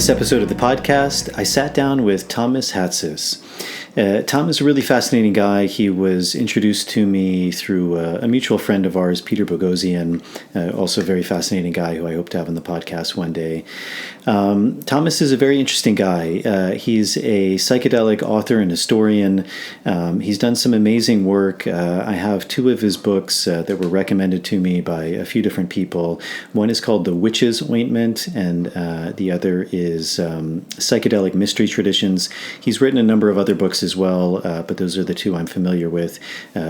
this episode of the podcast, I sat down with Thomas Hatsis. Tom is a really fascinating guy. He was introduced to me through a mutual friend of ours, Peter Boghossian, also a very fascinating guy who I hope to have on the podcast one day. Thomas is a very interesting guy. He's a psychedelic author and historian. He's done some amazing work. I have two of his books that were recommended to me by a few different people. One is called The Witches Ointment, and the other is Psychedelic Mystery Traditions. He's written a number of other books as well, but those are the two I'm familiar with.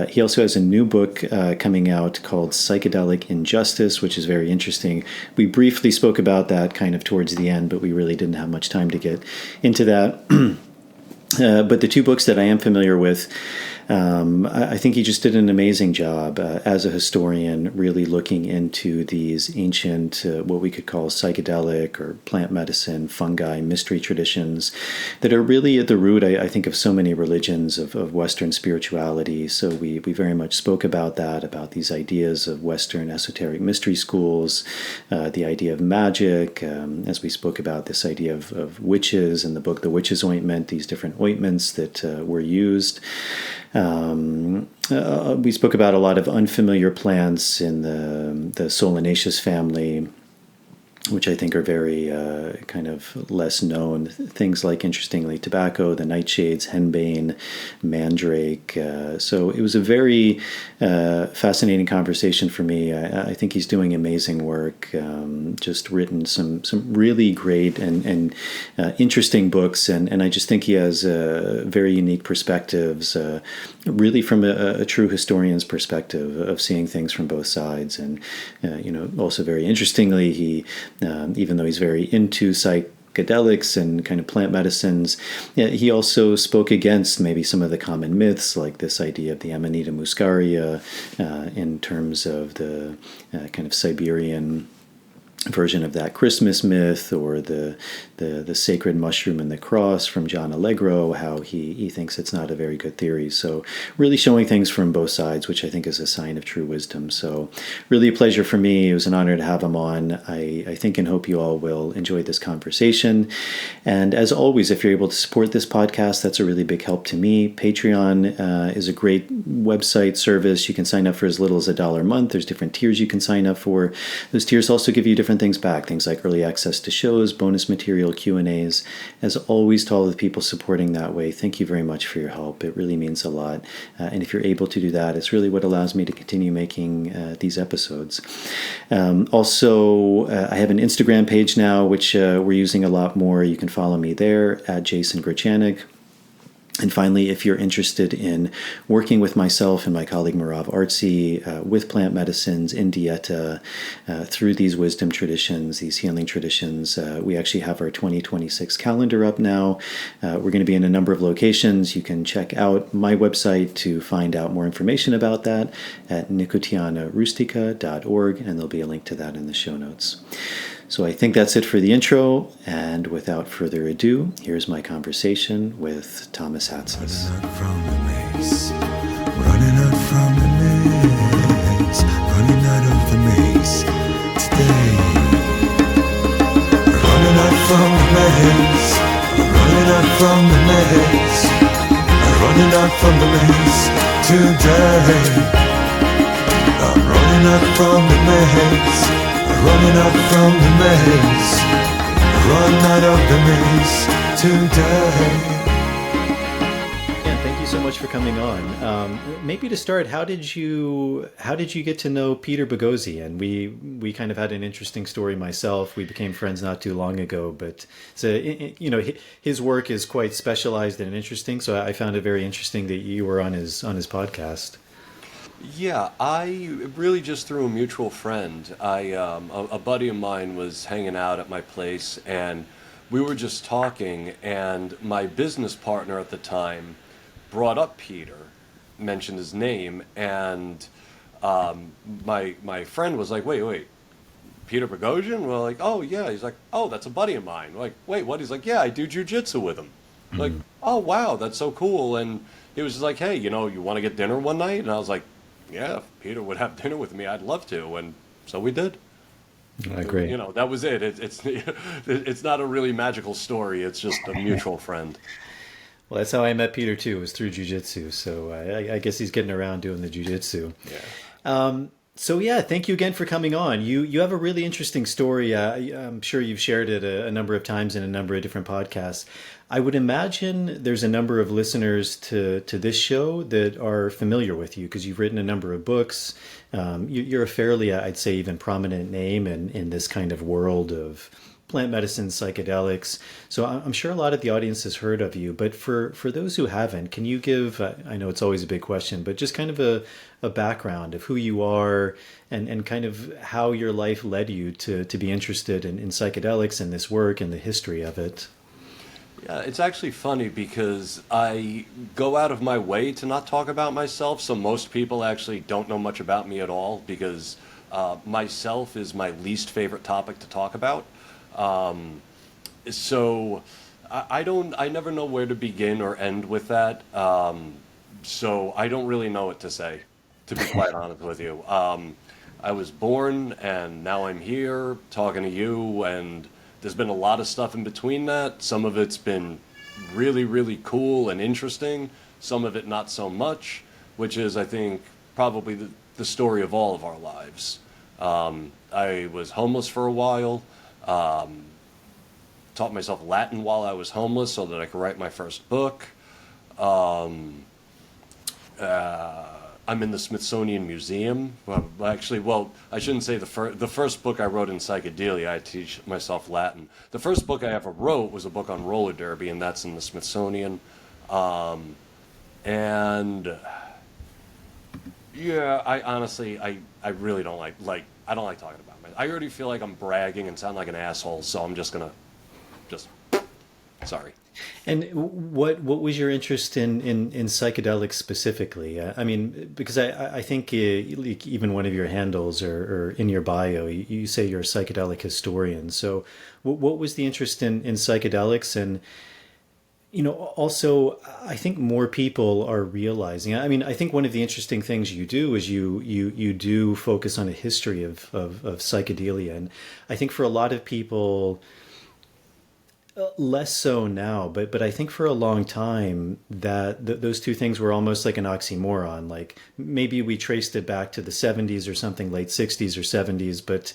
He also has a new book coming out called Psychedelic Injustice, which is very interesting. We briefly spoke about that kind of towards the end, but we really didn't have much time to get into that. But the two books that I am familiar with, I think he just did an amazing job as a historian, really looking into these ancient, what we could call psychedelic or plant medicine, fungi, mystery traditions that are really at the root, I think, of so many religions of Western spirituality. So we very much spoke about that, about these ideas of Western esoteric mystery schools, the idea of magic, as we spoke about this idea of witches in the book, The Witches Ointment, these different ointments that were used. We spoke about a lot of unfamiliar plants in the solanaceous family, which I think are very kind of less known. Things like, interestingly, tobacco, the nightshades, henbane, mandrake. So it was a very fascinating conversation for me. I think he's doing amazing work. Just written some really great and interesting books, and I just think he has very unique perspectives, really from a true historian's perspective of seeing things from both sides. And also very interestingly, he even though he's very into psychedelics and kind of plant medicines, he also spoke against maybe some of the common myths, like this idea of the Amanita muscaria in terms of the kind of Siberian version of that Christmas myth, or the sacred mushroom and the cross from John Allegro, how he thinks it's not a very good theory. So really showing things from both sides, which I think is a sign of true wisdom. So really a pleasure for me. It was an honor to have him on. I think and hope you all will enjoy this conversation. And as always, if you're able to support this podcast, that's a really big help to me. Patreon is a great website service. You can sign up for as little as $1 a month. There's different tiers you can sign up for. Those tiers also give you different things back, things like early access to shows, bonus material, Q&As. As always, to all of the people supporting that way, thank you very much for your help. It really means a lot. And if you're able to do that, it's really what allows me to continue making these episodes. Also, I have an Instagram page now, which we're using a lot more. You can follow me there at Jason Grachanik. And finally, if you're interested in working with myself and my colleague Marav Artsy with plant medicines in Dieta through these wisdom traditions, these healing traditions, we actually have our 2026 calendar up now. We're going to be in a number of locations. You can check out my website to find out more information about that at nicotianarustica.org, and there'll be a link to that in the show notes. So I think that's it for the intro, and without further ado, here's my conversation with Thomas Hatsis. Running out from the maze, running out from the maze, running out of the maze today. Running out from the maze, running out from the maze, running out from the maze today. I'm running out from the maze. Running out from the maze, run out of the maze today. Yeah, thank you so much for coming on. Maybe to start, how did you get to know Peter Boghossian? We kind of had an interesting story myself. We became friends not too long ago, but his work is quite specialized and interesting. So I found it very interesting that you were on his podcast. Yeah, I really just through a mutual friend. A buddy of mine was hanging out at my place, and we were just talking, and my business partner at the time brought up Peter, mentioned his name, and my friend was like, wait, Peter Boghossian? We're like, oh yeah. He's like, oh, that's a buddy of mine. We're like, wait, what? He's like, yeah, I do jujitsu with him. Mm-hmm. Like, oh wow, that's so cool. And he was just like, hey, you want to get dinner one night? And I was like, yeah, if Peter would have dinner with me, I'd love to. And so we did. Great. That was it. It's not a really magical story. It's just a mutual friend. Well, that's how I met Peter too, was through jujitsu. So I guess he's getting around doing the jujitsu. Yeah. So yeah, thank you again for coming on. You have a really interesting story. I'm sure you've shared it a number of times in a number of different podcasts. I would imagine there's a number of listeners to this show that are familiar with you because you've written a number of books. You're a fairly, I'd say, even prominent name in this kind of world of plant medicine, psychedelics. So I'm sure a lot of the audience has heard of you, but for those who haven't, can you give, I know it's always a big question, but just kind of a background of who you are and kind of how your life led you to be interested in psychedelics and this work and the history of it? Yeah, it's actually funny because I go out of my way to not talk about myself, so most people actually don't know much about me at all because myself is my least favorite topic to talk about. So I never know where to begin or end with that. So I don't really know what to say, to be quite honest with you. I was born and now I'm here talking to you, and there's been a lot of stuff in between that. Some of it's been really, really cool and interesting. Some of it not so much, which is, I think, probably the story of all of our lives. I was homeless for a while. Taught myself Latin while I was homeless so that I could write my first book. I'm in the Smithsonian Museum. I shouldn't say the first book I wrote in psychedelia. I teach myself Latin. The first book I ever wrote was a book on roller derby, and that's in the Smithsonian. And yeah, I honestly, I really don't like I don't like talking about it. I already feel like I'm bragging and sound like an asshole, so I'm just gonna sorry. And what was your interest in psychedelics specifically? I mean, because I think like even one of your handles or in your bio, you say you're a psychedelic historian. So what was the interest in psychedelics? And also, I think more people are realizing. I mean, I think one of the interesting things you do is you do focus on a history of psychedelia, and I think for a lot of people, less so now, but I think for a long time that those two things were almost like an oxymoron. Like maybe we traced it back to the 70s or something, late 60s or 70s, but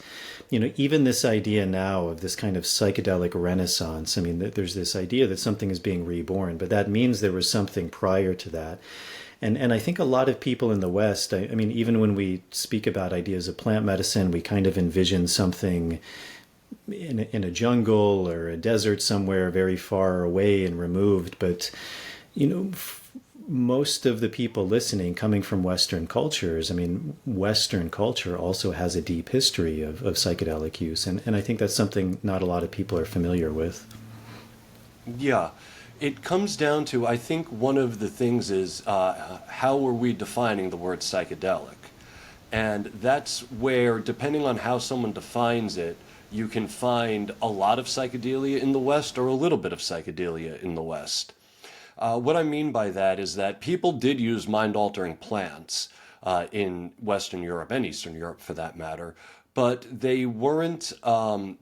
even this idea now of this kind of psychedelic renaissance, I mean, there's this idea that something is being reborn, but that means there was something prior to that. And I think a lot of people in the West, I mean, even when we speak about ideas of plant medicine, we kind of envision something in a jungle or a desert somewhere very far away and removed. But, most of the people listening coming from Western cultures, I mean, Western culture also has a deep history of psychedelic use. And I think that's something not a lot of people are familiar with. Yeah. It comes down to, I think one of the things is how are we defining the word psychedelic? And that's where, depending on how someone defines it, you can find a lot of psychedelia in the West or a little bit of psychedelia in the West. What I mean by that is that people did use mind-altering plants in Western Europe and Eastern Europe for that matter, but they weren't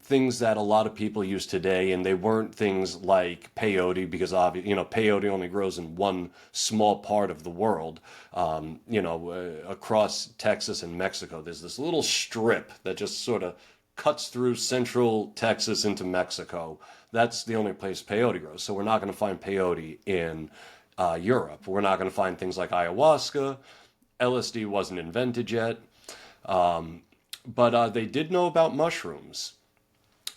things that a lot of people use today, and they weren't things like peyote, because peyote only grows in one small part of the world. Across Texas and Mexico, there's this little strip that just sort of cuts through central Texas into Mexico. That's the only place peyote grows. So we're not going to find peyote in Europe. We're not going to find things like ayahuasca. LSD wasn't invented yet. But they did know about mushrooms.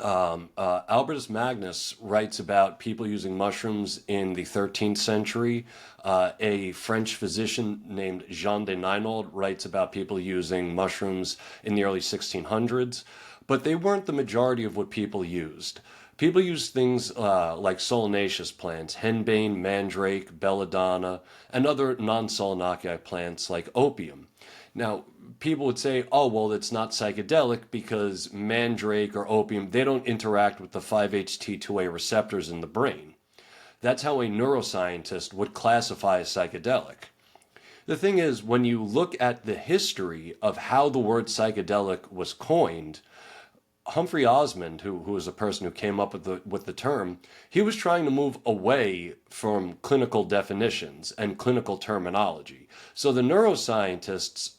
Albertus Magnus writes about people using mushrooms in the 13th century. A French physician named Jean de Nienold writes about people using mushrooms in the early 1600s. But they weren't the majority of what people used. People used things like solanaceous plants, henbane, mandrake, belladonna, and other non-solanaceous plants like opium. Now, people would say, oh, well, it's not psychedelic because mandrake or opium, they don't interact with the 5-HT2A receptors in the brain. That's how a neuroscientist would classify a psychedelic. The thing is, when you look at the history of how the word psychedelic was coined, Humphrey Osmond, who was a person who came up with the term, he was trying to move away from clinical definitions and clinical terminology. So the neuroscientists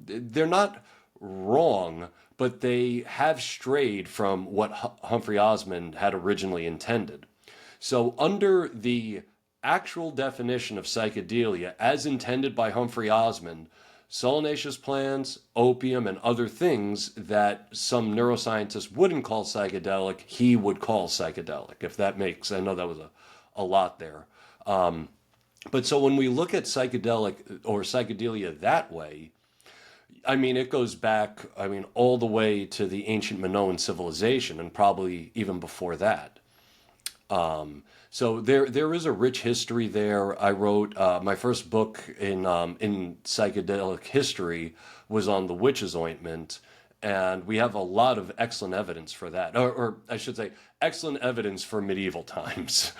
they're not wrong, but they have strayed from what Humphrey Osmond had originally intended. So under the actual definition of psychedelia as intended by Humphrey Osmond, solanaceous plants, opium, and other things that some neuroscientists wouldn't call psychedelic, he would call psychedelic, if that makes, I know that was a lot there. But so when we look at psychedelic or psychedelia that way, I mean, it goes back, I mean, all the way to the ancient Minoan civilization and probably even before that. So there is a rich history there. I wrote my first book in psychedelic history was on the Witches Ointment, and we have a lot of excellent evidence for that, or I should say, excellent evidence for medieval times.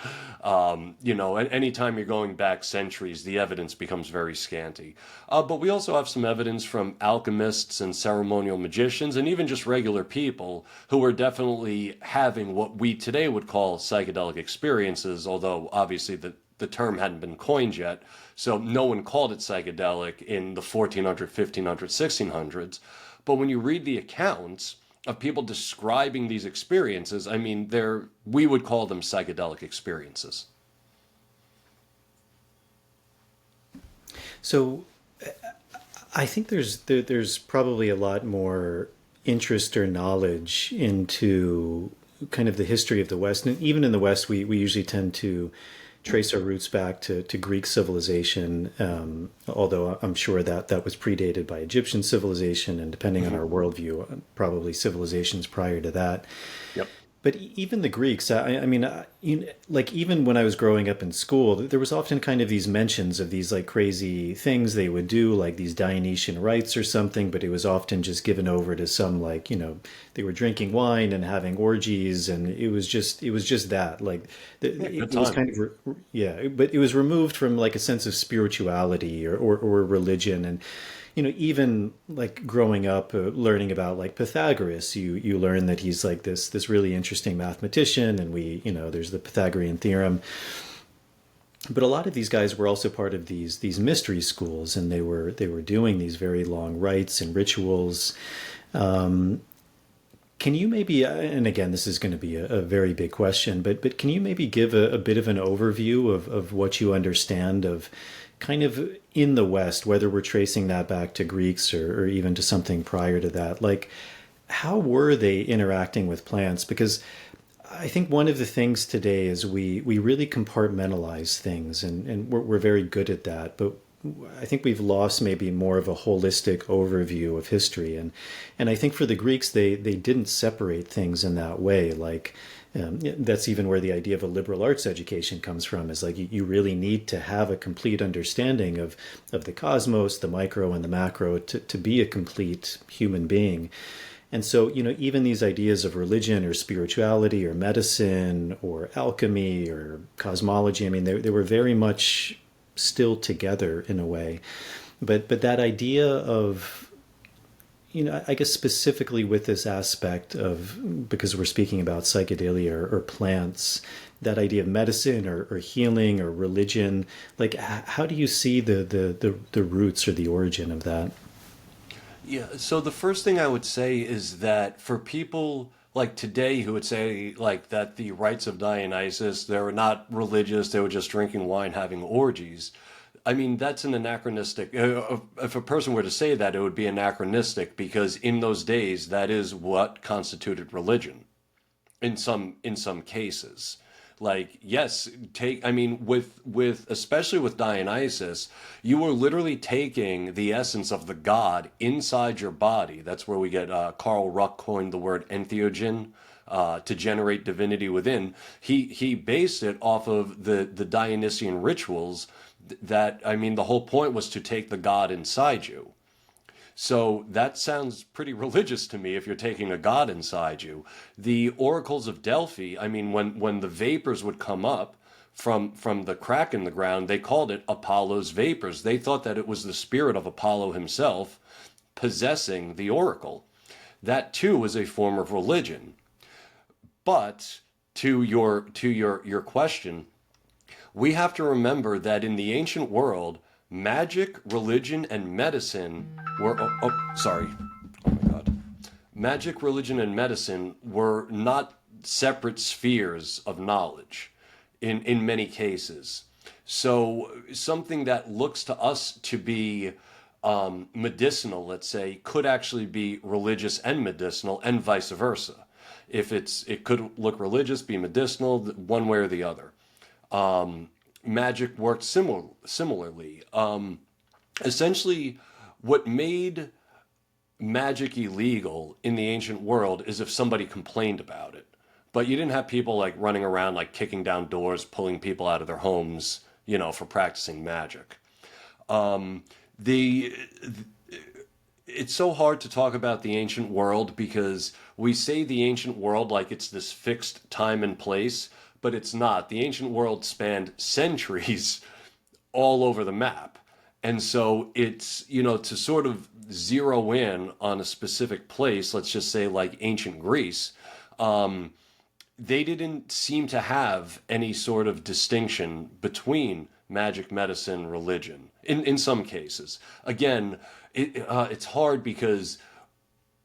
Anytime you're going back centuries, the evidence becomes very scanty. But we also have some evidence from alchemists and ceremonial magicians, and even just regular people who are definitely having what we today would call psychedelic experiences, although obviously the term hadn't been coined yet, so no one called it psychedelic in the 1400s, 1500s, 1600s. But when you read the accounts of people describing these experiences, I mean, we would call them psychedelic experiences. So I think there's probably a lot more interest or knowledge into kind of the history of the West. And even in the West, we usually tend to trace our roots back to Greek civilization, although I'm sure that was predated by Egyptian civilization, and depending on our worldview, probably civilizations prior to that. Yep. But even the Greeks, even when I was growing up in school, there was often kind of these mentions of these like crazy things they would do, like these Dionysian rites or something, but it was often just given over to some they were drinking wine and having orgies, and it was just that it was kind of, but it was removed from like a sense of spirituality or religion. And even like growing up, learning about like Pythagoras, you learn that he's like this really interesting mathematician, and there's the Pythagorean theorem. But a lot of these guys were also part of these mystery schools, and they were doing these very long rites and rituals. Can you maybe, and again, this is going to be a very big question, but can you maybe give a bit of an overview of what you understand of kind of in the West, whether we're tracing that back to Greeks or even to something prior to that? Like, how were they interacting with plants? Because I think one of the things today is we really compartmentalize things, and we're very good at that, but I think we've lost maybe more of a holistic overview of history. And I think for the Greeks, they didn't separate things in that way. Like, that's even where the idea of a liberal arts education comes from, is like you really need to have a complete understanding of the cosmos, the micro and the macro, to be a complete human being. And so, even these ideas of religion or spirituality or medicine or alchemy or cosmology, I mean, they were very much still together in a way. But that idea of, I guess specifically with this aspect of, because we're speaking about psychedelia or plants, that idea of medicine or healing or religion, like how do you see the roots or the origin of that? Yeah, so the first thing I would say is that for people like today who would say like that the rites of Dionysus, they were not religious, they were just drinking wine, having orgies. I mean, that's an anachronistic, if a person were to say that, it would be anachronistic, because in those days, that is what constituted religion in some cases. Like, yes, especially with Dionysus, you were literally taking the essence of the god inside your body. That's where we get, Carl Ruck coined the word entheogen, to generate divinity within. He based it off of the Dionysian rituals that, the whole point was to take the god inside you. So that sounds pretty religious to me if you're taking a god inside you. The oracles of Delphi, when the vapors would come up from the crack in the ground, they called it Apollo's vapors. They thought that it was the spirit of Apollo himself possessing the oracle. that too is a form of religion. But to your question, we have to remember that in the ancient world, magic, religion, and medicine were magic, religion, and medicine were not separate spheres of knowledge in many cases. So something that looks to us to be medicinal, let's say, could actually be religious and medicinal, and vice versa. If it could look religious, be medicinal, one way or the other. Magic worked similarly. Essentially, what made magic illegal in the ancient world is if somebody complained about it. But you didn't have people like running around like kicking down doors, pulling people out of their homes, for practicing magic. It's so hard to talk about the ancient world because we say the ancient world like it's this fixed time and place, but it's not. The ancient world spanned centuries all over the map. And so it's, to sort of zero in on a specific place, let's just say like ancient Greece, they didn't seem to have any sort of distinction between magic, medicine, religion, in some cases. Again, it's hard because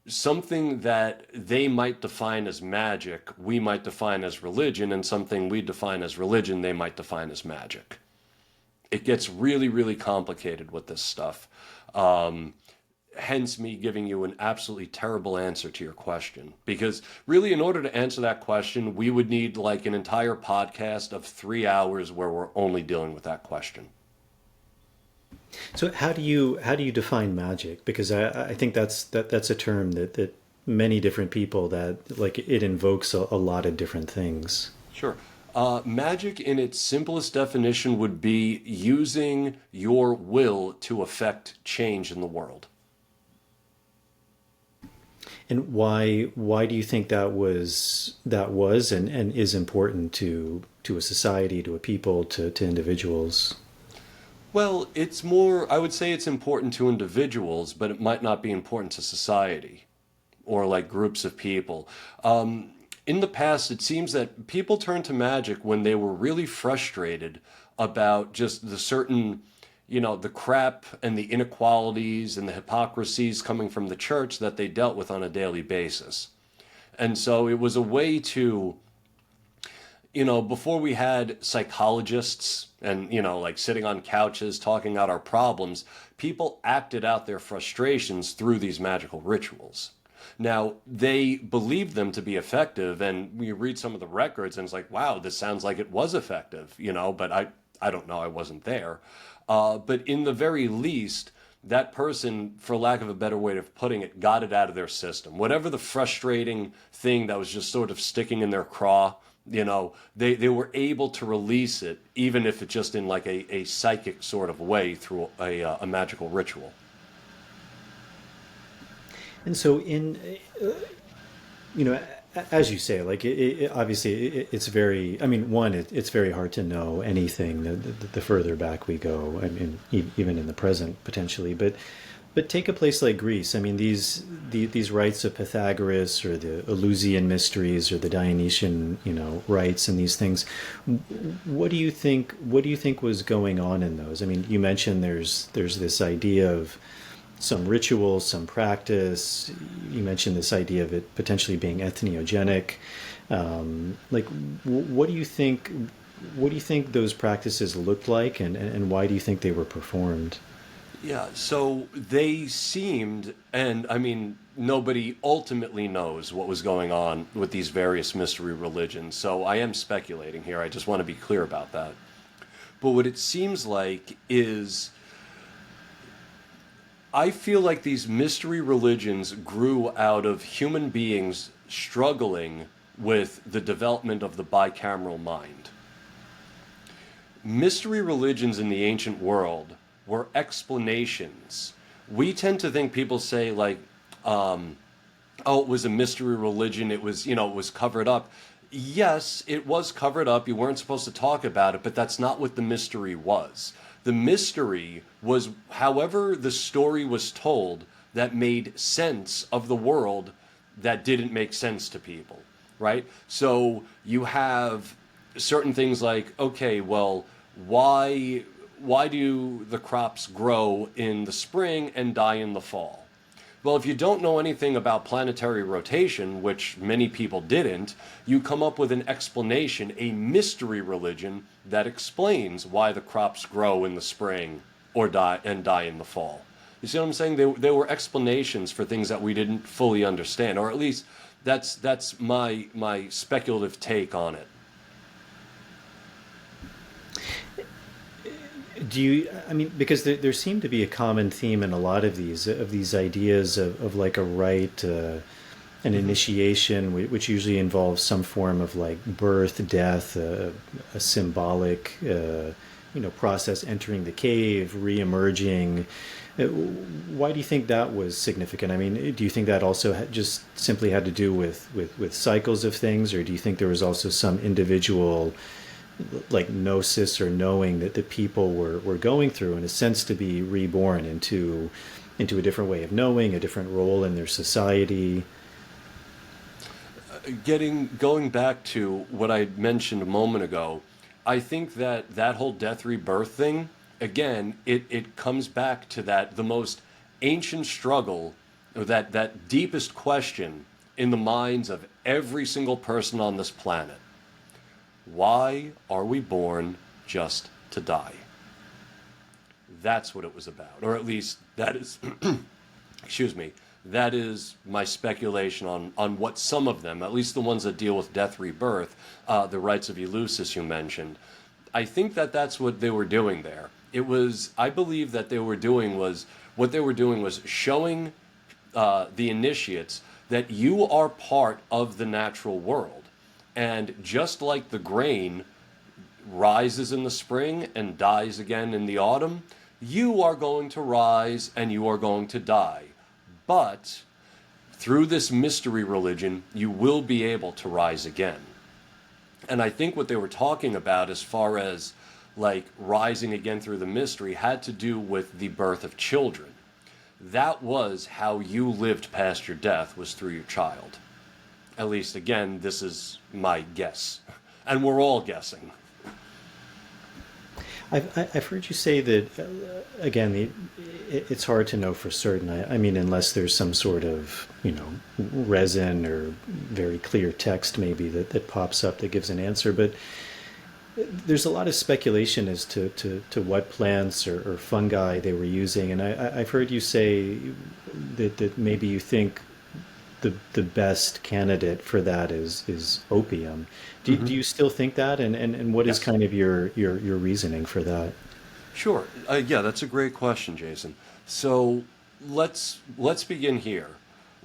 something that they might define as magic, we might define as religion, and something we define as religion, they might define as magic. It gets really, really complicated with this stuff. Hence me giving you an absolutely terrible answer to your question. Because really, in order to answer that question, we would need like an entire podcast of 3 hours where we're only dealing with that question. So how do you define magic? Because I think that's a term that many different people, that like it invokes a lot of different things. Sure. Magic in its simplest definition would be using your will to affect change in the world. And why do you think that was and is important to a society, to a people, to individuals? Well, I would say it's important to individuals, but it might not be important to society or like groups of people. In the past, it seems that people turned to magic when they were really frustrated about just the certain, the crap and the inequalities and the hypocrisies coming from the church that they dealt with on a daily basis. And so it was a way to, before we had psychologists and, like sitting on couches talking out our problems, people acted out their frustrations through these magical rituals. Now, they believed them to be effective, and we read some of the records, and it's like, wow, this sounds like it was effective, but I don't know, I wasn't there. But in the very least, that person, for lack of a better way of putting it, got it out of their system. Whatever the frustrating thing that was just sort of sticking in their craw, they were able to release it, even if it's just in like a psychic sort of way through a magical ritual. And so as you say, like obviously it's very, it's very hard to know anything the further back we go. I mean, even in the present potentially, but take a place like Greece. I mean, these rites of Pythagoras or the Eleusinian mysteries or the Dionysian, rites and these things. What do you think was going on in those? I mean, you mentioned there's this idea of some ritual, some practice. You mentioned this idea of it potentially being entheogenic. What do you think those practices looked like, and why do you think they were performed? Yeah, so they seemed, and I mean, nobody ultimately knows what was going on with these various mystery religions, so I am speculating here. I just want to be clear about that. But what it seems like is, I feel like these mystery religions grew out of human beings struggling with the development of the bicameral mind. Mystery religions in the ancient world were explanations. We tend to think, people say like, it was a mystery religion, it was covered up. Yes, it was covered up, you weren't supposed to talk about it, but that's not what the mystery was. The mystery was however the story was told that made sense of the world that didn't make sense to people, right? So you have certain things like, okay, well, why do the crops grow in the spring and die in the fall? Well, if you don't know anything about planetary rotation, which many people didn't, you come up with an explanation, a mystery religion that explains why the crops grow in the spring or die in the fall. You see what I'm saying? There were explanations for things that we didn't fully understand, or at least that's my speculative take on it. Do you? I mean, because there seemed to be a common theme in a lot of these ideas of like a rite, an initiation, which usually involves some form of like birth, death, a symbolic, process, entering the cave, re-emerging. Why do you think that was significant? I mean, do you think that also just simply had to do with cycles of things, or do you think there was also some individual like gnosis or knowing that the people were going through in a sense to be reborn into a different way of knowing, a different role in their society? Going back to what I mentioned a moment ago, I think that whole death rebirth thing, again, it comes back to the most ancient struggle, or that deepest question in the minds of every single person on this planet. Why are we born just to die? That's what it was about. Or at least that is, excuse me, that is my speculation on what some of them, at least the ones that deal with death rebirth, the rites of Eleusis you mentioned. I think that's what they were doing there. I believe that what they were doing was showing the initiates that you are part of the natural world. And just like the grain rises in the spring and dies again in the autumn, you are going to rise and you are going to die. But through this mystery religion, you will be able to rise again. And I think what they were talking about as far as like rising again through the mystery had to do with the birth of children. That was how you lived past your death, was through your child. At least, again, this is my guess. And we're all guessing. I've heard you say that, again, it's hard to know for certain. I mean, unless there's some sort of, resin or very clear text maybe that pops up that gives an answer. But there's a lot of speculation as to what plants or fungi they were using. And I've heard you say that maybe you think the best candidate for that is opium. Do you still think that? And what is kind of your reasoning for that? Sure. Yeah, that's a great question, Jason. So let's begin here.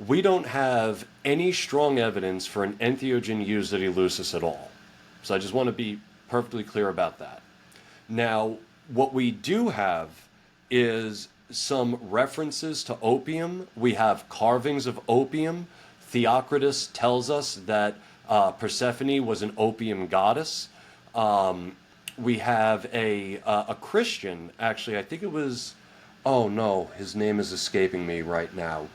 We don't have any strong evidence for an entheogen used at Eleusis at all. So I just want to be perfectly clear about that. Now, what we do have is some references to opium. We have carvings of opium. Theocritus tells us that Persephone was an opium goddess. We have a Christian, actually, I think it was, oh no, his name is escaping me right now.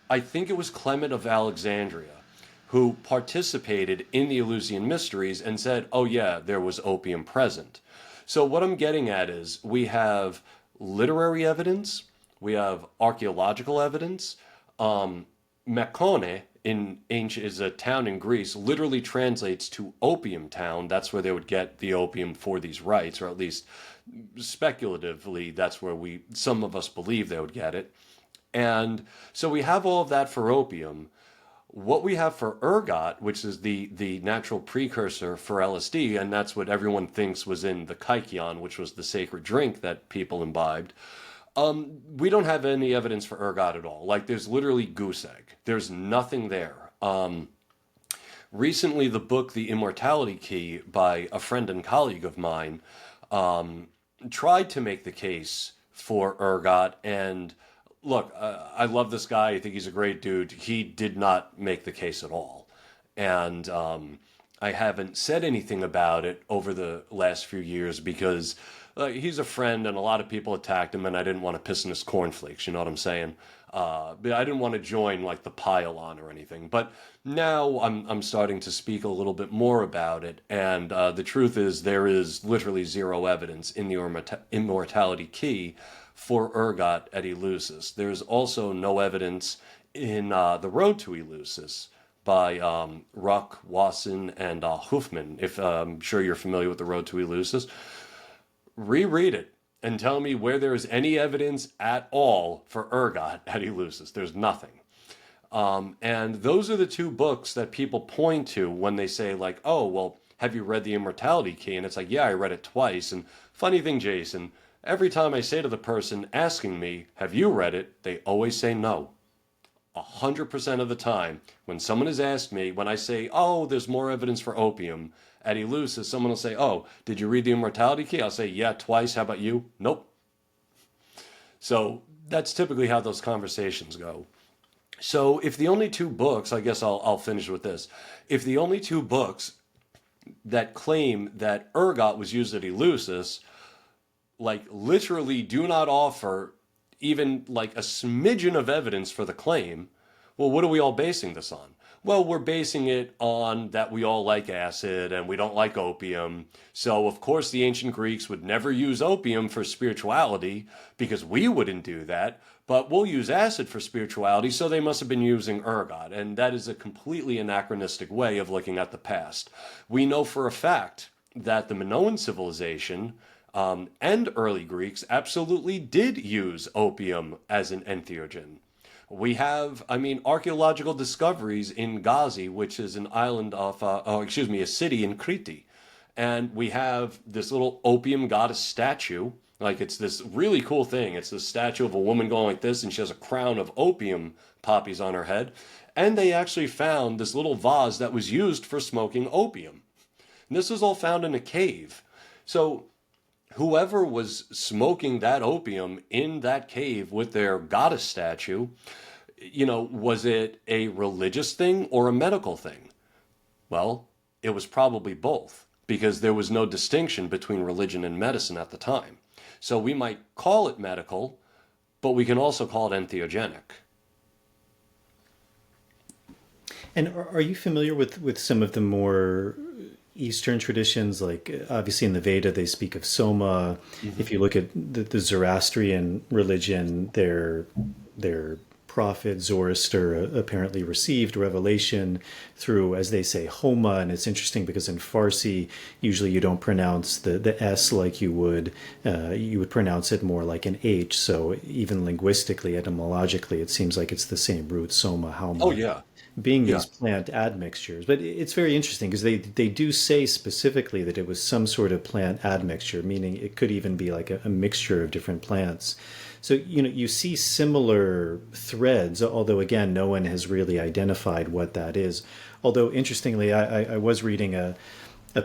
I think it was Clement of Alexandria, who participated in the Eleusinian mysteries and said, oh yeah, there was opium present. So what I'm getting at is we have literary evidence, we have archaeological evidence. Mekone is a town in Greece, literally translates to opium town. That's where they would get the opium for these rites, or at least speculatively, that's where some of us believe they would get it. And so we have all of that for opium. What we have for ergot, which is the natural precursor for LSD, and that's what everyone thinks was in the kykeon, which was the sacred drink that people imbibed, we don't have any evidence for ergot at all. Like, there's literally goose egg. There's nothing there. Recently, the book The Immortality Key by a friend and colleague of mine tried to make the case for ergot, and look, I love this guy. I think he's a great dude. He did not make the case at all. And I haven't said anything about it over the last few years because he's a friend, and a lot of people attacked him, and I didn't want to piss in his cornflakes. You know what I'm saying? But I didn't want to join like the pile on or anything. But now I'm starting to speak a little bit more about it, and the truth is there is literally zero evidence in the immortality key for ergot at Eleusis. There's also no evidence in The Road to Eleusis by Ruck, Wasson, and Hoofman. If I'm sure you're familiar with The Road to Eleusis, reread it and tell me where there is any evidence at all for ergot at Eleusis. There's nothing. And those are the two books that people point to when they say, like, oh, well, have you read The Immortality Key? And it's like, yeah, I read it twice. And funny thing, Jason, every time I say to the person asking me, have you read it? They always say no. 100% of the time, when someone has asked me, when I say, oh, there's more evidence for opium at Eleusis, someone will say, oh, did you read The Immortality Key? I'll say, yeah, twice. How about you? Nope. So that's typically how those conversations go. So if the only two books, I guess I'll finish with this. If the only two books that claim that ergot was used at Eleusis, like literally do not offer even like a smidgen of evidence for the claim, well, what are we all basing this on? Well, we're basing it on that we all like acid and we don't like opium. So, of course, the ancient Greeks would never use opium for spirituality because we wouldn't do that, but we'll use acid for spirituality, so they must have been using ergot. And that is a completely anachronistic way of looking at the past. We know for a fact that the Minoan civilization and early Greeks absolutely did use opium as an entheogen. We have, archaeological discoveries in Gazi, which is an island off, a city in Crete. And we have this little opium goddess statue. Like, it's this really cool thing. It's this statue of a woman going like this, and she has a crown of opium poppies on her head. And they actually found this little vase that was used for smoking opium. And this was all found in a cave. So whoever was smoking that opium in that cave with their goddess statue, was it a religious thing or a medical thing? Well, it was probably both, because there was no distinction between religion and medicine at the time. So we might call it medical, but we can also call it entheogenic. And are you familiar with some of the more Eastern traditions? Like, obviously in the Veda they speak of soma. Mm-hmm. If you look at the Zoroastrian religion, their prophet Zoroaster apparently received revelation through, as they say, homa. And it's interesting because in Farsi usually you don't pronounce the S like you would pronounce it more like an H. So even linguistically, etymologically, it seems like it's the same root, soma, homa. Oh yeah. Being these plant admixtures. But it's very interesting because they do say specifically that it was some sort of plant admixture, meaning it could even be like a mixture of different plants. So, you see similar threads, although again, no one has really identified what that is. Although interestingly, I was reading a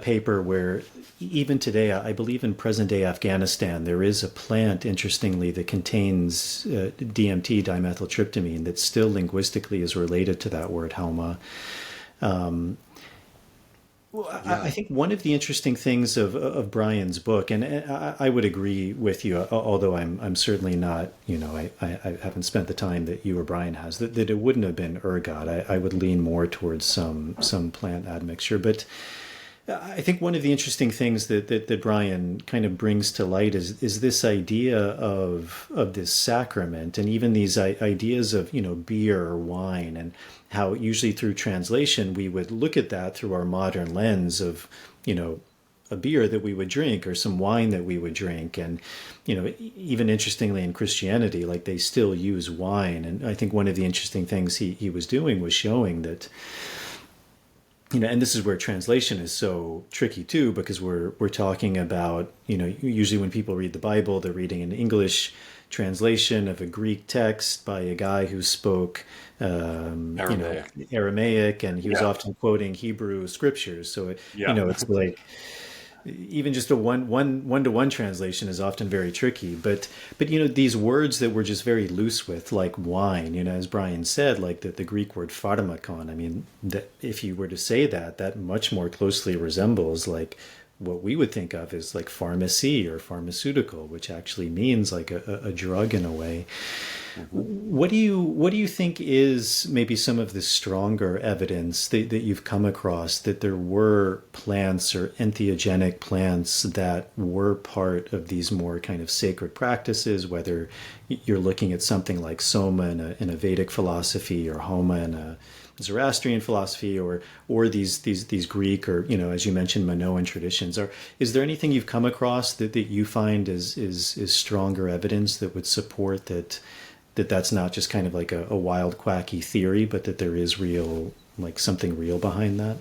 paper where even today, I believe in present-day Afghanistan, there is a plant, interestingly, that contains DMT, dimethyltryptamine, that still linguistically is related to that word, Halma. I think one of the interesting things of Brian's book, and I would agree with you, although I'm certainly not, I haven't spent the time that you or Brian has, that it wouldn't have been ergot. I would lean more towards some plant admixture. But I think one of the interesting things that Brian kind of brings to light is this idea of this sacrament, and even these ideas of beer or wine, and how usually through translation we would look at that through our modern lens of a beer that we would drink or some wine that we would drink. And even interestingly in Christianity, like, they still use wine. And I think one of the interesting things he was doing was showing that, and this is where translation is so tricky too, because we're talking about, usually when people read the Bible, they're reading an English translation of a Greek text by a guy who spoke Aramaic, and he was often quoting Hebrew scriptures. So it's like, even just a one-to-one translation is often very tricky. But these words that we're just very loose with, like wine, as Brian said, like the Greek word pharmakon. I mean, that if you were to say that much more closely resembles like what we would think of as like pharmacy or pharmaceutical, which actually means like a drug in a way. What do you think is maybe some of the stronger evidence that you've come across that there were plants or entheogenic plants that were part of these more kind of sacred practices, whether you're looking at something like Soma in a Vedic philosophy or Homa in a Zoroastrian philosophy, or these Greek, or as you mentioned, Minoan traditions? Is there anything you've come across that you find is stronger evidence that would support that's not just kind of like a wild quacky theory, but that there is real, like something real behind that?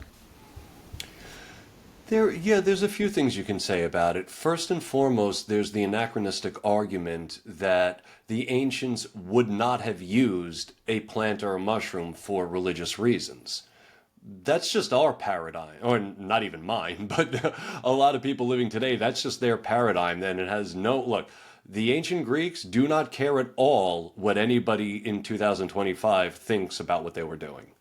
There's a few things you can say about it. First and foremost, there's the anachronistic argument that the ancients would not have used a plant or a mushroom for religious reasons. That's just our paradigm, or not even mine, but a lot of people living today, that's just their paradigm. Then it has no, look, the ancient Greeks do not care at all what anybody in 2025 thinks about what they were doing.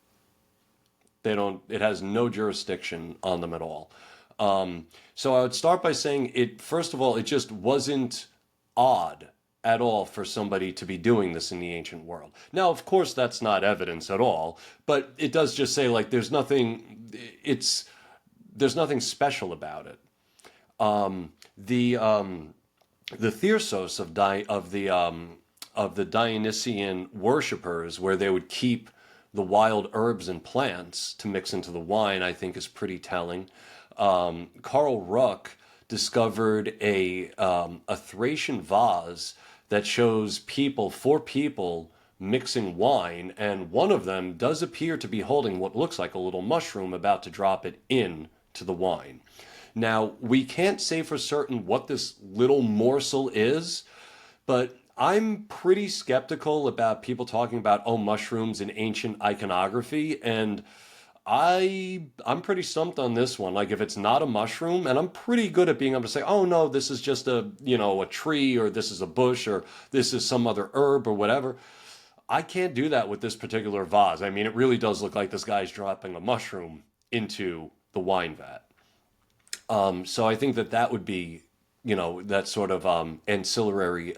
It has no jurisdiction on them at all. So I would start by saying first of all, it just wasn't odd at all for somebody to be doing this in the ancient world. Now, of course, that's not evidence at all, but it does just say like there's nothing special about it. The Thyrsos of the Dionysian worshippers, where they would keep the wild herbs and plants to mix into the wine, I think is pretty telling. Carl Ruck discovered a Thracian vase that shows four people mixing wine, and one of them does appear to be holding what looks like a little mushroom, about to drop it in to the wine. Now, we can't say for certain what this little morsel is, but I'm pretty skeptical about people talking about, mushrooms in ancient iconography, and I'm pretty stumped on this one. Like, if it's not a mushroom, and I'm pretty good at being able to say, oh no, this is just a tree, or this is a bush, or this is some other herb or whatever. I can't do that with this particular vase. I mean, it really does look like this guy's dropping a mushroom into the wine vat. So I think that would be, that sort of ancillary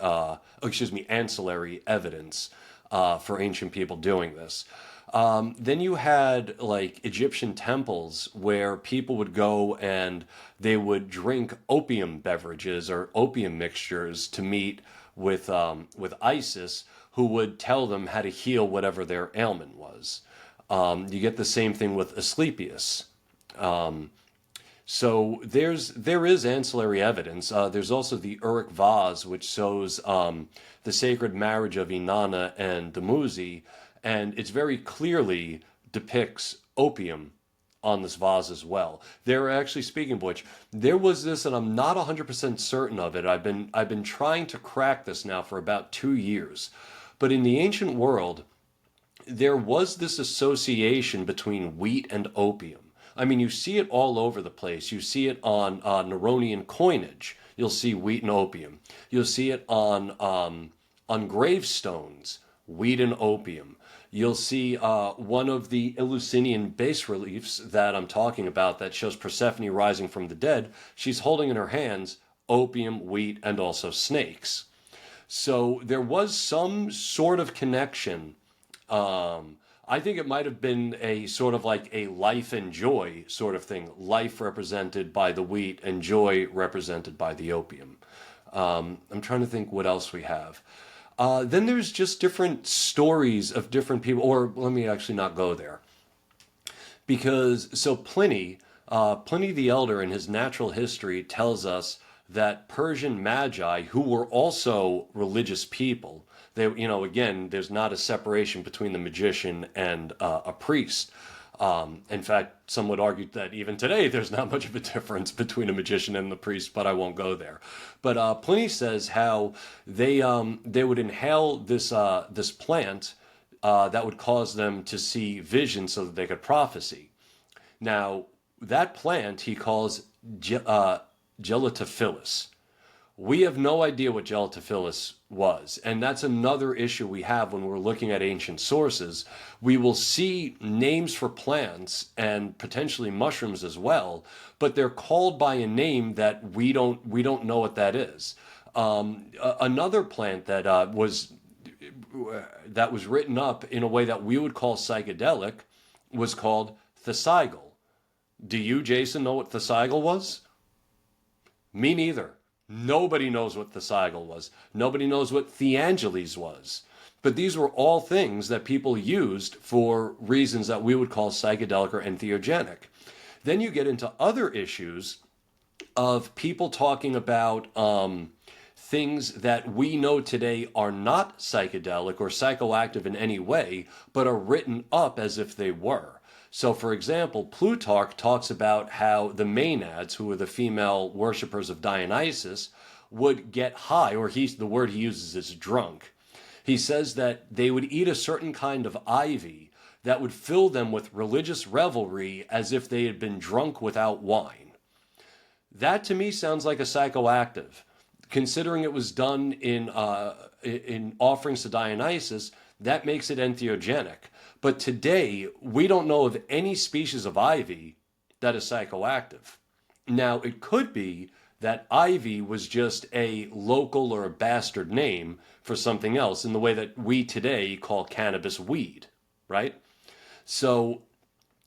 evidence for ancient people doing this. Then you had like Egyptian temples where people would go and they would drink opium beverages or opium mixtures to meet with Isis, who would tell them how to heal whatever their ailment was. You get the same thing with Asclepius. So there is ancillary evidence. There's also the Uruk vase, which shows the sacred marriage of Inanna and Dumuzi, and it very clearly depicts opium on this vase as well. There actually, speaking of which, there was this, and I'm not 100% certain of it. I've been trying to crack this now for about 2 years, but in the ancient world, there was this association between wheat and opium. I mean, you see it all over the place. You see it on Neronian coinage. You'll see wheat and opium. You'll see it on gravestones, wheat and opium. You'll see one of the Eleusinian bas reliefs that I'm talking about that shows Persephone rising from the dead. She's holding in her hands opium, wheat, and also snakes. So there was some sort of connection. I think it might have been a sort of like a life and joy sort of thing. Life represented by the wheat and joy represented by the opium. I'm trying to think what else we have. Then there's just different stories of different people, or let me actually not go there. So Pliny the Elder in his Natural History tells us that Persian magi, who were also religious people, they, again, there's not a separation between the magician and a priest. In fact, some would argue that even today there's not much of a difference between a magician and the priest, but I won't go there. But Pliny says how they would inhale this plant that would cause them to see visions so that they could prophesy. Now, that plant he calls Gelatophilus. We have no idea what gelatophilus was. And that's another issue we have when we're looking at ancient sources. We will see names for plants and potentially mushrooms as well, but they're called by a name that we don't know what that is. Another plant that was written up in a way that we would call psychedelic was called thesigal. Do you, Jason, know what thesigal was? Me neither. Nobody knows what thesigal was. Nobody knows what theangeles was. But these were all things that people used for reasons that we would call psychedelic or entheogenic. Then you get into other issues of people talking about things that we know today are not psychedelic or psychoactive in any way, but are written up as if they were. So, for example, Plutarch talks about how the Maenads, who were the female worshippers of Dionysus, would get high, or the word he uses is drunk. He says that they would eat a certain kind of ivy that would fill them with religious revelry as if they had been drunk without wine. That to me sounds like a psychoactive. Considering it was done in offerings to Dionysus, that makes it entheogenic. But today, we don't know of any species of ivy that is psychoactive. Now, it could be that ivy was just a local or a bastard name for something else in the way that we today call cannabis weed, right? So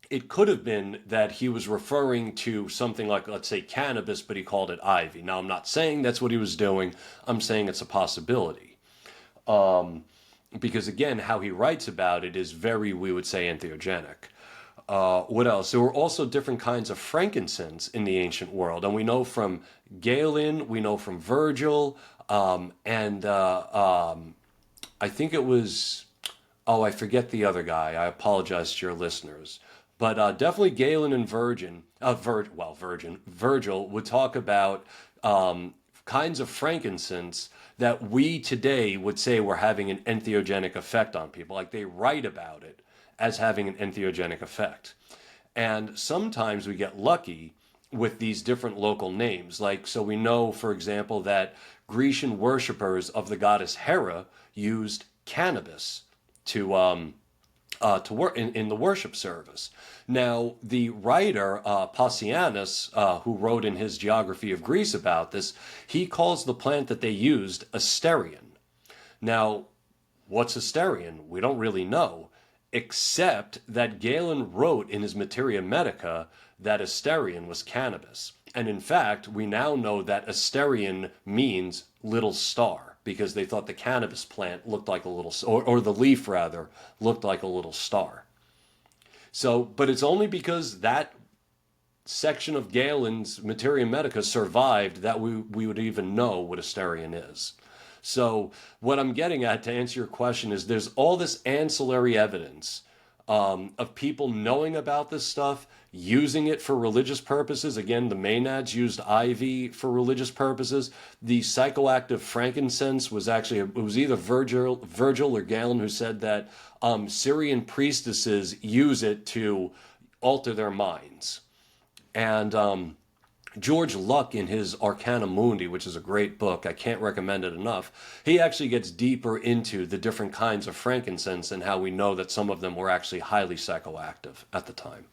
it could have been that he was referring to something like, let's say, cannabis, but he called it ivy. Now, I'm not saying that's what he was doing. I'm saying it's a possibility. Because again, how he writes about it is very, we would say, entheogenic. What else? There were also different kinds of frankincense in the ancient world. And we know from Galen, we know from Virgil, and I think it was, I forget the other guy. I apologize to your listeners. But definitely Galen and Virgil would talk about kinds of frankincense that we today would say were having an entheogenic effect on people. Like they write about it as having an entheogenic effect. And sometimes we get lucky with these different local names. Like, so we know, for example, that Grecian worshippers of the goddess Hera used cannabis to work in the worship service. Now, the writer Pausanias, who wrote in his geography of Greece about this, he calls the plant that they used asterion. Now, what's asterion? We don't really know, except that Galen wrote in his Materia Medica that asterion was cannabis. And in fact, we now know that asterion means little star, because they thought the cannabis plant looked like a little, or the leaf rather, looked like a little star. So, but it's only because that section of Galen's Materia Medica survived that we would even know what asterion is. So what I'm getting at, to answer your question, is there's all this ancillary evidence of people knowing about this stuff, using it for religious purposes. Again, the Maenads used ivy for religious purposes. The psychoactive frankincense was actually, it was either Virgil or Galen who said that Syrian priestesses use it to alter their minds. And George Luck, in his Arcana Mundi, which is a great book, I can't recommend it enough, he actually gets deeper into the different kinds of frankincense and how we know that some of them were actually highly psychoactive at the time.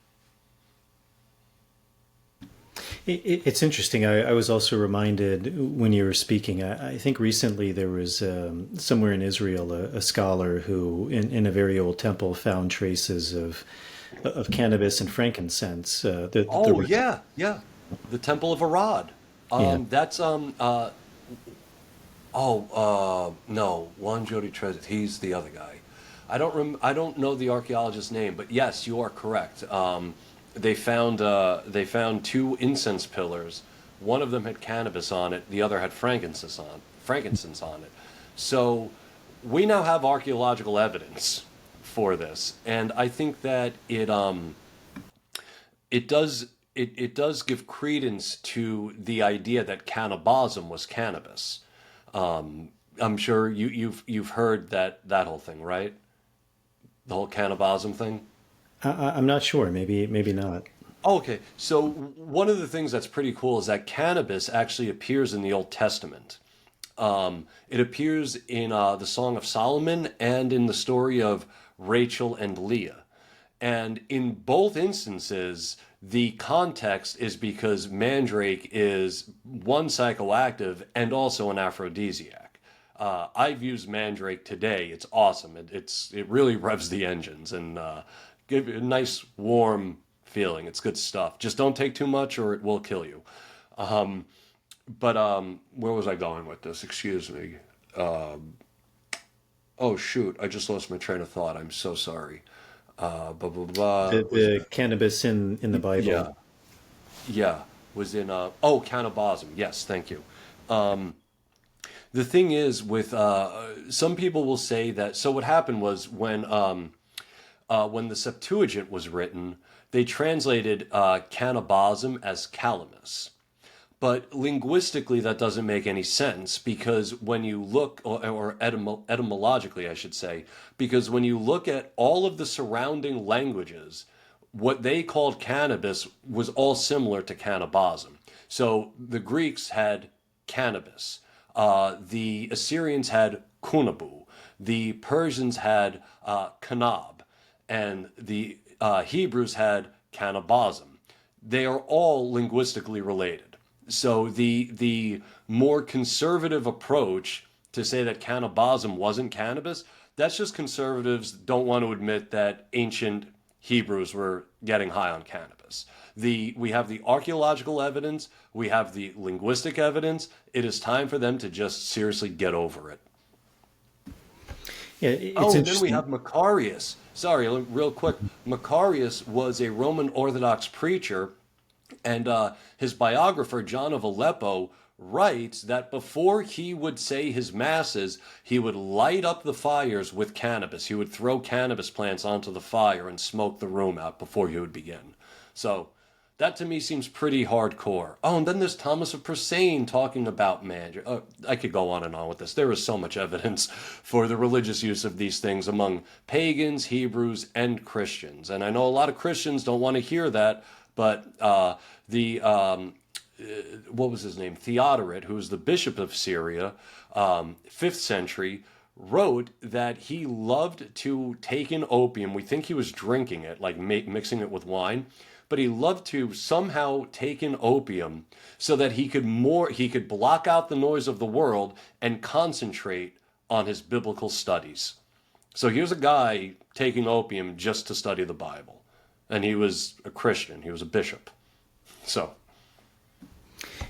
It's interesting. I was also reminded when you were speaking, I think recently there was somewhere in Israel a scholar who in a very old temple found traces of cannabis and frankincense. Yeah. The Temple of Arad. That's no, Juan Jody Trezit. He's the other guy. I don't know the archaeologist's name, but yes, you are correct. They found two incense pillars. One of them had cannabis on it. The other had frankincense on it. So we now have archaeological evidence for this, and I think that it does give credence to the idea that cannabism was cannabis. I'm sure you've heard that whole thing, right? The whole cannabism thing. I'm not sure. Maybe not. Okay, so one of the things that's pretty cool is that cannabis actually appears in the Old Testament. It appears in the Song of Solomon and in the story of Rachel and Leah. And in both instances, the context is because mandrake is one psychoactive and also an aphrodisiac. I've used mandrake today. It's awesome. It really revs the engines and give you a nice warm feeling. It's good stuff. Just don't take too much or it will kill you. But where was I going with this? Excuse me. Oh shoot! I just lost my train of thought. I'm so sorry. Blah blah blah. The cannabis in the Yeah, Bible. yeah. Was in cannabism. Yes, thank you. The thing is, with some people will say that. So what happened was when the Septuagint was written, they translated cannabism as calamus. But linguistically, that doesn't make any sense because when you look, or etymologically, I should say, because when you look at all of the surrounding languages, what they called cannabis was all similar to cannabism. So the Greeks had cannabis, the Assyrians had kunabu, the Persians had kanab, and the Hebrews had cannabism. They are all linguistically related. So the more conservative approach to say that cannabism wasn't cannabis, that's just conservatives don't want to admit that ancient Hebrews were getting high on cannabis. We have the archaeological evidence, we have the linguistic evidence. It is time for them to just seriously get over it. Yeah, it's Oh, and then we interesting. have Macarius. Sorry, real quick. Macarius was a Roman Orthodox preacher, and his biographer, John of Aleppo, writes that before he would say his masses, he would light up the fires with cannabis. He would throw cannabis plants onto the fire and smoke the room out before he would begin. So that to me seems pretty hardcore. Oh, and then there's Thomas of Prisane talking about magic. I could go on and on with this. There is so much evidence for the religious use of these things among pagans, Hebrews, and Christians. And I know a lot of Christians don't want to hear that, but the what was his name? Theodoret, who was the bishop of Syria, 5th century, wrote that he loved to take in opium. We think he was drinking it, like mixing it with wine, but he loved to somehow take in opium so that he could block out the noise of the world and concentrate on his biblical studies. So here's a guy taking opium just to study the Bible, and he was a Christian. He was a bishop. So.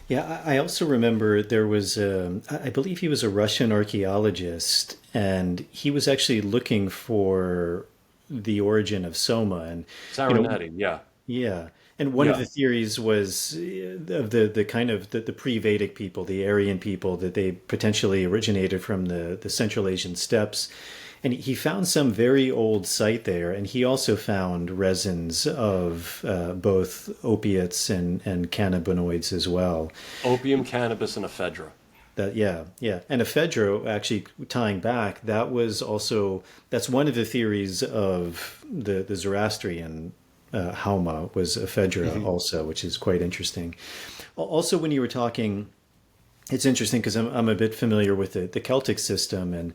Yeah, I also remember there was, I believe he was a Russian archaeologist, and he was actually looking for the origin of soma. And, you know, Saronetti, yeah. yeah. And one of Yeah. the theories was of the kind of the pre-Vedic people, the Aryan people, that they potentially originated from the Central Asian steppes. And he found some very old site there, and he also found resins of both opiates and cannabinoids as well. Opium, cannabis, and ephedra. That yeah, yeah, and ephedra, actually tying back, that was also that's one of the theories of the Zoroastrian Hauma was ephedra also, which is quite interesting. Also, when you were talking, it's interesting because I'm a bit familiar with the Celtic system, and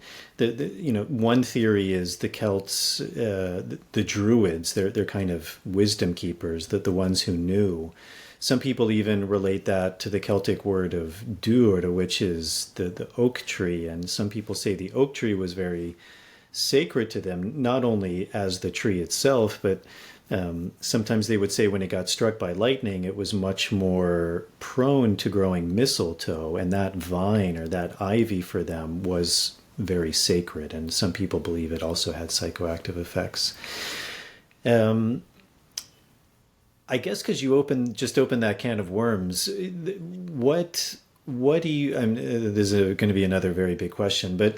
one theory is the Celts, the Druids, they're kind of wisdom keepers, the ones who knew. Some people even relate that to the Celtic word of dúr, which is the oak tree, and some people say the oak tree was very sacred to them, not only as the tree itself, but sometimes they would say when it got struck by lightning, it was much more prone to growing mistletoe, and that vine or that ivy for them was very sacred. And some people believe it also had psychoactive effects. I guess because you just opened that can of worms, what do you? This is going to be another very big question, but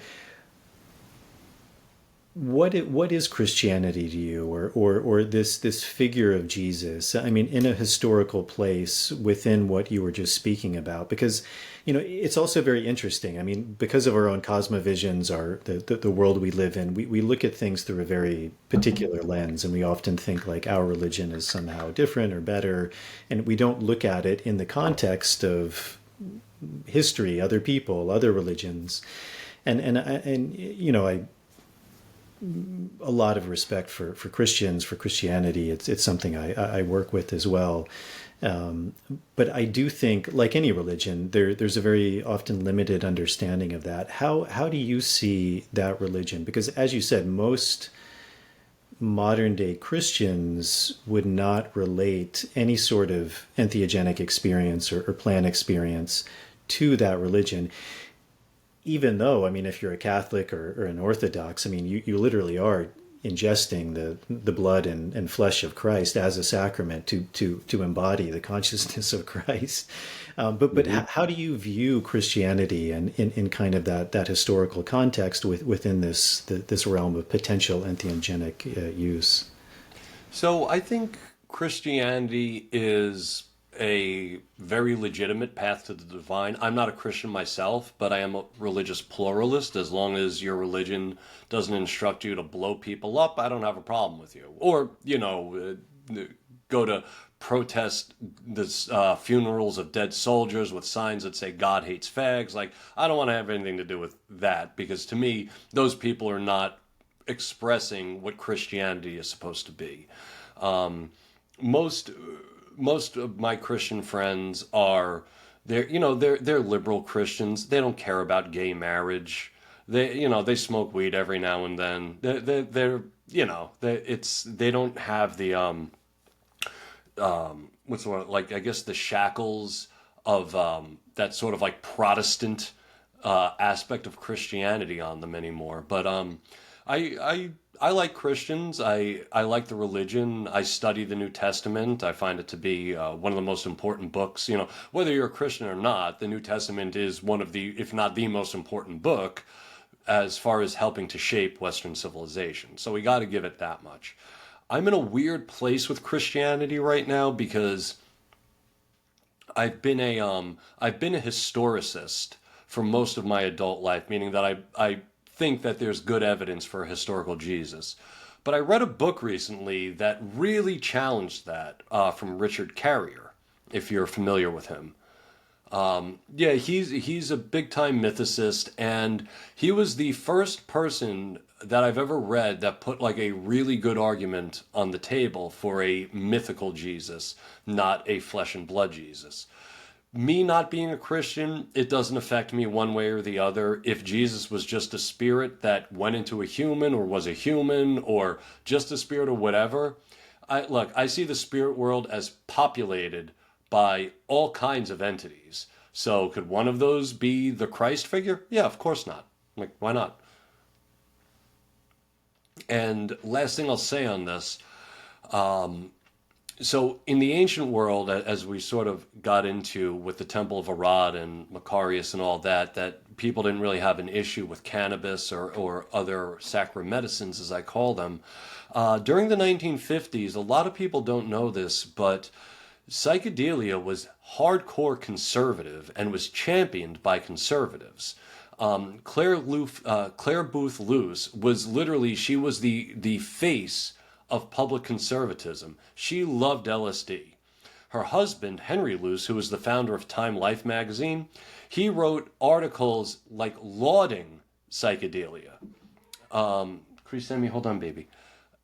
what is Christianity to you, or this figure of Jesus? I mean, in a historical place within what you were just speaking about, because it's also very interesting. I mean, because of our own cosmovisions, the world we live in, we look at things through a very particular lens, and we often think like our religion is somehow different or better, and we don't look at it in the context of history, other people, other religions, and I a lot of respect for Christians, for Christianity. It's something I work with as well. But I do think, like any religion, there's a very often limited understanding of that. How do you see that religion? Because as you said, most modern day Christians would not relate any sort of entheogenic experience or plant experience to that religion. Even though, I mean, if you're a Catholic or an Orthodox, I mean, you literally are ingesting the blood and flesh of Christ as a sacrament to embody the consciousness of Christ. But how do you view Christianity and in kind of that historical context within this realm of potential entheogenic use? So I think Christianity is a very legitimate path to the divine. I'm not a Christian myself, but I am a religious pluralist. As long as your religion doesn't instruct you to blow people up, I don't have a problem with you. Or, go to protest the funerals of dead soldiers with signs that say God hates fags. Like, I don't want to have anything to do with that, because to me, those people are not expressing what Christianity is supposed to be. Most of my Christian friends they're liberal Christians. They don't care about gay marriage. They smoke weed every now and then. They don't have the what's the word, like, I guess the shackles of that sort of like Protestant aspect of Christianity on them anymore. But I like Christians. I like the religion. I study the New Testament. I find it to be one of the most important books. Whether you're a Christian or not, the New Testament is one of the, if not the most important book as far as helping to shape Western civilization. So we got to give it that much. I'm in a weird place with Christianity right now because I've been a historicist for most of my adult life, meaning that I think that there's good evidence for a historical Jesus. But I read a book recently that really challenged that from Richard Carrier, if you're familiar with him. He's a big-time mythicist, and he was the first person that I've ever read that put like a really good argument on the table for a mythical Jesus, not a flesh and blood Jesus. Me not being a Christian, it doesn't affect me one way or the other. If Jesus was just a spirit that went into a human or was a human or just a spirit or whatever, I see the spirit world as populated by all kinds of entities. So could one of those be the Christ figure? Yeah, of course not. Like, why not? And last thing I'll say on this, so in the ancient world, as we sort of got into with the Temple of Arad and Macarius and all that people didn't really have an issue with cannabis or other sacred medicines, as I call them. During the 1950s, a lot of people don't know this, but psychedelia was hardcore conservative and was championed by conservatives. Claire Booth Luce was literally, she was the face of public conservatism. She loved LSD. Her husband, Henry Luce, who was the founder of Time Life magazine, he wrote articles like lauding psychedelia. Hold on, baby.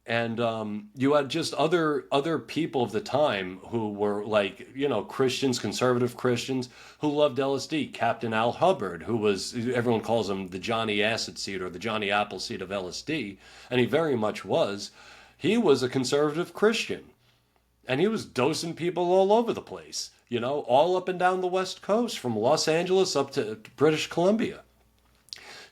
And you had just other people of the time who were like, Christians, conservative Christians, who loved LSD. Captain Al Hubbard, who was, everyone calls him the Johnny Acid Seed or the Johnny Appleseed of LSD, and he very much was. He was a conservative Christian, and he was dosing people all over the place, all up and down the West Coast, from Los Angeles up to British Columbia.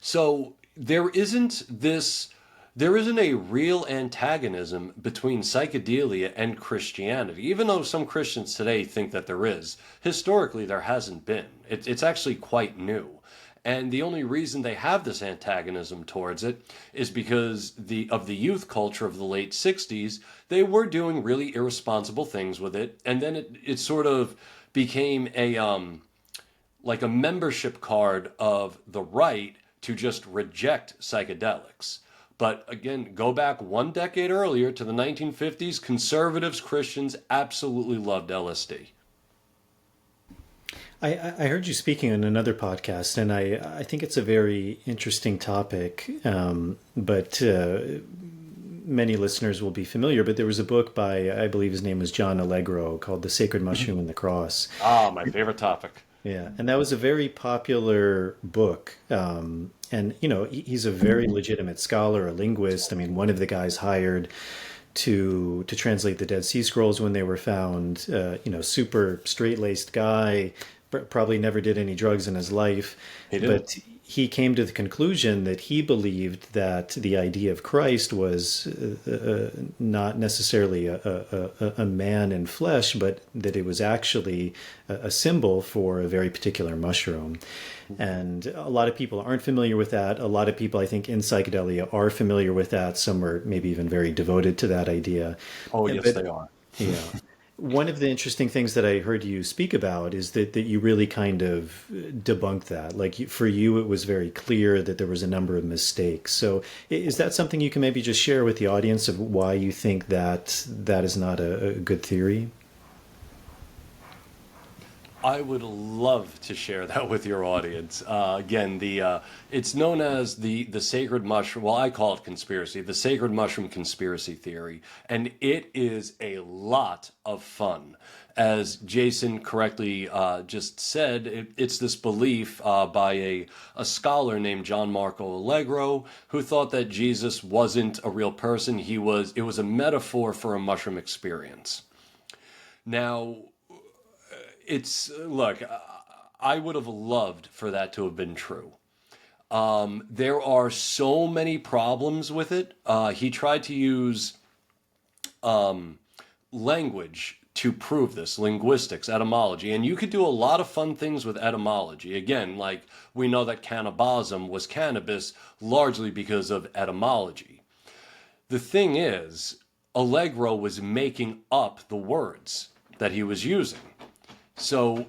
So there isn't a real antagonism between psychedelia and Christianity, even though some Christians today think that there is. Historically, there hasn't been. It's actually quite new. And the only reason they have this antagonism towards it is because of the youth culture of the late 60s, they were doing really irresponsible things with it. And then it sort of became like a membership card of the right to just reject psychedelics. But again, go back one decade earlier to the 1950s, conservatives, Christians absolutely loved LSD. I heard you speaking on another podcast, and I think it's a very interesting topic, but many listeners will be familiar. But there was a book by, I believe his name was John Allegro, called The Sacred Mushroom and the Cross. Ah, my favorite topic. Yeah, and that was a very popular book. And, you know, he's a very legitimate scholar, a linguist. I mean, one of the guys hired to translate the Dead Sea Scrolls when they were found, you know, super straight-laced guy, probably never did any drugs in his life. But he came to the conclusion that he believed that the idea of Christ was not necessarily a man in flesh, but that it was actually a symbol for a very particular mushroom. And a lot of people aren't familiar with that. A lot of people, I think, in psychedelia are familiar with that. Some are maybe even very devoted to that idea. Oh, yes, they are. Yeah. One of the interesting things that I heard you speak about is that you really kind of debunked that. Like for you, it was very clear that there was a number of mistakes. So is that something you can maybe just share with the audience of why you think that is not a good theory? I would love to share that with your audience. Again, it's known as the sacred mushroom. Well, I call it conspiracy, the sacred mushroom conspiracy theory, and it is a lot of fun. As Jason correctly just said, it's this belief by a scholar named John Marco Allegro, who thought that Jesus wasn't a real person. It was a metaphor for a mushroom experience. Now, look, I would have loved for that to have been true. There are so many problems with it. He tried to use language to prove this, linguistics, etymology, and you could do a lot of fun things with etymology. Again, like we know that cannabism was cannabis largely because of etymology. The thing is, Allegro was making up the words that he was using. So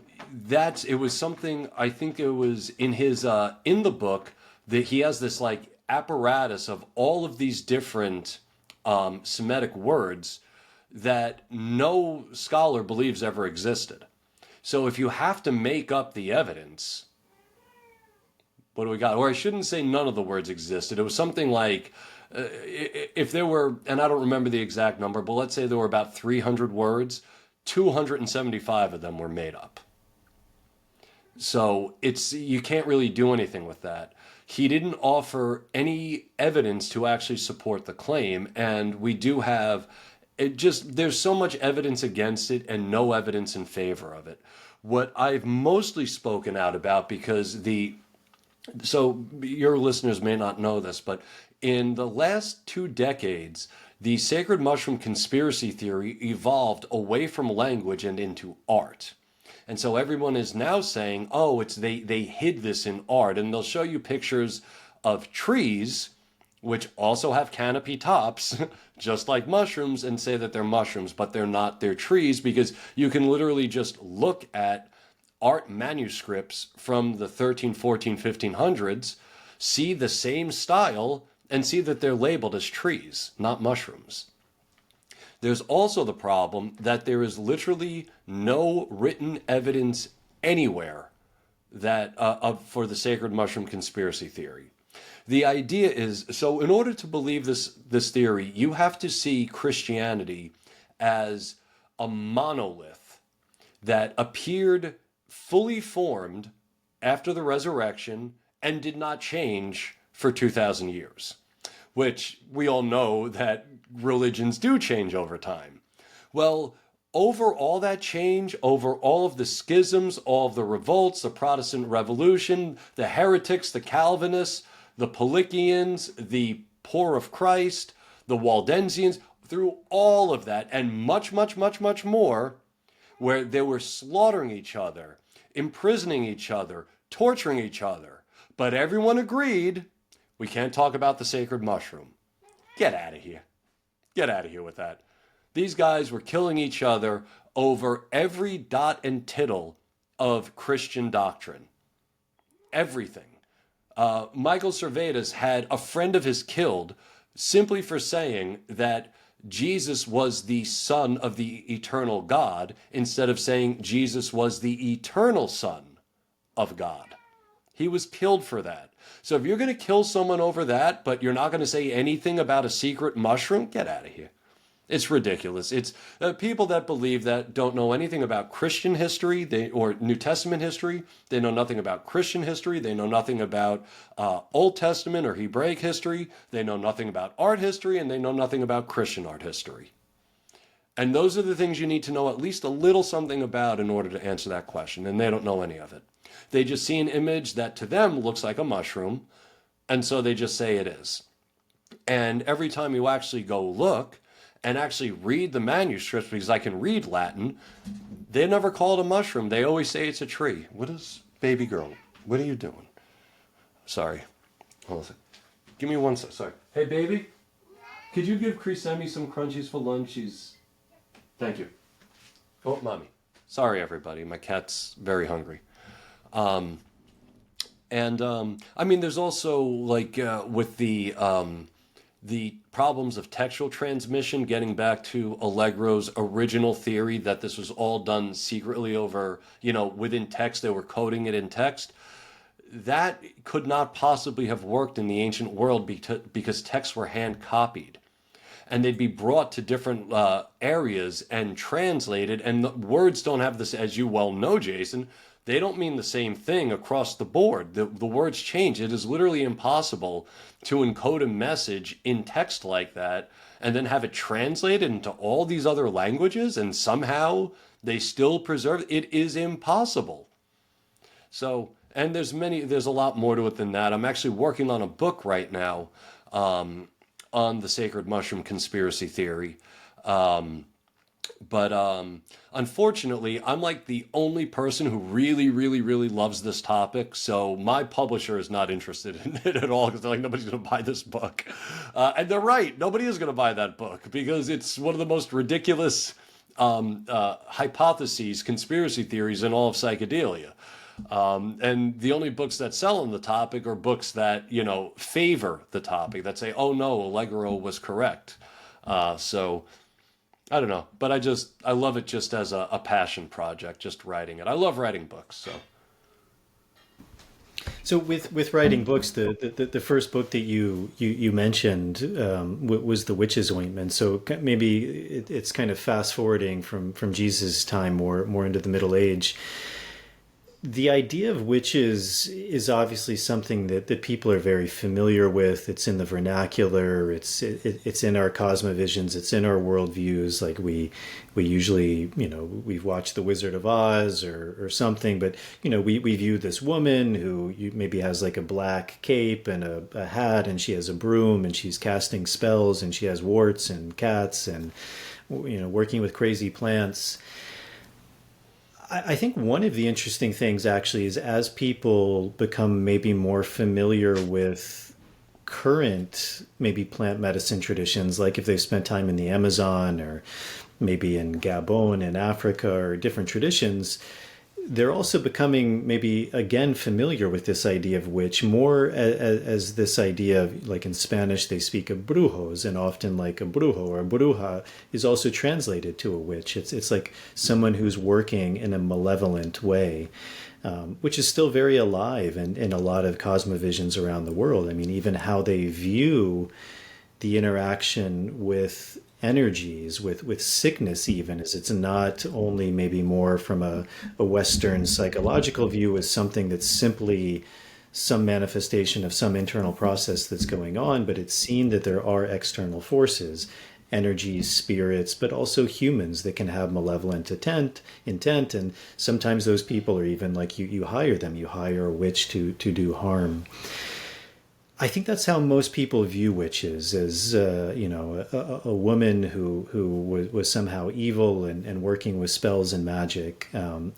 it was something, I think it was in his, in the book, that he has this like apparatus of all of these different Semitic words that no scholar believes ever existed. So if you have to make up the evidence, what do we got? Or I shouldn't say none of the words existed. It was something like, if there were, and I don't remember the exact number, but let's say there were about 300 words, 275 of them were made up. So you can't really do anything with that. He didn't offer any evidence to actually support the claim, and we do have there's so much evidence against it and no evidence in favor of it. What I've mostly spoken out about, because so your listeners may not know this, but in the last 2 decades, the sacred mushroom conspiracy theory evolved away from language and into art. And so everyone is now saying, oh, they hid this in art. And they'll show you pictures of trees, which also have canopy tops, just like mushrooms, and say that they're mushrooms, but they're not. They're trees, because you can literally just look at art manuscripts from the 13, 14, 1500s, see the same style, and see that they're labeled as trees, not mushrooms. There's also the problem that there is literally no written evidence anywhere that for the sacred mushroom conspiracy theory. The idea is, so in order to believe this theory, you have to see Christianity as a monolith that appeared fully formed after the resurrection and did not change for 2,000 years. Which we all know that religions do change over time. Well, over all that change, over all of the schisms, all of the revolts, the Protestant Revolution, the heretics, the Calvinists, the Pelagians, the poor of Christ, the Waldensians, through all of that and much, much, much, much more, where they were slaughtering each other, imprisoning each other, torturing each other, But everyone agreed we can't talk about the sacred mushroom. Get out of here. Get out of here with that. These guys were killing each other over every dot and tittle of Christian doctrine. Everything. Michael Servetus had a friend of his killed simply for saying that Jesus was the Son of the eternal God instead of saying Jesus was the eternal Son of God. He was killed for that. So if you're going to kill someone over that, but you're not going to say anything about a secret mushroom, get out of here. It's ridiculous. It's people that believe that don't know anything about Christian history or New Testament history. They know nothing about Christian history. They know nothing about Old Testament or Hebraic history. They know nothing about art history, and they know nothing about Christian art history. And those are the things you need to know at least a little something about in order to answer that question, and they don't know any of it. They just see an image that to them looks like a mushroom, and so they just say it is. And every time you actually go look and actually read the manuscripts, because I can read Latin, they never call it a mushroom. They always say it's a tree. What is, baby girl, what are you doing? Sorry. Hold on a second. Give me one second. Sorry. Hey, baby, could you give Cresemi some crunchies for lunch? Thank you. Oh, mommy. Sorry, everybody. My cat's very hungry. I mean, there's also, like, with the problems of textual transmission, getting back to Allegro's original theory that this was all done secretly over, within text, they were coding it in text. That could not possibly have worked in the ancient world because texts were hand copied. And they'd be brought to different areas and translated, and the words don't have this, as you well know, Jason, they don't mean the same thing across the board. The words change. It is literally impossible to encode a message in text like that and then have it translated into all these other languages and somehow they still preserve. It is impossible. So, and there's a lot more to it than that. I'm actually working on a book right now on the sacred mushroom conspiracy theory. But unfortunately, I'm like the only person who really, really, really loves this topic. So my publisher is not interested in it at all because they're like, nobody's going to buy this book. And they're right. Nobody is going to buy that book because it's one of the most ridiculous hypotheses, conspiracy theories in all of psychedelia. And the only books that sell on the topic are books that, favor the topic, that say, oh no, Allegro was correct. So I don't know, but I love it just as a passion project, just writing it. I love writing books, So with writing books, the first book that you mentioned was the Witches Ointment. So maybe it's kind of fast forwarding from Jesus' time more into the Middle Age. The idea of witches is obviously something that people are very familiar with. It's in the vernacular. It's in our cosmovisions. It's in our worldviews. Like we usually, we've watched The Wizard of Oz or something, but we view this woman who maybe has like a black cape and a hat, and she has a broom and she's casting spells and she has warts and cats and working with crazy plants. I think one of the interesting things actually is as people become maybe more familiar with current maybe plant medicine traditions, like if they've spent time in the Amazon or maybe in Gabon in Africa or different traditions, they're also becoming maybe again familiar with this idea of witch more as this idea of, like in Spanish they speak of brujos, and often like a brujo or a bruja is also translated to a witch. It's like someone who's working in a malevolent way, which is still very alive in a lot of cosmovisions around the world. I mean, even how they view the interaction with energies, with sickness even, as it's not only maybe more from a Western psychological view as something that's simply some manifestation of some internal process that's going on, but it's seen that there are external forces, energies, spirits, but also humans that can have malevolent intent, and sometimes those people are even like you hire them, you hire a witch to do harm. I think that's how most people view witches, as a woman who was somehow evil and working with spells and magic.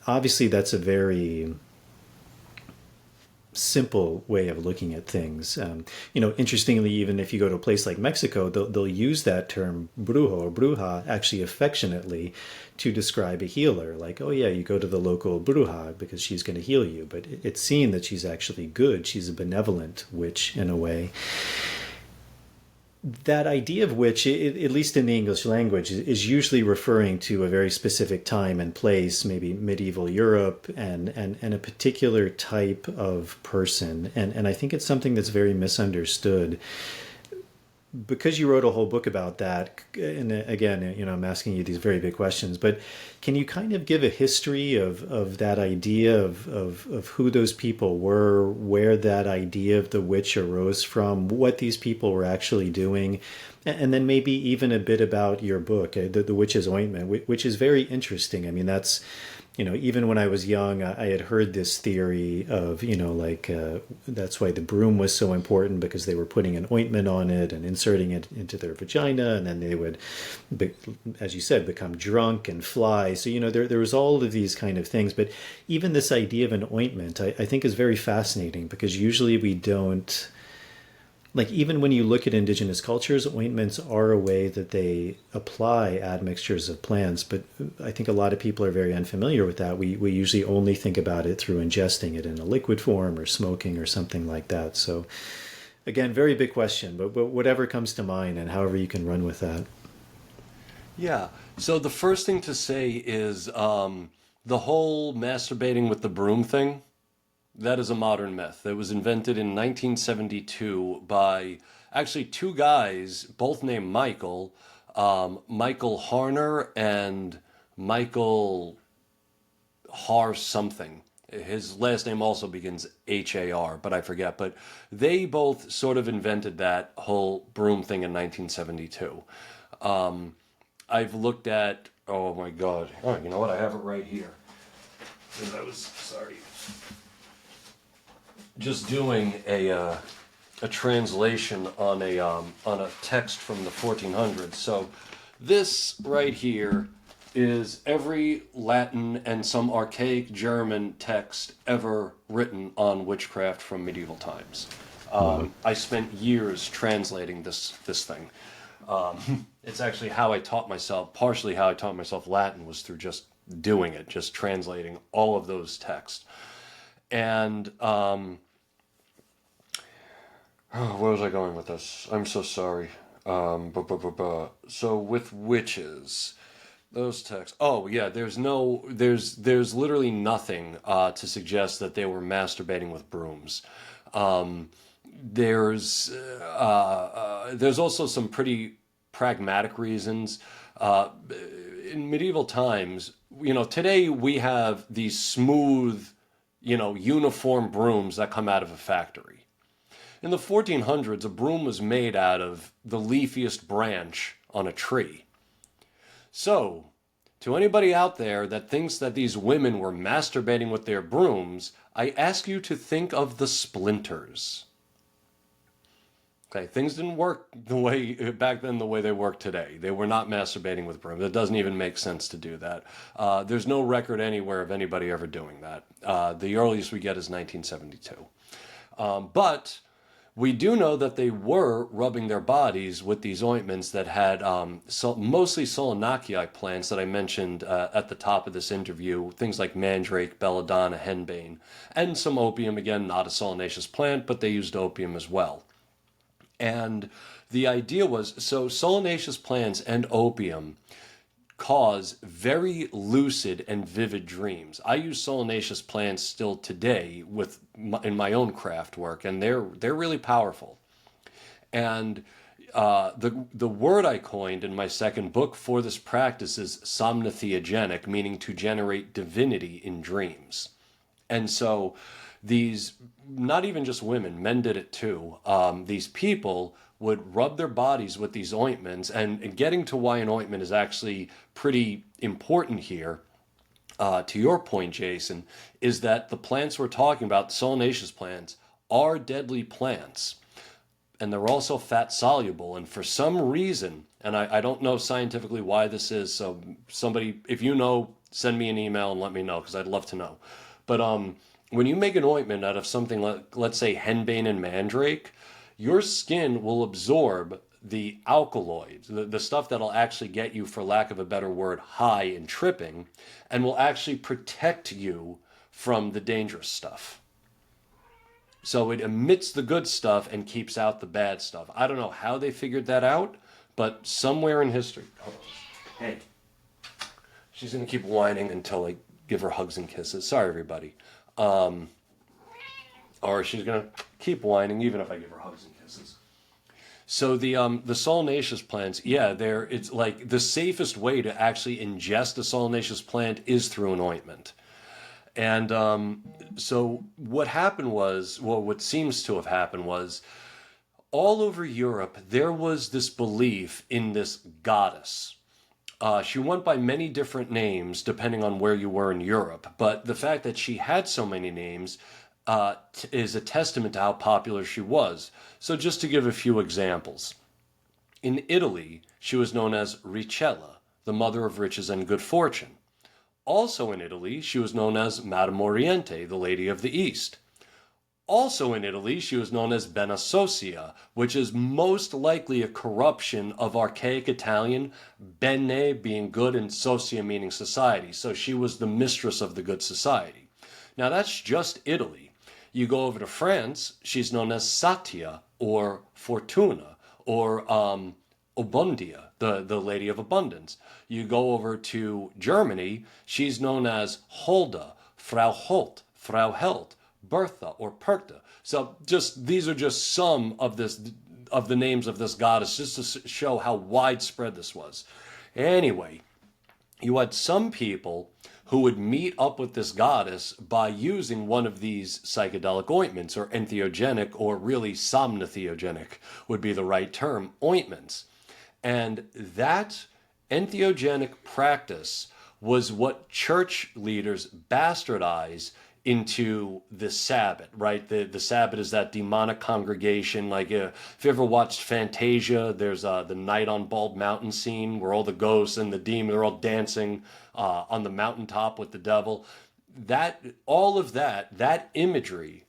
Obviously, that's a very simple way of looking at things. Interestingly, even if you go to a place like Mexico, they'll use that term brujo or bruja actually affectionately to describe a healer. Like, oh yeah, you go to the local bruja because she's going to heal you. But it's seen that she's actually good. She's a benevolent witch in a way. That idea of witch, at least in the English language, is usually referring to a very specific time and place, maybe medieval Europe, and a particular type of person. And I think it's something that's very misunderstood. Because you wrote a whole book about that, and again, I'm asking you these very big questions, but can you kind of give a history of that idea of who those people were, where that idea of the witch arose from, what these people were actually doing, and then maybe even a bit about your book, the Witches Ointment, which is very interesting. I mean, that's, even when I was young, I had heard this theory of, that's why the broom was so important, because they were putting an ointment on it and inserting it into their vagina, and then they would, as you said, become drunk and fly. So, there was all of these kind of things. But even this idea of an ointment, I think is very fascinating, because usually we don't, like, even when you look at indigenous cultures, ointments are a way that they apply admixtures of plants. But I think a lot of people are very unfamiliar with that. We usually only think about it through ingesting it in a liquid form or smoking or something like that. So, again, very big question, but whatever comes to mind and however you can run with that. Yeah. So the first thing to say is the whole masturbating with the broom thing. That is a modern myth. It was invented in 1972 by actually two guys, both named Michael, Michael Harner and Michael Har something. His last name also begins Har, but I forget. But they both sort of invented that whole broom thing in 1972. I've looked at, oh my God. Oh, you know what? I have it right here. Because I was, sorry, just doing a translation on a text from the 1400s. So this right here is every Latin and some archaic German text ever written on witchcraft from medieval times. I spent years translating this thing. It's actually how I taught myself, partially how I taught myself Latin was through just doing it, just translating all of those texts. And where was I going with this? I'm so sorry. So with witches, those texts. Oh yeah, there's literally nothing to suggest that they were masturbating with brooms. There's also some pretty pragmatic reasons. In medieval times, today we have these smooth, uniform brooms that come out of a factory. In the 1400s, a broom was made out of the leafiest branch on a tree. So, to anybody out there that thinks that these women were masturbating with their brooms, I ask you to think of the splinters. Okay, things didn't work back then the way they work today. They were not masturbating with brooms. It doesn't even make sense to do that. There's no record anywhere of anybody ever doing that. The earliest we get is 1972. But we do know that they were rubbing their bodies with these ointments that had mostly Solanaceae plants that I mentioned at the top of this interview, things like mandrake, belladonna, henbane, and some opium. Again, not a solanaceous plant, but they used opium as well. And the idea was, so solanaceous plants and opium cause very lucid and vivid dreams. I use solanaceous plants still today in my own craft work, and they're really powerful. And the word I coined in my second book for this practice is somnatheogenic, meaning to generate divinity in dreams. And so these, not even just women, men did it too. These people would rub their bodies with these ointments, and getting to why an ointment is actually pretty important here, to your point, Jason, is that the plants we're talking about, the solanaceous plants, are deadly plants. And they're also fat soluble. And for some reason, and I don't know scientifically why this is, so somebody, if you know, send me an email and let me know, because I'd love to know. But when you make an ointment out of something like, let's say, henbane and mandrake, your skin will absorb the alkaloids, the stuff that'll actually get you, for lack of a better word, high and tripping, and will actually protect you from the dangerous stuff. So it emits the good stuff and keeps out the bad stuff. I don't know how they figured that out, but somewhere in history. Oh, hey, she's going to keep whining until I give her hugs and kisses. Sorry, everybody. Or she's going to keep whining even if I give her hugs and kisses. So the solanaceous plants, it's like the safest way to actually ingest a solanaceous plant is through an ointment. And so what happened was, well, what seems to have happened was, all over Europe, there was this belief in this goddess. She went by many different names depending on where you were in Europe, but the fact that she had so many names is a testament to how popular she was. So just to give a few examples. In Italy, she was known as Ricella, the mother of riches and good fortune. Also in Italy, she was known as Madame Oriente, the Lady of the East. Also in Italy, she was known as Benesocia, which is most likely a corruption of archaic Italian, bene being good and socia meaning society. So she was the mistress of the good society. Now that's just Italy. You go over to France, she's known as Satia, or Fortuna, or Obundia, the Lady of Abundance. You go over to Germany, she's known as Holda, Frau Holt, Frau Held, Bertha, or Perkta. So these are just some of the names of this goddess, just to show how widespread this was. Anyway, you had some people who would meet up with this goddess by using one of these psychedelic ointments, or entheogenic, or really somnotheogenic would be the right term, ointments. And that entheogenic practice was what church leaders bastardized into the Sabbat, right? The Sabbat is that demonic congregation. Like if you ever watched Fantasia, there's the Night on Bald Mountain scene where all the ghosts and the demons are all dancing on the mountaintop with the devil. All of that imagery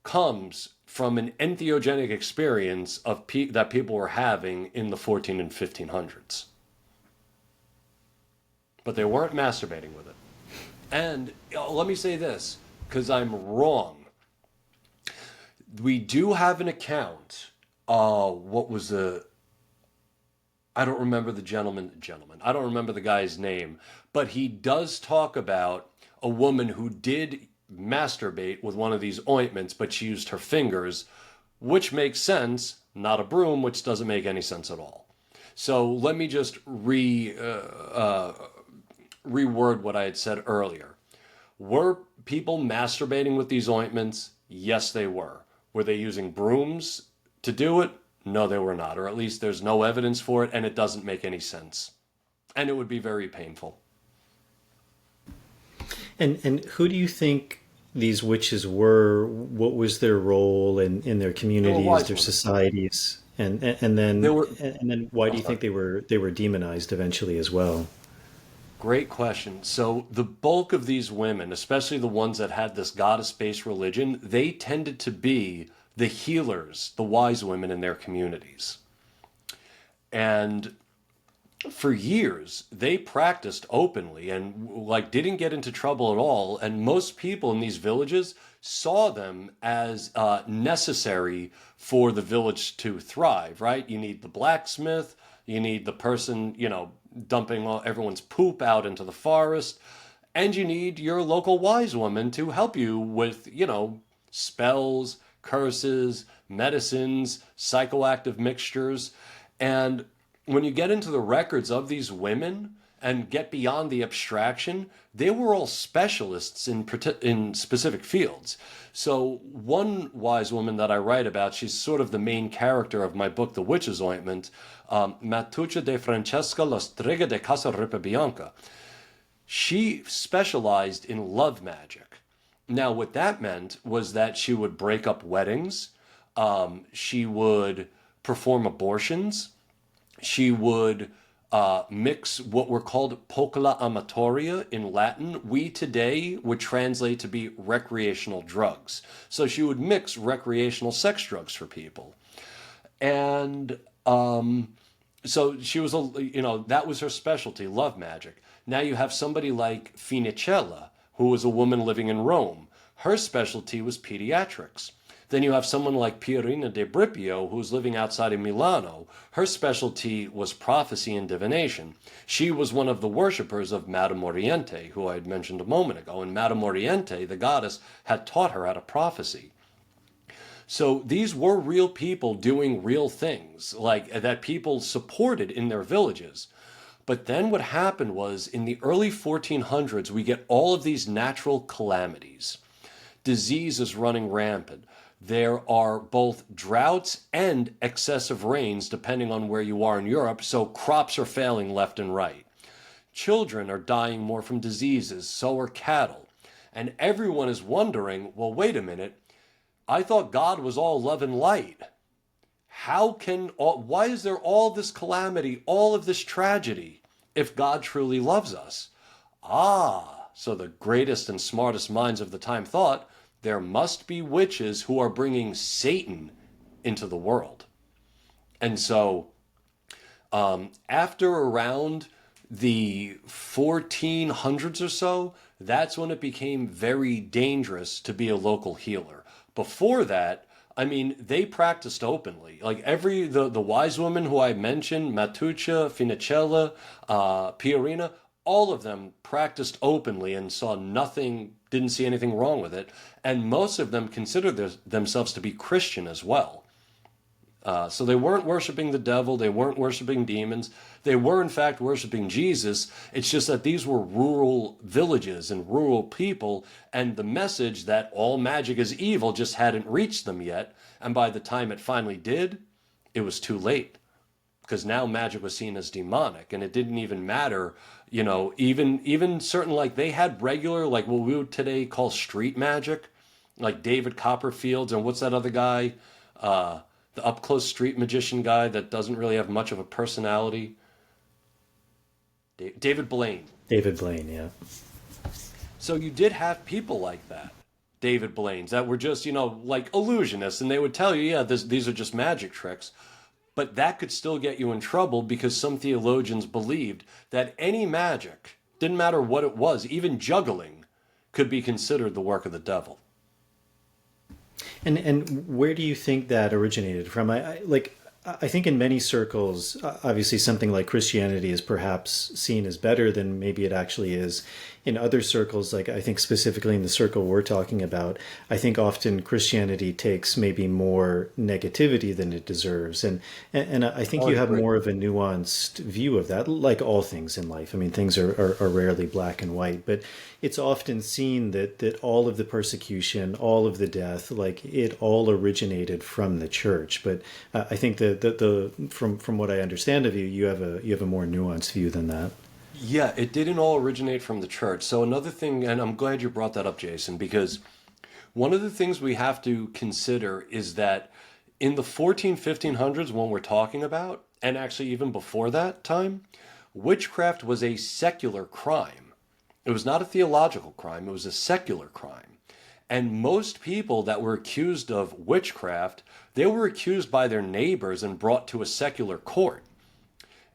comes from an entheogenic experience of that people were having in the 14 and 1500s. But they weren't masturbating with it. And let me say this, because I'm wrong. We do have an account. What was the... I don't remember the gentleman. I don't remember the guy's name. But he does talk about a woman who did masturbate with one of these ointments, but she used her fingers, which makes sense, not a broom, which doesn't make any sense at all. So let me just reword what I had said earlier. Were people masturbating with these ointments? Yes, they were. Were they using brooms to do it? No, they were not. Or at least there's no evidence for it, and it doesn't make any sense. And it would be very painful. And who do you think these witches were? What was their role in their communities, their societies? And then why do you think they were demonized eventually as well? Great question. So the bulk of these women, especially the ones that had this goddess-based religion, they tended to be the healers, the wise women in their communities. And for years, they practiced openly and didn't get into trouble at all. And most people in these villages saw them as necessary for the village to thrive, right? You need the blacksmith, you need the person, dumping everyone's poop out into the forest, and you need your local wise woman to help you with, spells, curses, medicines, psychoactive mixtures. And when you get into the records of these women and get beyond the abstraction, they were all specialists in specific fields. So one wise woman that I write about, she's sort of the main character of my book, The Witches Ointment, Matuccia de Francesca La Strega de Casa Ripabianca. She specialized in love magic. Now, what that meant was that she would break up weddings, she would perform abortions, she would mix what were called pocola amatoria in Latin. We today would translate to be recreational drugs. So she would mix recreational sex drugs for people. And so she was, that was her specialty, love magic. Now you have somebody like Finicella, who was a woman living in Rome. Her specialty was pediatrics. Then you have someone like Pierina de Bripio, who was living outside of Milano. Her specialty was prophecy and divination. She was one of the worshippers of Madame Oriente, who I had mentioned a moment ago. And Madame Oriente, the goddess, had taught her how to prophecy. So these were real people doing real things, like that people supported in their villages. But then what happened was, in the early 1400s, we get all of these natural calamities. Disease is running rampant. There are both droughts and excessive rains, depending on where you are in Europe, so crops are failing left and right. Children are dying more from diseases, so are cattle. And everyone is wondering, well, wait a minute, I thought God was all love and light. Why is there all this calamity, all of this tragedy, if God truly loves us? So the greatest and smartest minds of the time thought, there must be witches who are bringing Satan into the world. And so, after around the 1400s or so, that's when it became very dangerous to be a local healer. Before that, they practiced openly. Like the wise women who I mentioned, Matuccia, Finicella, Pierina, all of them practiced openly and didn't see anything wrong with it. And most of them considered themselves to be Christian as well. So they weren't worshiping the devil, they weren't worshiping demons, they were in fact worshiping Jesus. It's just that these were rural villages and rural people, and the message that all magic is evil just hadn't reached them yet. And by the time it finally did, it was too late. Because now magic was seen as demonic, and it didn't even matter, even certain, like they had regular, like what we would today call street magic, like David Copperfields, and what's that other guy? The up-close street magician guy that doesn't really have much of a personality. David Blaine. David Blaine, yeah. So you did have people like that, David Blaines, that were just, like illusionists, and they would tell you, these are just magic tricks. But that could still get you in trouble because some theologians believed that any magic, didn't matter what it was, even juggling, could be considered the work of the devil. And where do you think that originated from? I think in many circles, obviously something like Christianity is perhaps seen as better than maybe it actually is. In other circles, like I think specifically in the circle we're talking about, I think often Christianity takes maybe more negativity than it deserves. And I think you have more of a nuanced view of that, like all things in life. Things are rarely black and white, but it's often seen that all of the persecution, all of the death, like it all originated from the church. But I think that from what I understand of you, you have a more nuanced view than that. Yeah, it didn't all originate from the church. So another thing, and I'm glad you brought that up, Jason, because one of the things we have to consider is that in the 1500s, when we're talking about, and actually even before that time, witchcraft was a secular crime. It was not a theological crime, it was a secular crime. And most people that were accused of witchcraft, they were accused by their neighbors and brought to a secular court.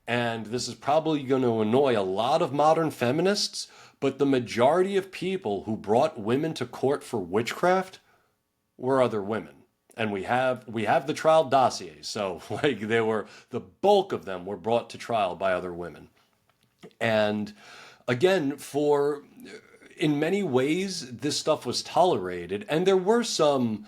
And this is probably going to annoy a lot of modern feminists, but the majority of people who brought women to court for witchcraft were other women. And we have the trial dossiers, so the bulk of them were brought to trial by other women. And again, in many ways, this stuff was tolerated, and there were some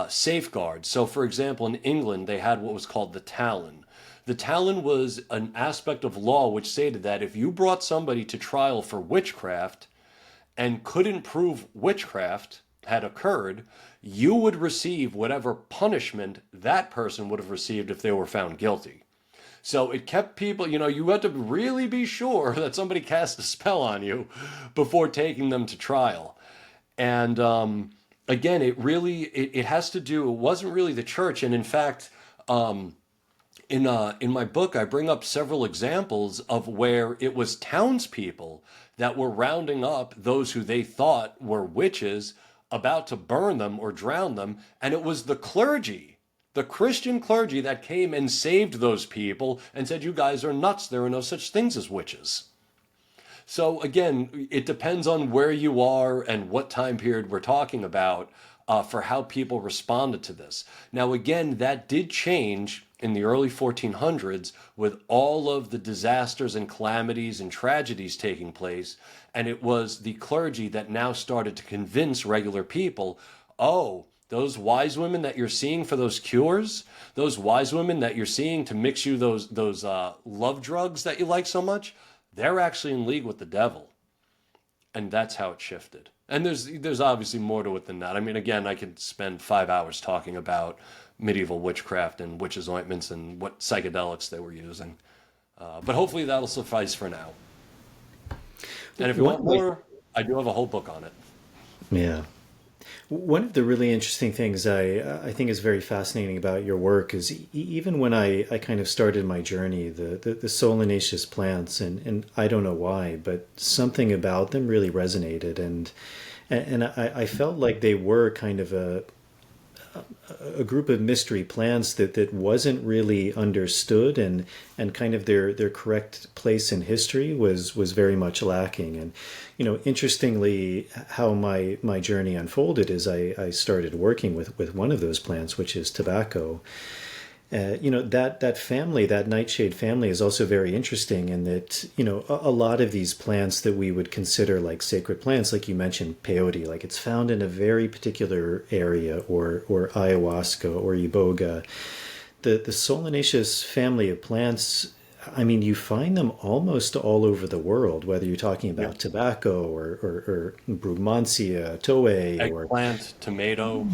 safeguards. So, for example, in England, they had what was called the Talon. The Talon was an aspect of law which stated that if you brought somebody to trial for witchcraft and couldn't prove witchcraft had occurred, you would receive whatever punishment that person would have received if they were found guilty. So it kept people, you had to really be sure that somebody cast a spell on you before taking them to trial. And again, it has to do, it wasn't really the church. And in fact, in my book, I bring up several examples of where it was townspeople that were rounding up those who they thought were witches, about to burn them or drown them, and it was the clergy, the Christian clergy, that came and saved those people and said, "You guys are nuts. There are no such things as witches." So again, it depends on where you are and what time period we're talking about for how people responded to this. Now, again, that did change in the early 1400s with all of the disasters and calamities and tragedies taking place. And it was the clergy that now started to convince regular people, oh, those wise women that you're seeing for those cures, those wise women that you're seeing to mix you those love drugs that you like so much, they're actually in league with the devil. And that's how it shifted. And there's obviously more to it than that. I mean, again, I could spend 5 hours talking about medieval witchcraft and witches' ointments and what psychedelics they were using. But hopefully that'll suffice for now. And if you want more, I do have a whole book on it. Yeah. One of the really interesting things I think is very fascinating about your work is even when I kind of started my journey, the solanaceous plants, and I don't know why, but something about them really resonated, and I felt like they were kind of a group of mystery plants that wasn't really understood, and kind of their correct place in history was very much lacking. And interestingly, how my journey unfolded is I started working with one of those plants, which is tobacco. That family, that nightshade family, is also very interesting in that, a lot of these plants that we would consider like sacred plants, like you mentioned, peyote, like it's found in a very particular area, or ayahuasca or iboga. The solanaceous family of plants, I mean, you find them almost all over the world, whether you're talking about tobacco or brugmansia, toei, eggplant, tomato,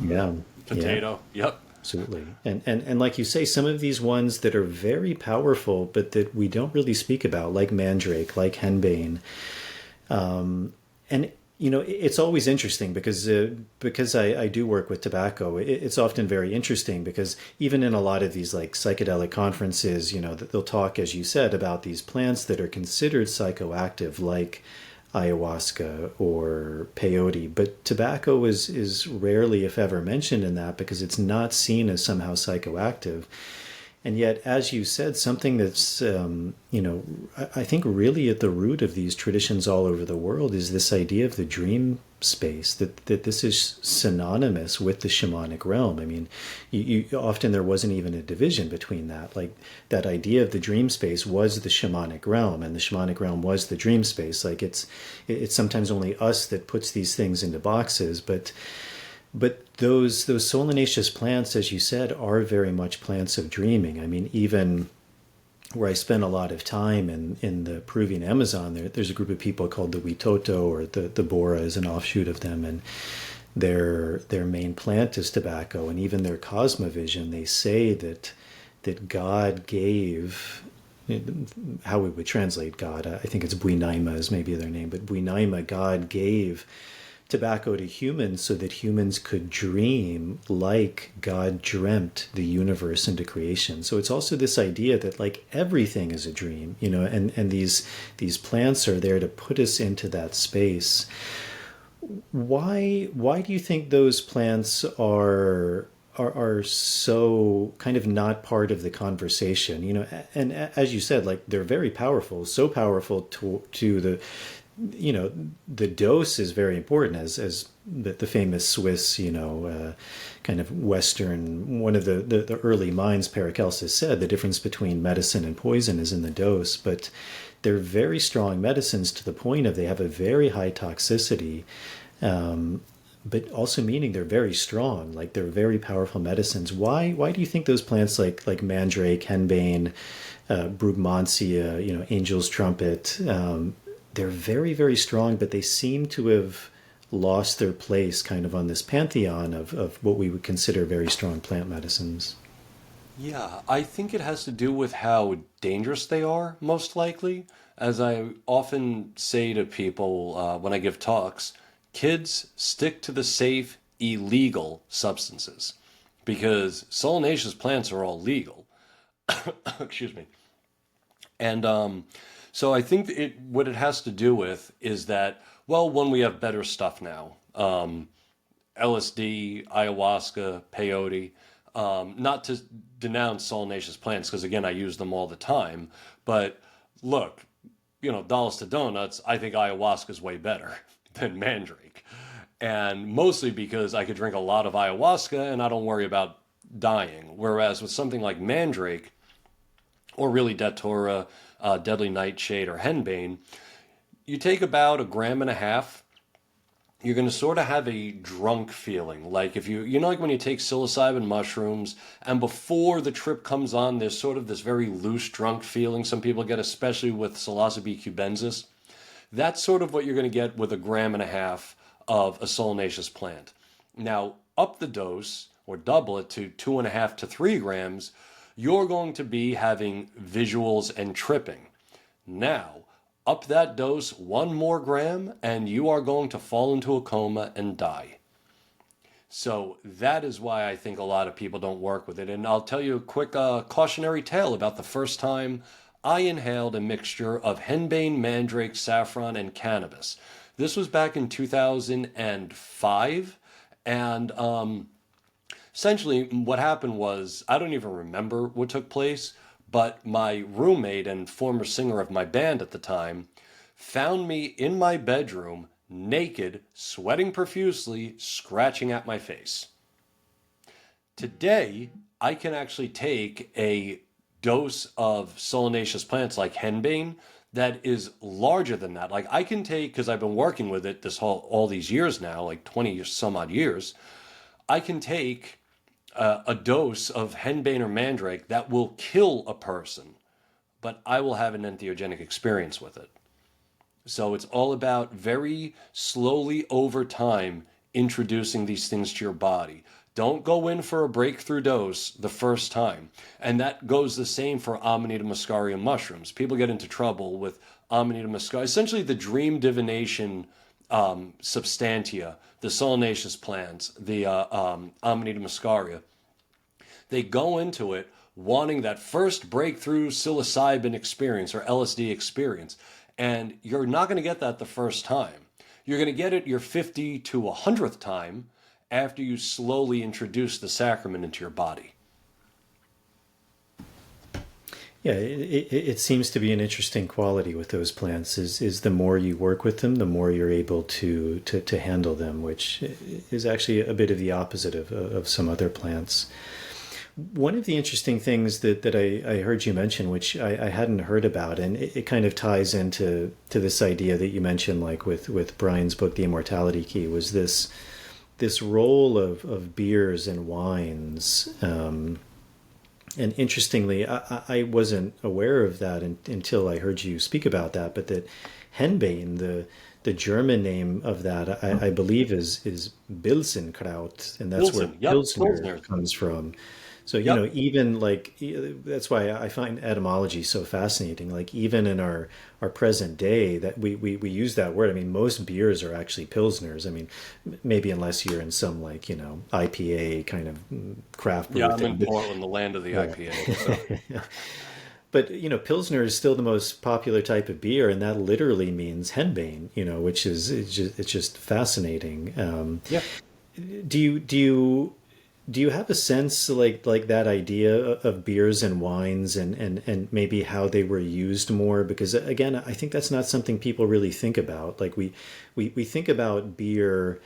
potato. Yep. Absolutely. And like you say, some of these ones that are very powerful, but that we don't really speak about, like mandrake, like henbane. And, it's always interesting because I do work with tobacco. It's often very interesting because even in a lot of these like psychedelic conferences, they'll talk, as you said, about these plants that are considered psychoactive, like ayahuasca or peyote, but tobacco is rarely, if ever, mentioned in that because it's not seen as somehow psychoactive. And yet, as you said, something that's, I think really at the root of these traditions all over the world is this idea of the dream space, that this is synonymous with the shamanic realm. I mean, you often there wasn't even a division between that. Like that idea of the dream space was the shamanic realm, and the shamanic realm was the dream space. Like it's sometimes only us that puts these things into boxes, but those solanaceous plants, as you said, are very much plants of dreaming. I mean, even where I spent a lot of time in the Peruvian Amazon, there's a group of people called the Huitoto, or the Bora is an offshoot of them, and their main plant is tobacco. And even their cosmovision, they say that God gave, how we would translate God, I think it's Buinaima is maybe their name, but Buinaima, God gave tobacco to humans so that humans could dream like God dreamt the universe into creation. So it's also this idea that like everything is a dream, and these plants are there to put us into that space. Why do you think those plants are so kind of not part of the conversation? And as you said, like they're very powerful, so powerful to the dose is very important, as the famous Swiss, kind of Western, one of the early minds, Paracelsus, said the difference between medicine and poison is in the dose. But they're very strong medicines to the point of they have a very high toxicity, but also meaning they're very strong, like they're very powerful medicines. Why do you think those plants like mandrake, henbane, brugmansia, angel's trumpet, they're very, very strong, but they seem to have lost their place kind of on this pantheon of what we would consider very strong plant medicines? Yeah, I think it has to do with how dangerous they are, most likely. As I often say to people when I give talks, kids, stick to the safe, illegal substances, because solanaceous plants are all legal. Excuse me. And so I think what it has to do with is that, well, one, we have better stuff now. LSD, ayahuasca, peyote. Not to denounce solanaceous plants, because again, I use them all the time. But look, dollars to donuts, I think ayahuasca is way better than mandrake. And mostly because I could drink a lot of ayahuasca and I don't worry about dying. Whereas with something like mandrake, or really datura, deadly nightshade, or henbane, you take about a gram and a half, you're going to sort of have a drunk feeling. Like if like when you take psilocybin mushrooms and before the trip comes on, there's sort of this very loose drunk feeling some people get, especially with psilocybe cubensis. That's sort of what you're going to get with a gram and a half of a solanaceous plant. Now, up the dose or double it to 2.5 to 3 grams, you're going to be having visuals and tripping. Now, up that dose 1 more gram, and you are going to fall into a coma and die. So that is why I think a lot of people don't work with it. And I'll tell you a quick cautionary tale about the first time I inhaled a mixture of henbane, mandrake, saffron, and cannabis. This was back in 2005. And essentially what happened was, I don't even remember what took place, but my roommate and former singer of my band at the time found me in my bedroom, naked, sweating profusely, scratching at my face. Today, I can actually take a dose of solanaceous plants like henbane that is larger than that. Like I can take, because I've been working with it all these years now, like 20 some odd years, I can take a dose of henbane or mandrake that will kill a person, but I will have an entheogenic experience with it. So it's all about very slowly over time introducing these things to your body. Don't go in for a breakthrough dose the first time. And that goes the same for Amanita muscaria mushrooms. People get into trouble with Amanita muscaria, essentially the dream divination substantia, the solanaceous plants, the Amanita muscaria. They go into it wanting that first breakthrough psilocybin experience or LSD experience. And you're not going to get that the first time. You're going to get it your 50 to 100th time after you slowly introduce the sacrament into your body. Yeah, it seems to be an interesting quality with those plants is the more you work with them, the more you're able to handle them, which is actually a bit of the opposite of some other plants. One of the interesting things that I heard you mention, which I hadn't heard about, and it kind of ties into this idea that you mentioned, like with Brian's book, The Immortality Key, was this role of beers and wines. And interestingly, I wasn't aware of that until I heard you speak about that, but that henbane, the German name of that, I believe is Bilsenkraut, and that's Pilsen, where yep, Pilsner comes from. So, Yep. even like, that's why I find etymology so fascinating. Like, even in our present day, that we use that word. I mean, most beers are actually Pilsners. I mean, maybe unless you're in some, like, IPA kind of craft brew Yeah, I'm thing. in Portland, the land of the IPA. So. But, Pilsner is still the most popular type of beer, and that literally means henbane, which is, it's just fascinating. Yeah. Do you have a sense like that idea of beers and wines and maybe how they were used more? Because again, I think that's not something people really think about. Like we think about beer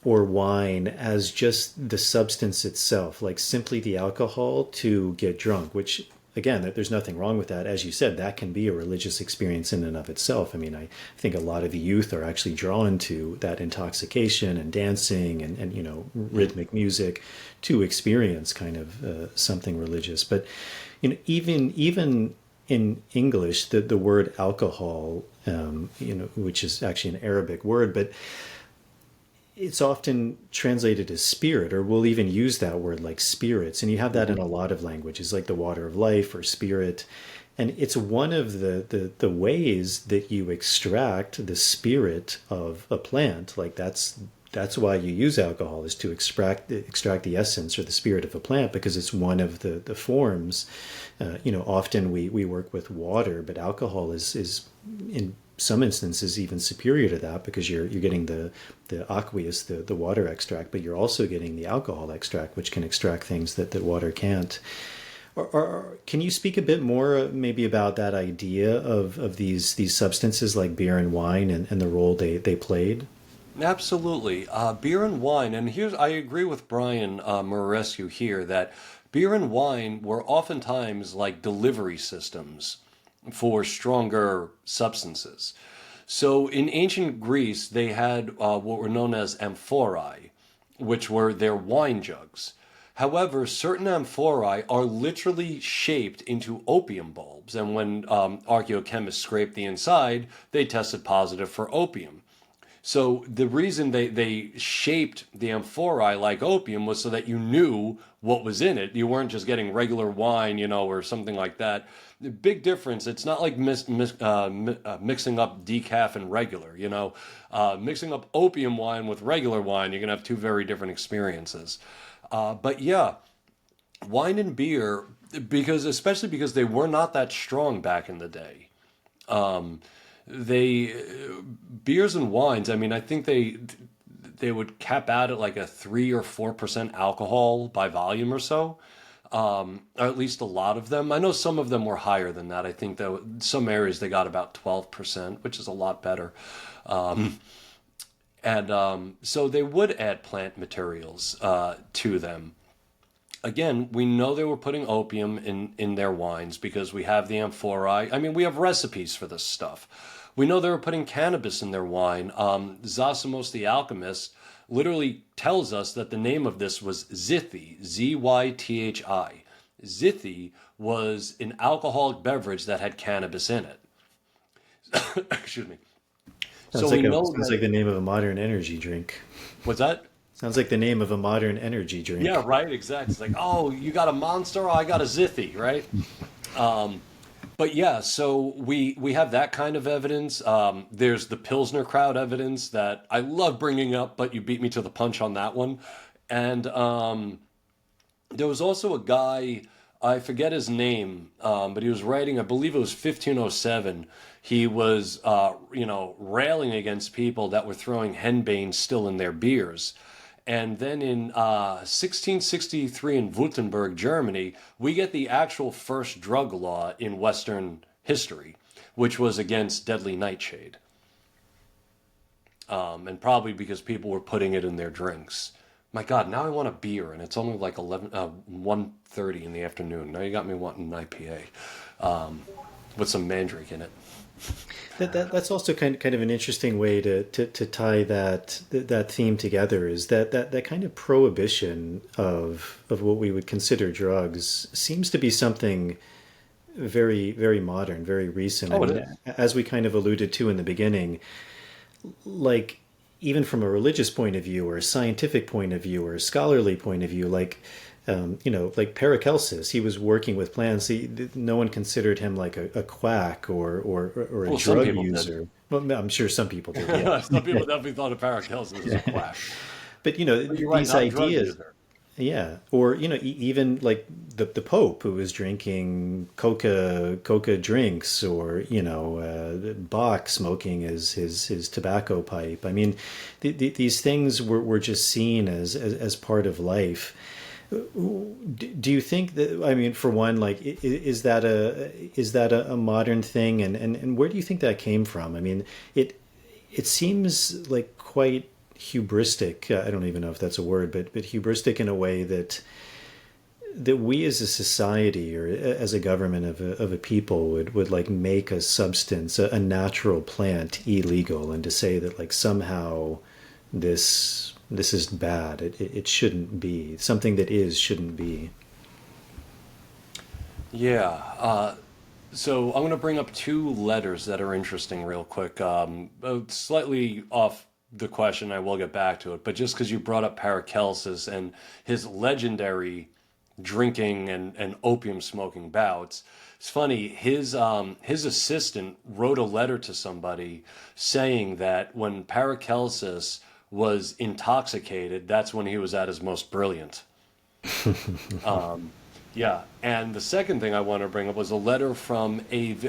or wine as just the substance itself, like simply the alcohol to get drunk, which again, there's nothing wrong with that. As you said, that can be a religious experience in and of itself. I mean, I think a lot of youth are actually drawn to that intoxication and dancing and rhythmic music to experience kind of something religious. But even in English, the word alcohol, which is actually an Arabic word, but it's often translated as spirit, or we'll even use that word like spirits. And you have that in a lot of languages, like the water of life or spirit. And it's one of the ways that you extract the spirit of a plant. Like that's that's why you use alcohol, is to extract the essence or the spirit of a plant, because it's one of the forms. Often we work with water, but alcohol is in some instances even superior to that, because you're getting the aqueous, the water extract, but you're also getting the alcohol extract, which can extract things that water can't. Or can you speak a bit more maybe about that idea of these substances like beer and wine and the role they played? Absolutely. Beer and wine, and I agree with Brian Morescu here that beer and wine were oftentimes like delivery systems for stronger substances. So in ancient Greece, they had what were known as amphorae, which were their wine jugs. However, certain amphorae are literally shaped into opium bulbs, and when archaeochemists scraped the inside, they tested positive for opium. So the reason they shaped the amphorae like opium was so that you knew what was in it. You weren't just getting regular wine, or something like that. The big difference, it's not like mixing up decaf and regular, Mixing up opium wine with regular wine, you're going to have two very different experiences. But yeah, wine and beer, especially because they were not that strong back in the day. Beers and wines, I mean, I think they would cap out at like a 3 or 4% alcohol by volume or so. Or at least a lot of them. I know some of them were higher than that. I think that some areas they got about 12%, which is a lot better. So they would add plant materials to them. Again, we know they were putting opium in their wines because we have the amphorae. I mean, we have recipes for this stuff. We know they were putting cannabis in their wine. Zosimos the alchemist literally tells us that the name of this was Zythi, Z-Y-T-H-I. Zythi was an alcoholic beverage that had cannabis in it. Excuse me. Sounds like the name of a modern energy drink. What's that? Sounds like the name of a modern energy drink. Yeah, right, exactly. It's like, oh, you got a Monster? Oh, I got a Zythi, right? But yeah, so we have that kind of evidence. There's the Pilsner crowd evidence that I love bringing up, but you beat me to the punch on that one. And there was also a guy, I forget his name, but he was writing, I believe it was 1507. He was, railing against people that were throwing henbane still in their beers. And then in 1663 in Württemberg, Germany, we get the actual first drug law in Western history, which was against deadly nightshade. And probably because people were putting it in their drinks. My God, now I want a beer, and it's only like 1:30 in the afternoon. Now you got me wanting an IPA with some mandrake in it. That's also kind of an interesting way to tie that theme together, is that kind of prohibition of what we would consider drugs seems to be something very, very modern, very recent. Oh, I mean, it is. as we kind of alluded to in the beginning, like even from a religious point of view or a scientific point of view or a scholarly point of view, like Paracelsus, he was working with plants. No one considered him like a quack or a drug user. Well, I'm sure some people did. Yeah. Some people definitely thought of Paracelsus as a quack. But But you're right, these not a drug ideas. user. Yeah, or even like the Pope, who was drinking coca drinks, or Bach smoking his tobacco pipe. I mean, these things were just seen as part of life. Do you think that, I mean, for one, like, is that a modern thing, and where do you think that came from? I mean, it seems like quite hubristic. I don't even know if that's a word, but hubristic in a way that we as a society or as a government of a people would like make a substance, a natural plant, illegal, and to say that like somehow this is bad. It shouldn't be. Something that shouldn't be. Yeah. So I'm going to bring up two letters that are interesting real quick. Slightly off the question, I will get back to it. But just because you brought up Paracelsus and his legendary drinking and opium smoking bouts, it's funny. His assistant wrote a letter to somebody saying that when Paracelsus was intoxicated, that's when he was at his most brilliant. Yeah, and the second thing I want to bring up was a letter from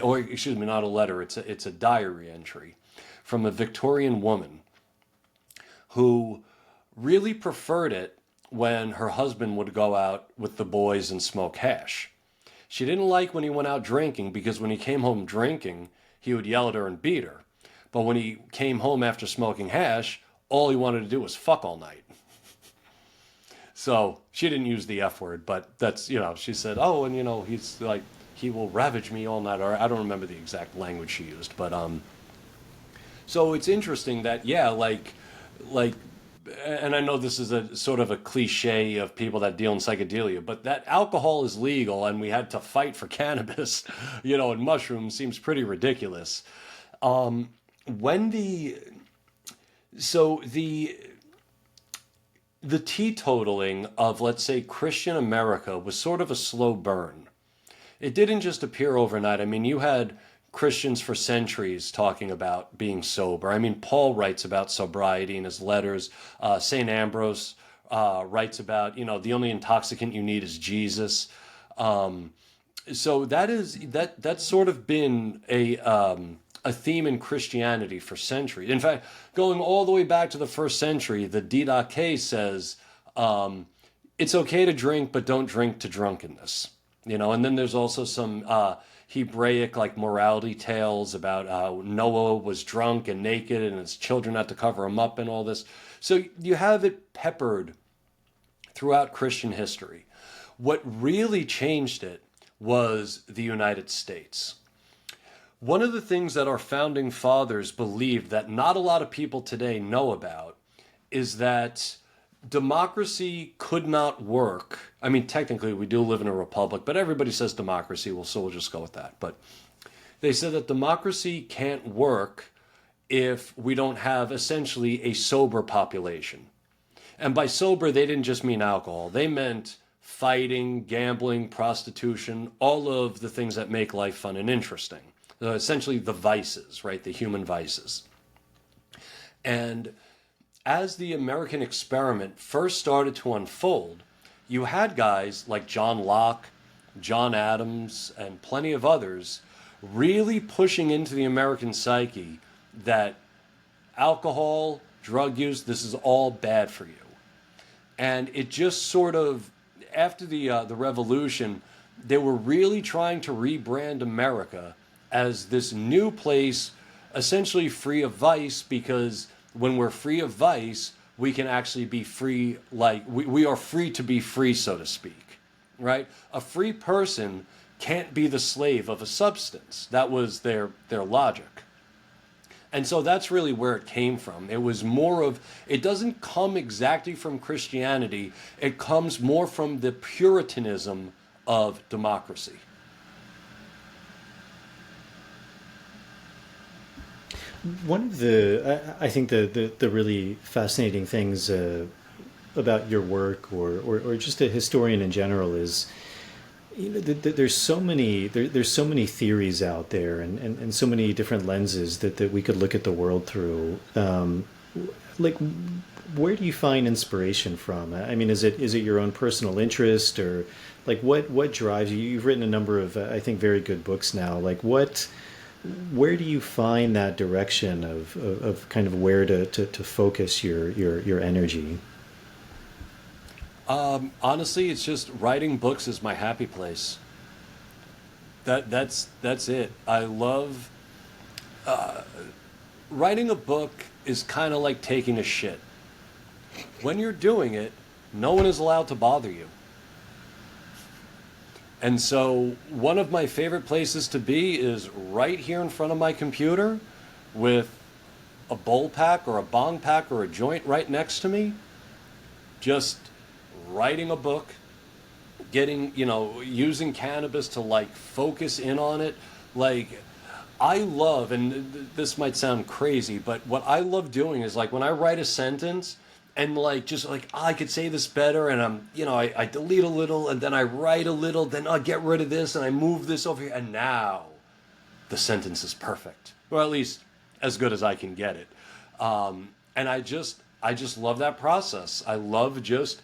or excuse me, not a letter, it's a diary entry from a Victorian woman who really preferred it when her husband would go out with the boys and smoke hash. She didn't like when he went out drinking because when he came home drinking, he would yell at her and beat her. But when he came home after smoking hash, all he wanted to do was fuck all night. So she didn't use the F word, but that's, she said, oh, and he's like, he will ravage me all night. Or I don't remember the exact language she used, but so it's interesting that, yeah, like, and I know this is a sort of a cliche of people that deal in psychedelia, but that alcohol is legal and we had to fight for cannabis, and mushrooms seems pretty ridiculous. The teetotaling of, let's say, Christian America was sort of a slow burn. It didn't just appear overnight. I mean, you had Christians for centuries talking about being sober. I mean, Paul writes about sobriety in his letters. St. Ambrose writes about, the only intoxicant you need is Jesus. So that's sort of been a theme in Christianity for centuries. In fact, going all the way back to the first century, the Didache says, it's okay to drink, but don't drink to drunkenness. And then there's also some Hebraic morality tales about how Noah was drunk and naked and his children had to cover him up and all this. So you have it peppered throughout Christian history. What really changed it was the United States. One of the things that our founding fathers believed that not a lot of people today know about is that democracy could not work. I mean, technically, we do live in a republic, but everybody says democracy, so we'll just go with that. But they said that democracy can't work if we don't have essentially a sober population. And by sober, they didn't just mean alcohol. They meant fighting, gambling, prostitution, all of the things that make life fun and interesting. Essentially the vices, right? The human vices. And as the American experiment first started to unfold, you had guys like John Locke, John Adams, and plenty of others really pushing into the American psyche that alcohol, drug use, this is all bad for you. And it just sort of, after the revolution, they were really trying to rebrand America as this new place, essentially free of vice, because when we're free of vice, we can actually be free, we are free to be free, so to speak, right? A free person can't be the slave of a substance. That was their logic. And so that's really where it came from. It was more of, it doesn't come exactly from Christianity, it comes more from the Puritanism of democracy. One of I think the really fascinating things about your work or just a historian in general is, there's so many theories out there and so many different lenses that we could look at the world through. Where do you find inspiration from? I mean, is it your own personal interest, or what drives you? You've written a number of I think very good books now. Where do you find that direction of kind of where to focus your energy? Honestly, it's just writing books is my happy place. That's it. I love writing a book is kind of like taking a shit. When you're doing it, no one is allowed to bother you. And so one of my favorite places to be is right here in front of my computer with a bowl pack or a bong pack or a joint right next to me, just writing a book, using cannabis to focus in on it. I love, and this might sound crazy, but what I love doing is when I write a sentence, and I could say this better, and I delete a little, and then I write a little, then I get rid of this, and I move this over here, and now the sentence is perfect, or at least as good as I can get it. And I just love that process. I love just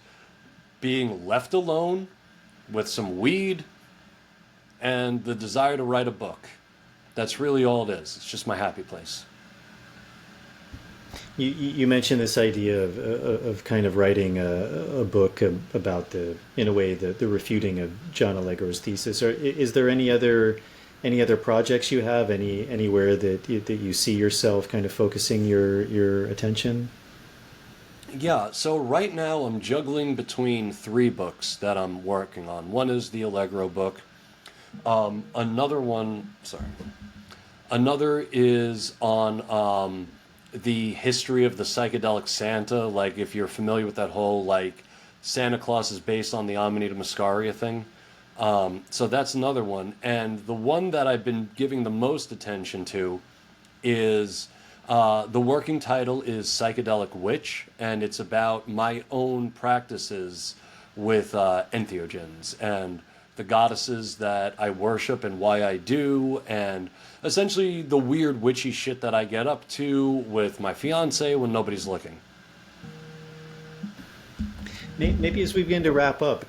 being left alone with some weed and the desire to write a book. That's really all it is. It's just my happy place. You mentioned this idea of kind of writing a book about in a way, the refuting of John Allegro's thesis. Or is there any other projects you have, anywhere that you see yourself kind of focusing your attention? Yeah, so right now I'm juggling between 3 books that I'm working on. One is the Allegro book. Another is on the history of the psychedelic Santa. Like, if you're familiar with that whole, like, Santa Claus is based on the Amanita Muscaria thing. So that's another one. And the one that I've been giving the most attention to is, the working title is Psychedelic Witch, and it's about my own practices with entheogens and the goddesses that I worship and why I do, and essentially the weird witchy shit that I get up to with my fiance when nobody's looking. Maybe as we begin to wrap up,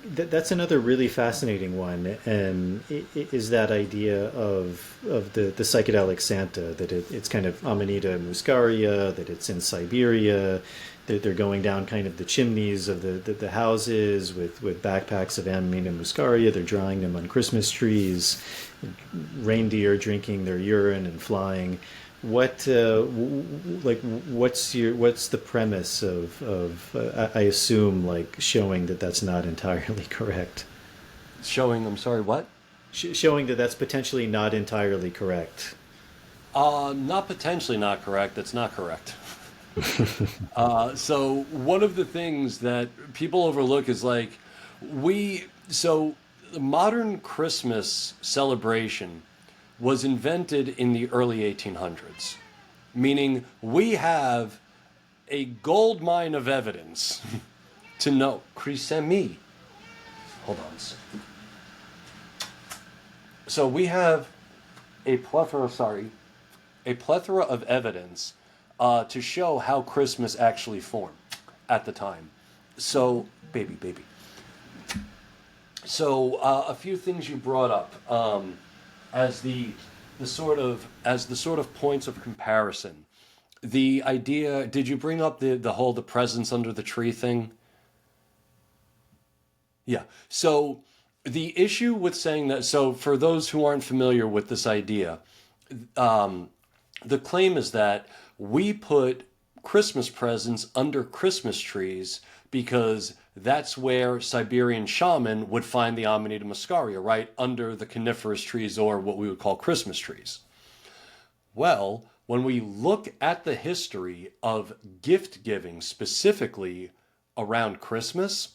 that's another really fascinating one, and is that idea of the psychedelic Santa, that it's kind of Amanita Muscaria, that it's in Siberia, that they're going down kind of the chimneys of the houses with backpacks of Amanita Muscaria. They're drying them on Christmas trees, reindeer drinking their urine and flying. What's the premise of I assume, like, showing that that's not entirely correct? I'm sorry, what? Showing that that's potentially not entirely correct. Not potentially not correct, it's not correct. So one of the things that people overlook is, like, the modern Christmas celebration was invented in the early 1800s, meaning we have a gold mine of evidence to know. Crisemi. Hold on a second. So we have a plethora of evidence to show how Christmas actually formed at the time. So, baby. So, a few things you brought up. As the sort of points of comparison, the idea. Did you bring up the presents under the tree thing? Yeah. So the issue with saying that. So for those who aren't familiar with this idea, the claim is that we put Christmas presents under Christmas trees because that's where Siberian shaman would find the Amanita muscaria, right under the coniferous trees, or what we would call Christmas trees. Well, when we look at the history of gift giving, specifically around Christmas,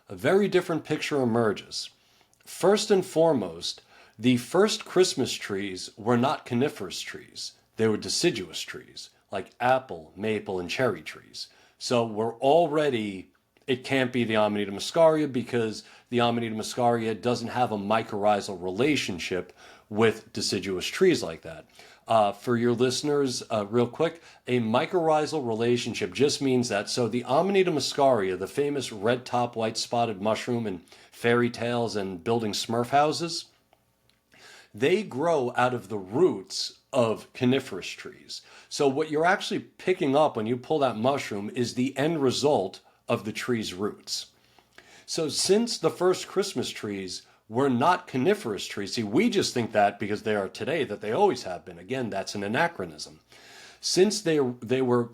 a very different picture emerges. First and foremost, the first Christmas trees were not coniferous trees. They were deciduous trees, like apple, maple, and cherry trees. So it can't be the Amanita muscaria, because the Amanita muscaria doesn't have a mycorrhizal relationship with deciduous trees like that. For your listeners, real quick, a mycorrhizal relationship just means that, so the Amanita muscaria, the famous red top, white spotted mushroom in fairy tales and building Smurf houses, they grow out of the roots of coniferous trees. So what you're actually picking up when you pull that mushroom is the end result of the tree's roots. So since the first Christmas trees were not coniferous trees, see, we just think that because they are today, that they always have been. Again, that's an anachronism. Since they were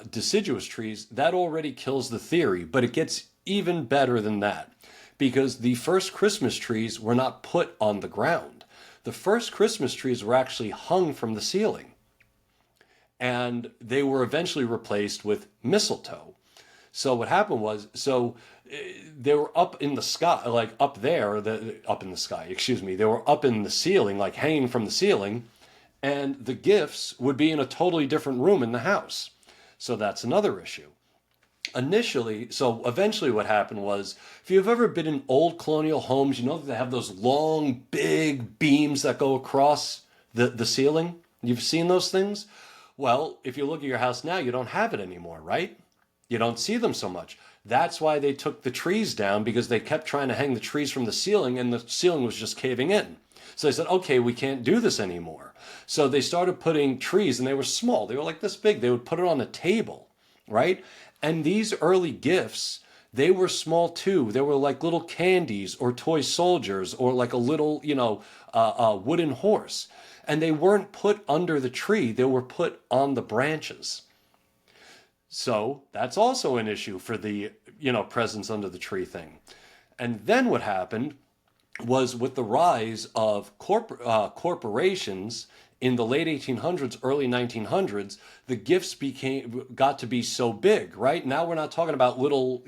deciduous trees, that already kills the theory, but it gets even better than that, because the first Christmas trees were not put on the ground. The first Christmas trees were actually hung from the ceiling, and they were eventually replaced with mistletoe. So what happened was, they were up in the sky, like they were up in the ceiling, like hanging from the ceiling, and the gifts would be in a totally different room in the house. So that's another issue. Eventually what happened was, if you've ever been in old colonial homes, you know that they have those long, big beams that go across the ceiling. You've seen those things? Well, if you look at your house now, you don't have it anymore, right? You don't see them so much. That's why they took the trees down, because they kept trying to hang the trees from the ceiling and the ceiling was just caving in. So they said, okay, we can't do this anymore. So they started putting trees, and they were small. They were like this big. They would put it on a table, right? And these early gifts, they were small too. They were like little candies or toy soldiers or like a little, wooden horse. And they weren't put under the tree. They were put on the branches. So that's also an issue for the, presence under the tree thing. And then what happened was, with the rise of corporations in the late 1800s, early 1900s, the gifts got to be so big, right? Now we're not talking about little,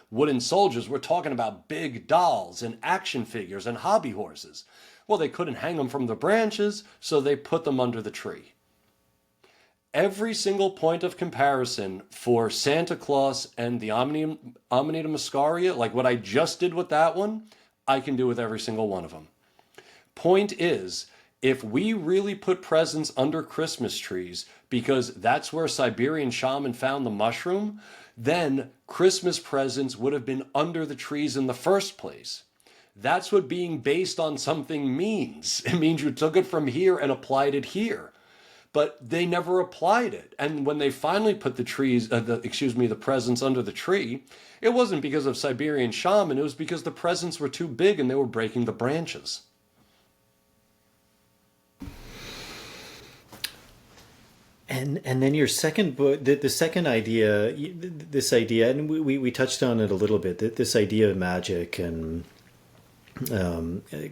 wooden soldiers. We're talking about big dolls and action figures and hobby horses. Well, they couldn't hang them from the branches, so they put them under the tree. Every single point of comparison for Santa Claus and the Amanita Muscaria, like what I just did with that one, I can do with every single one of them. Point is, if we really put presents under Christmas trees, because that's where Siberian shaman found the mushroom, then Christmas presents would have been under the trees in the first place. That's what being based on something means. It means you took it from here and applied it here. But they never applied it. And when they finally put the presents under the tree, it wasn't because of Siberian shaman. It was because the presents were too big and they were breaking the branches. And then your second book, the second idea, this idea, and we touched on it a little bit, this idea of magic and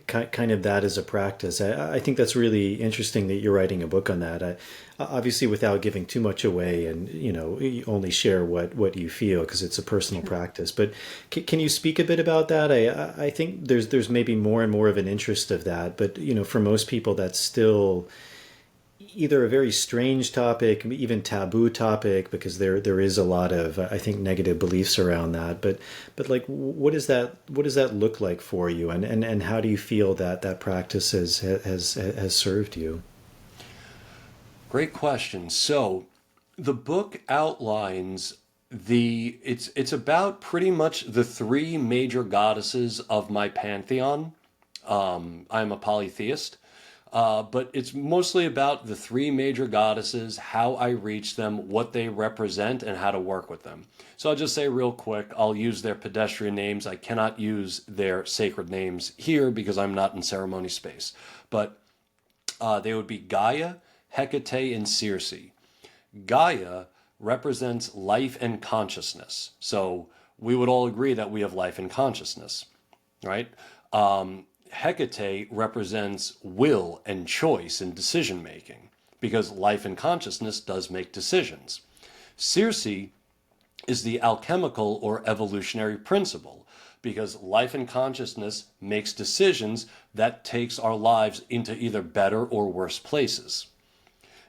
kind of that as a practice. I think that's really interesting that you're writing a book on that. Obviously, without giving too much away, and you only share what you feel because it's a personal practice. But can you speak a bit about that? I think there's maybe more and more of an interest of that, but for most people, that's still either a very strange topic, even taboo topic, because there is a lot of, I think, negative beliefs around that. But like, what does that look like for you, and how do you feel that practice has served you? Great question. So the book outlines it's about pretty much the three major goddesses of my pantheon. I'm a polytheist. But it's mostly about the three major goddesses, how I reach them, what they represent, and how to work with them. So I'll just say real quick, I'll use their pedestrian names. I cannot use their sacred names here because I'm not in ceremony space. But they would be Gaia, Hecate, and Circe. Gaia represents life and consciousness. So we would all agree that we have life and consciousness, right? Hecate represents will and choice and decision making, because life and consciousness does make decisions. Circe is the alchemical or evolutionary principle, because life and consciousness makes decisions that takes our lives into either better or worse places.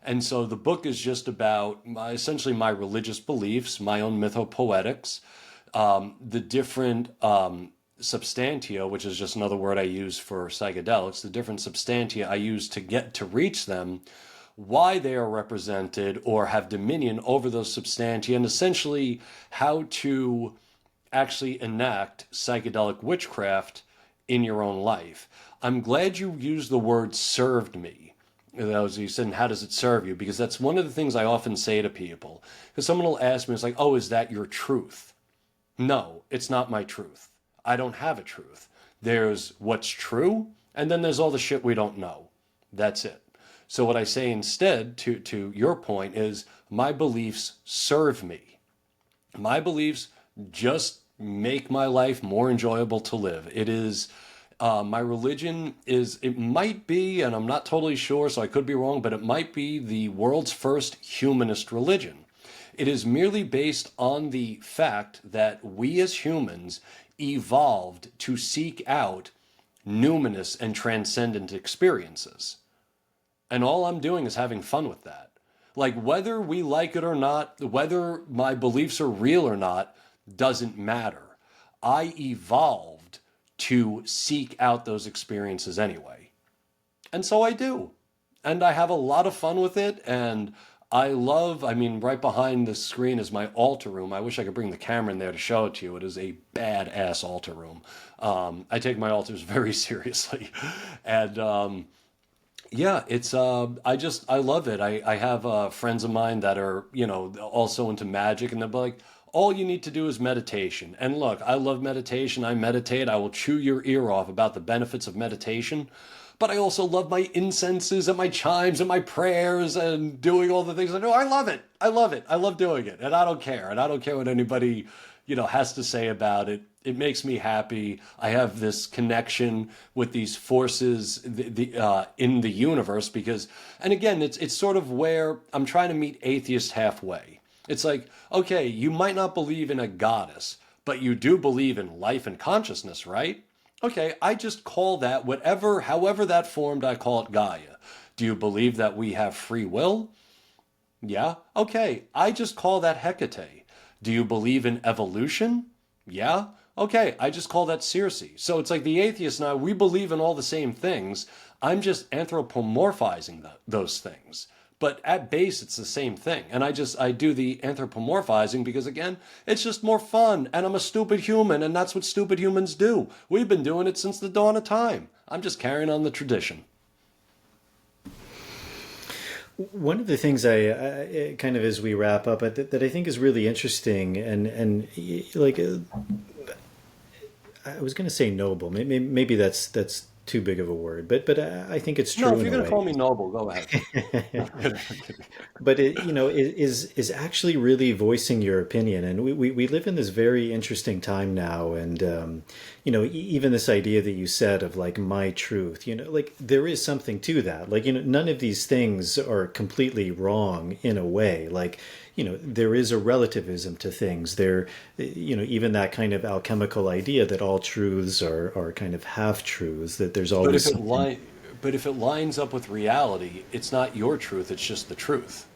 And so the book is just about essentially my religious beliefs, my own mythopoetics, the different substantia, which is just another word I use for psychedelics, the different substantia I use to reach them, why they are represented or have dominion over those substantia, and essentially how to actually enact psychedelic witchcraft in your own life. I'm glad you used the word served me. As you said, how does it serve you? Because that's one of the things I often say to people. Because someone will ask me, it's like, oh, is that your truth? No, it's not my truth. I don't have a truth. There's what's true, and then there's all the shit we don't know. That's it. So what I say instead, to your point, is my beliefs serve me. My beliefs just make my life more enjoyable to live. It is, my religion is, it might be, and I'm not totally sure, so I could be wrong, but it might be the world's first humanist religion. It is merely based on the fact that we as humans evolved to seek out numinous and transcendent experiences. And all I'm doing is having fun with that. Like, whether we like it or not, whether my beliefs are real or not, doesn't matter. I evolved to seek out those experiences anyway. And so I do. And I have a lot of fun with it, and I mean, right behind the screen is my altar room. I wish I could bring the camera in there to show it to you. It is a badass altar room. I take my altars very seriously. And yeah, it's, I love it. I have friends of mine that are, you know, also into magic, and they're like, all you need to do is meditation. And look, I love meditation. I meditate. I will chew your ear off about the benefits of meditation. But I also love my incenses and my chimes and my prayers and doing all the things I do. I love it. I love it. I love doing it. And I don't care. And I don't care what anybody, you know, has to say about it. It makes me happy. I have this connection with these forces in the universe because, and again, it's sort of where I'm trying to meet atheists halfway. It's like, okay, you might not believe in a goddess, but you do believe in life and consciousness, right? Okay, I just call that however that formed, I call it Gaia. Do you believe that we have free will? Yeah. Okay, I just call that Hecate. Do you believe in evolution? Yeah. Okay, I just call that Circe. So it's like the atheist and I, we believe in all the same things. I'm just anthropomorphizing those things. But at base, it's the same thing. And I do the anthropomorphizing because, again, it's just more fun. And I'm a stupid human, and that's what stupid humans do. We've been doing it since the dawn of time. I'm just carrying on the tradition. One of the things I kind of as we wrap up that I think is really interesting and like I was going to say noble. Maybe that's too big of a word, but I think it's true. No, if you're going to call me noble, go ahead. But it, you know, is actually really voicing your opinion, and we live in this very interesting time now, and you know, even this idea that you said of like my truth, you know, like there is something to that. Like, you know, none of these things are completely wrong in a way. Like, you know, there is a relativism to things. There, you know, even that kind of alchemical idea that all truths are kind of half truths. That there's always. But if it lines up with reality, it's not your truth. It's just the truth.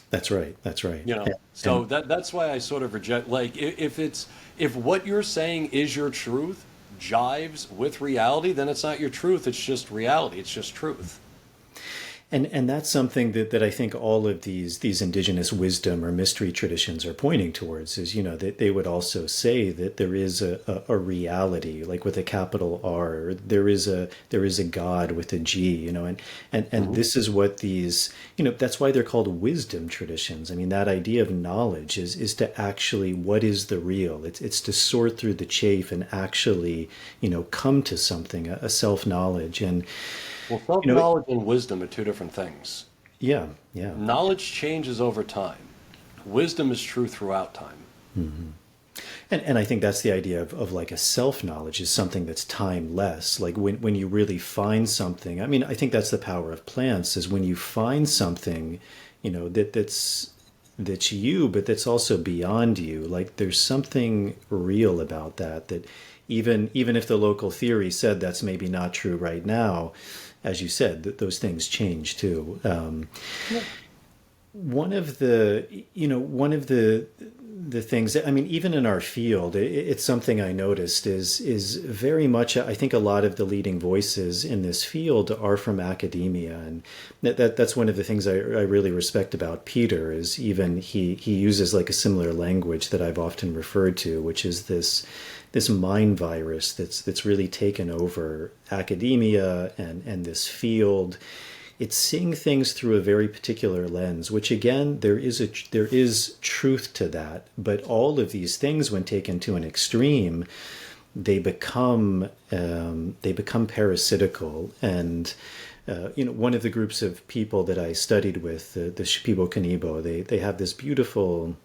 That's right. That's right. You know, so that's why I sort of reject. Like, if what you're saying is your truth jives with reality, then it's not your truth. It's just reality. It's just truth. And that's something that I think all of these indigenous wisdom or mystery traditions are pointing towards is, you know, that they would also say that there is a reality, like with a capital R, there is a God with a G, you know, and this is what these, you know, that's why they're called wisdom traditions. I mean, that idea of knowledge is to actually, what is the real? It's to sort through the chaff and actually, you know, come to something, a self-knowledge. And well, self-knowledge and wisdom are two different things. Yeah, yeah. Knowledge changes over time. Wisdom is true throughout time. Mm-hmm. And I think that's the idea of like a self-knowledge is something that's timeless. Like when you really find something, I mean, I think that's the power of plants is when you find something, you know, that's you, but that's also beyond you. Like there's something real about that even if the local theory said that's maybe not true right now, as you said, that those things change too. Yeah. One of the things that, I mean, even in our field, it's something I noticed is very much, I think a lot of the leading voices in this field are from academia. And that's one of the things I really respect about Peter is even he uses like a similar language that I've often referred to, which is this mind virus that's really taken over academia and this field. It's seeing things through a very particular lens, which again, there is truth to that. But all of these things, when taken to an extreme, they become parasitical. And you know, one of the groups of people that I studied with, the Shipibo Kanibo, they have this beautiful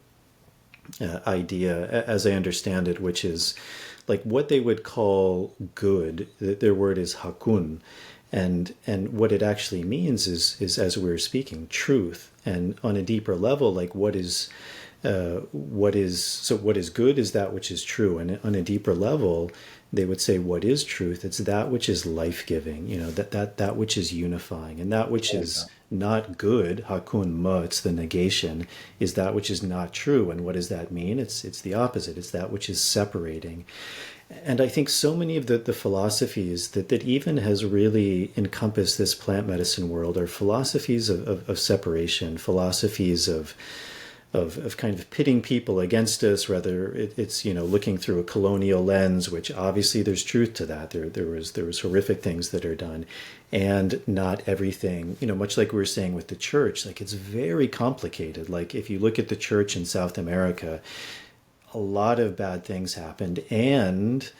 idea, as I understand it, which is like what they would call good. Their word is hakun. And what it actually means is as we were speaking, truth. And on a deeper level, like what is good is that which is true. And on a deeper level, they would say what is truth? It's that which is life-giving, you know, that which is unifying. And that which is not good, hakun ma, it's the negation, is that which is not true. And what does that mean? It's the opposite. It's that which is separating. And I think so many of the philosophies that even has really encompassed this plant medicine world are philosophies of separation, philosophies of kind of pitting people against us. Rather, it's looking through a colonial lens, which obviously there's truth to that. There was horrific things that are done, and not everything. Much like we were saying with the church, like it's very complicated. Like if you look at the church in South America, a lot of bad things happened, and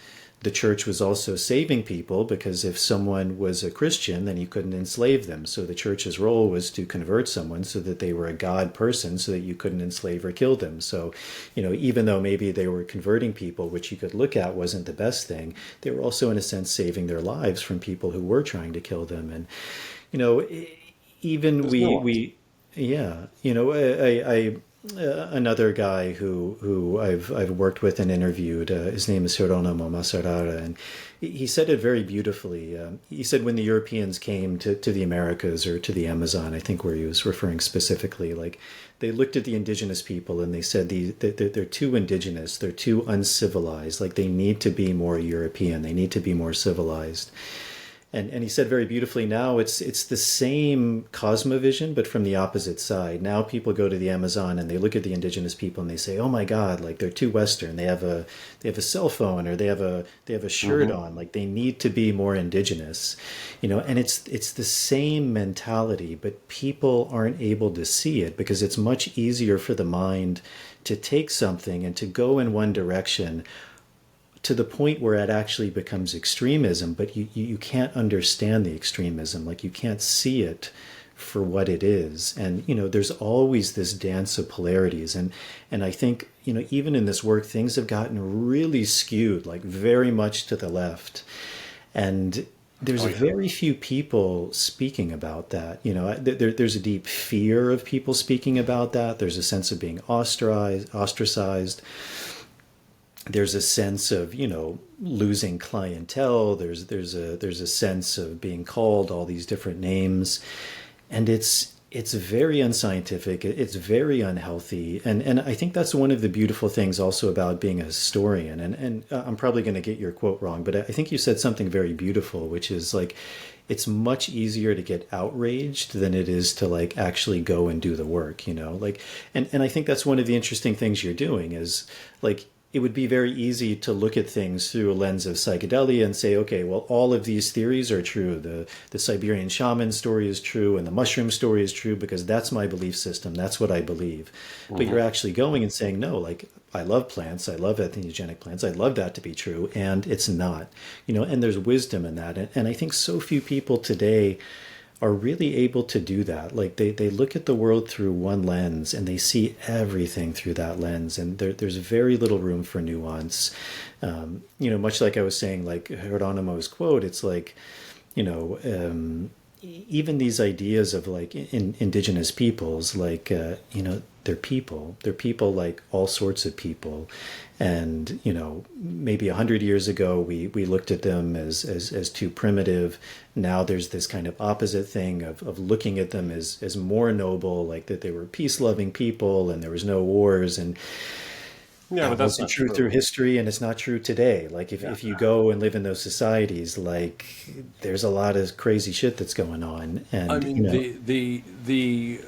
the church was also saving people, because if someone was a Christian, then you couldn't enslave them. So the church's role was to convert someone so that they were a God person, so that you couldn't enslave or kill them. So, even though maybe they were converting people, which you could look at wasn't the best thing, they were also in a sense saving their lives from people who were trying to kill them. And, even we yeah, I another guy who I've worked with and interviewed. His name is Hieronymo Masarara, and he said it very beautifully. He said when the Europeans came to the Americas or to the Amazon, I think where he was referring specifically, like they looked at the indigenous people and they said they're too indigenous, they're too uncivilized, like they need to be more European, they need to be more civilized. And he said very beautifully, now it's the same cosmovision, but from the opposite side. Now people go to the Amazon and they look at the indigenous people and they say, "Oh my God, like they're too Western. They have a cell phone, or they have a shirt on. Like they need to be more indigenous," And it's the same mentality, but people aren't able to see it because it's much easier for the mind to take something and to go in one direction, to the point where it actually becomes extremism, but you can't understand the extremism. Like you can't see it for what it is. And, there's always this dance of polarities. And I think, even in this work, things have gotten really skewed, like very much to the left. And there's very few people speaking about that. There's a deep fear of people speaking about that. There's a sense of being ostracized. There's a sense of, losing clientele. There's a sense of being called all these different names, and it's very unscientific. It's very unhealthy, and I think that's one of the beautiful things also about being a historian. And I'm probably going to get your quote wrong, but I think you said something very beautiful, which is like, it's much easier to get outraged than it is to like actually go and do the work. And I think that's one of the interesting things you're doing is like, it would be very easy to look at things through a lens of psychedelia and say, okay, well, all of these theories are true. The Siberian shaman story is true, and the mushroom story is true, because that's my belief system. That's what I believe. But you're actually going and saying, no, like, I love plants. I love entheogenic plants. I'd love that to be true. And it's not, and there's wisdom in that. And I think so few people today are really able to do that. Like they look at the world through one lens and they see everything through that lens, and there's very little room for nuance. Much like I was saying, like Hieronymo's quote, it's like, even these ideas of like indigenous peoples, like, they're people like all sorts of people. And, maybe 100 years ago, we looked at them as too primitive. Now there's this kind of opposite thing of looking at them as more noble, like that they were peace-loving people and there was no wars. And yeah, but that's wasn't not true true through history, and it's not true today. Like if you go and live in those societies, like there's a lot of crazy shit that's going on. And I mean, the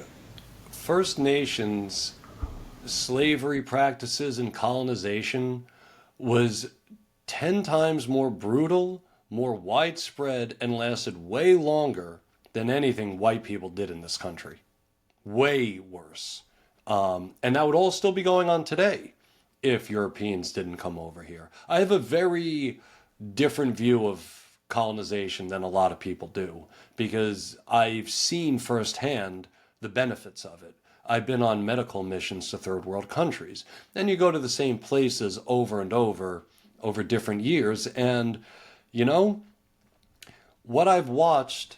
First Nations slavery practices and colonization was 10 times more brutal, more widespread, and lasted way longer than anything white people did in this country. Way worse. And that would all still be going on today if Europeans didn't come over here. I have a very different view of colonization than a lot of people do, because I've seen firsthand the benefits of it. I've been on medical missions to third world countries, and you go to the same places over and over different years, and what I've watched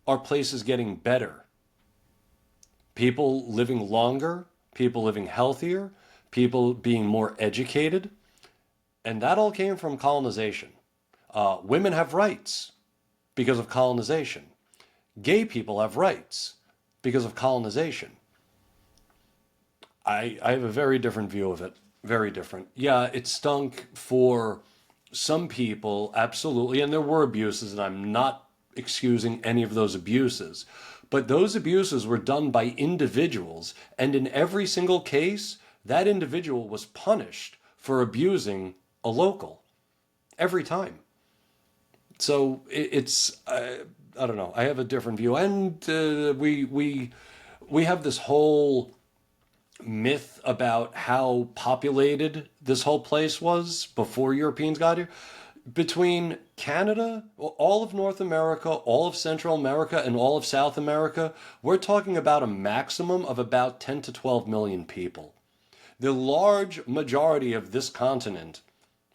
are places getting better. People living longer, people living healthier, people being more educated, and that all came from colonization. Women have rights because of colonization. Gay people have rights because of colonization. I have a very different view of it. Very different. Yeah, it stunk for some people, absolutely, and there were abuses, and I'm not excusing any of those abuses, but those abuses were done by individuals, and in every single case, that individual was punished for abusing a local every time. So it's I don't know. I have a different view, and we have this whole myth about how populated this whole place was before Europeans got here. Between Canada, all of North America, all of Central America, and all of South America, we're talking about a maximum of about 10 to 12 million people. The large majority of this continent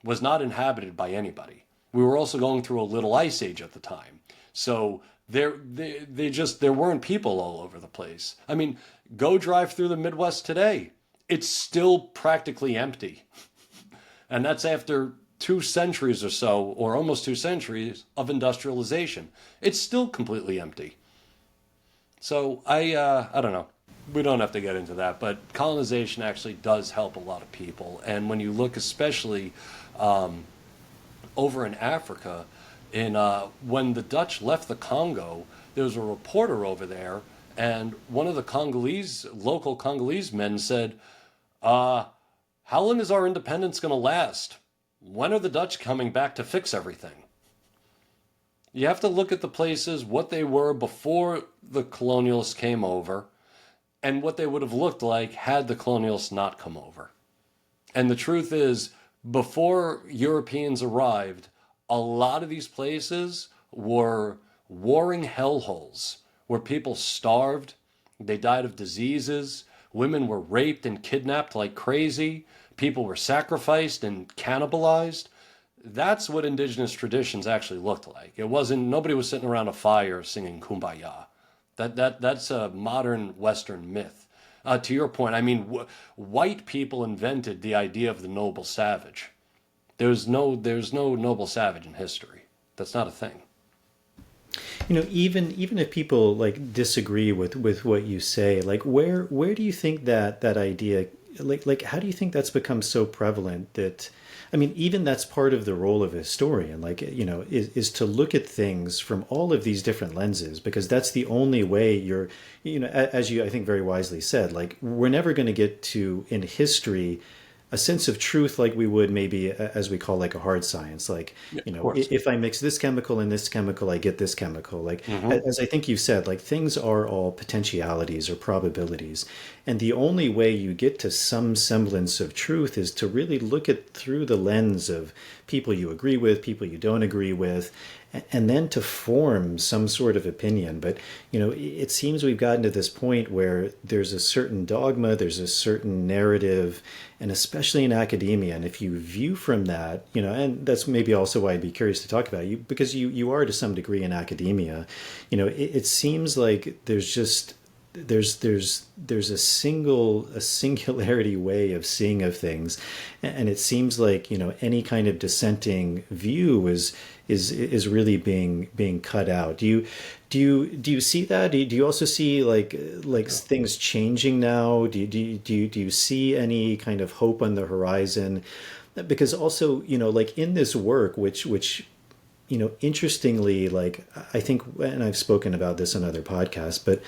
was not inhabited by anybody. We were also going through a little ice age at the time. So there weren't people all over the place. I mean, go drive through the Midwest today. It's still practically empty. And that's after 2 centuries or so, or almost 2 centuries of industrialization. It's still completely empty. So I don't know. We don't have to get into that, but colonization actually does help a lot of people. And when you look especially over in Africa, when the Dutch left the Congo, there was a reporter over there, and one of the local Congolese men said, how long is our independence going to last? When are the Dutch coming back to fix everything? You have to look at the places, what they were before the colonialists came over, and what they would have looked like had the colonialists not come over. And the truth is, before Europeans arrived, a lot of these places were warring hellholes where people starved, they died of diseases, women were raped and kidnapped like crazy, people were sacrificed and cannibalized. That's what indigenous traditions actually looked like. Nobody was sitting around a fire singing Kumbaya. That's a modern Western myth. To your point, I mean, white people invented the idea of the noble savage. There's no noble savage in history. That's not a thing. Even if people like disagree with what you say, like where do you think that idea, like how do you think that's become so prevalent that, I mean, even that's part of the role of a historian, like, is to look at things from all of these different lenses, because that's the only way you're, as you, I think, very wisely said, like, we're never going to get to, in history, a sense of truth like we would maybe, as we call, like a hard science, like, if I mix this chemical and this chemical, I get this chemical. Like, as I think you said, like, things are all potentialities or probabilities. And the only way you get to some semblance of truth is to really look at through the lens of people you agree with, people you don't agree with, and then to form some sort of opinion. But, it seems we've gotten to this point where there's a certain dogma, there's a certain narrative, and especially in academia. And if you view from that, and that's maybe also why I'd be curious to talk about you, because you are to some degree in academia, it seems like there's a singularity way of seeing of things, and it seems like any kind of dissenting view is really being cut out. Do you see that? Do you also see like things changing now? Do you see any kind of hope on the horizon? Because also like in this work, which interestingly, like I think, and I've spoken about this on other podcasts, but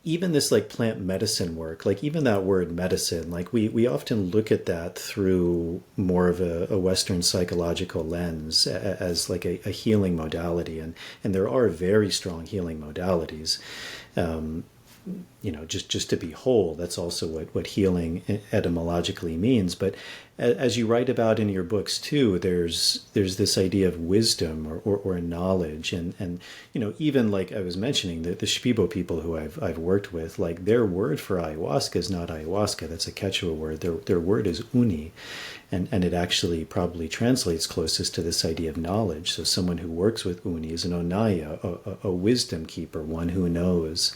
even this like plant medicine work, like even that word medicine, like we often look at that through more of a Western psychological lens as like a healing modality. And there are very strong healing modalities. Just to be whole, that's also what healing etymologically means. But as you write about in your books too, there's this idea of wisdom or knowledge, and even like I was mentioning, the Shipibo people who I've worked with, like their word for ayahuasca is not ayahuasca, that's a Quechua word. Their word is uni, and it actually probably translates closest to this idea of knowledge. So someone who works with uni is an onaya, a wisdom keeper, one who knows.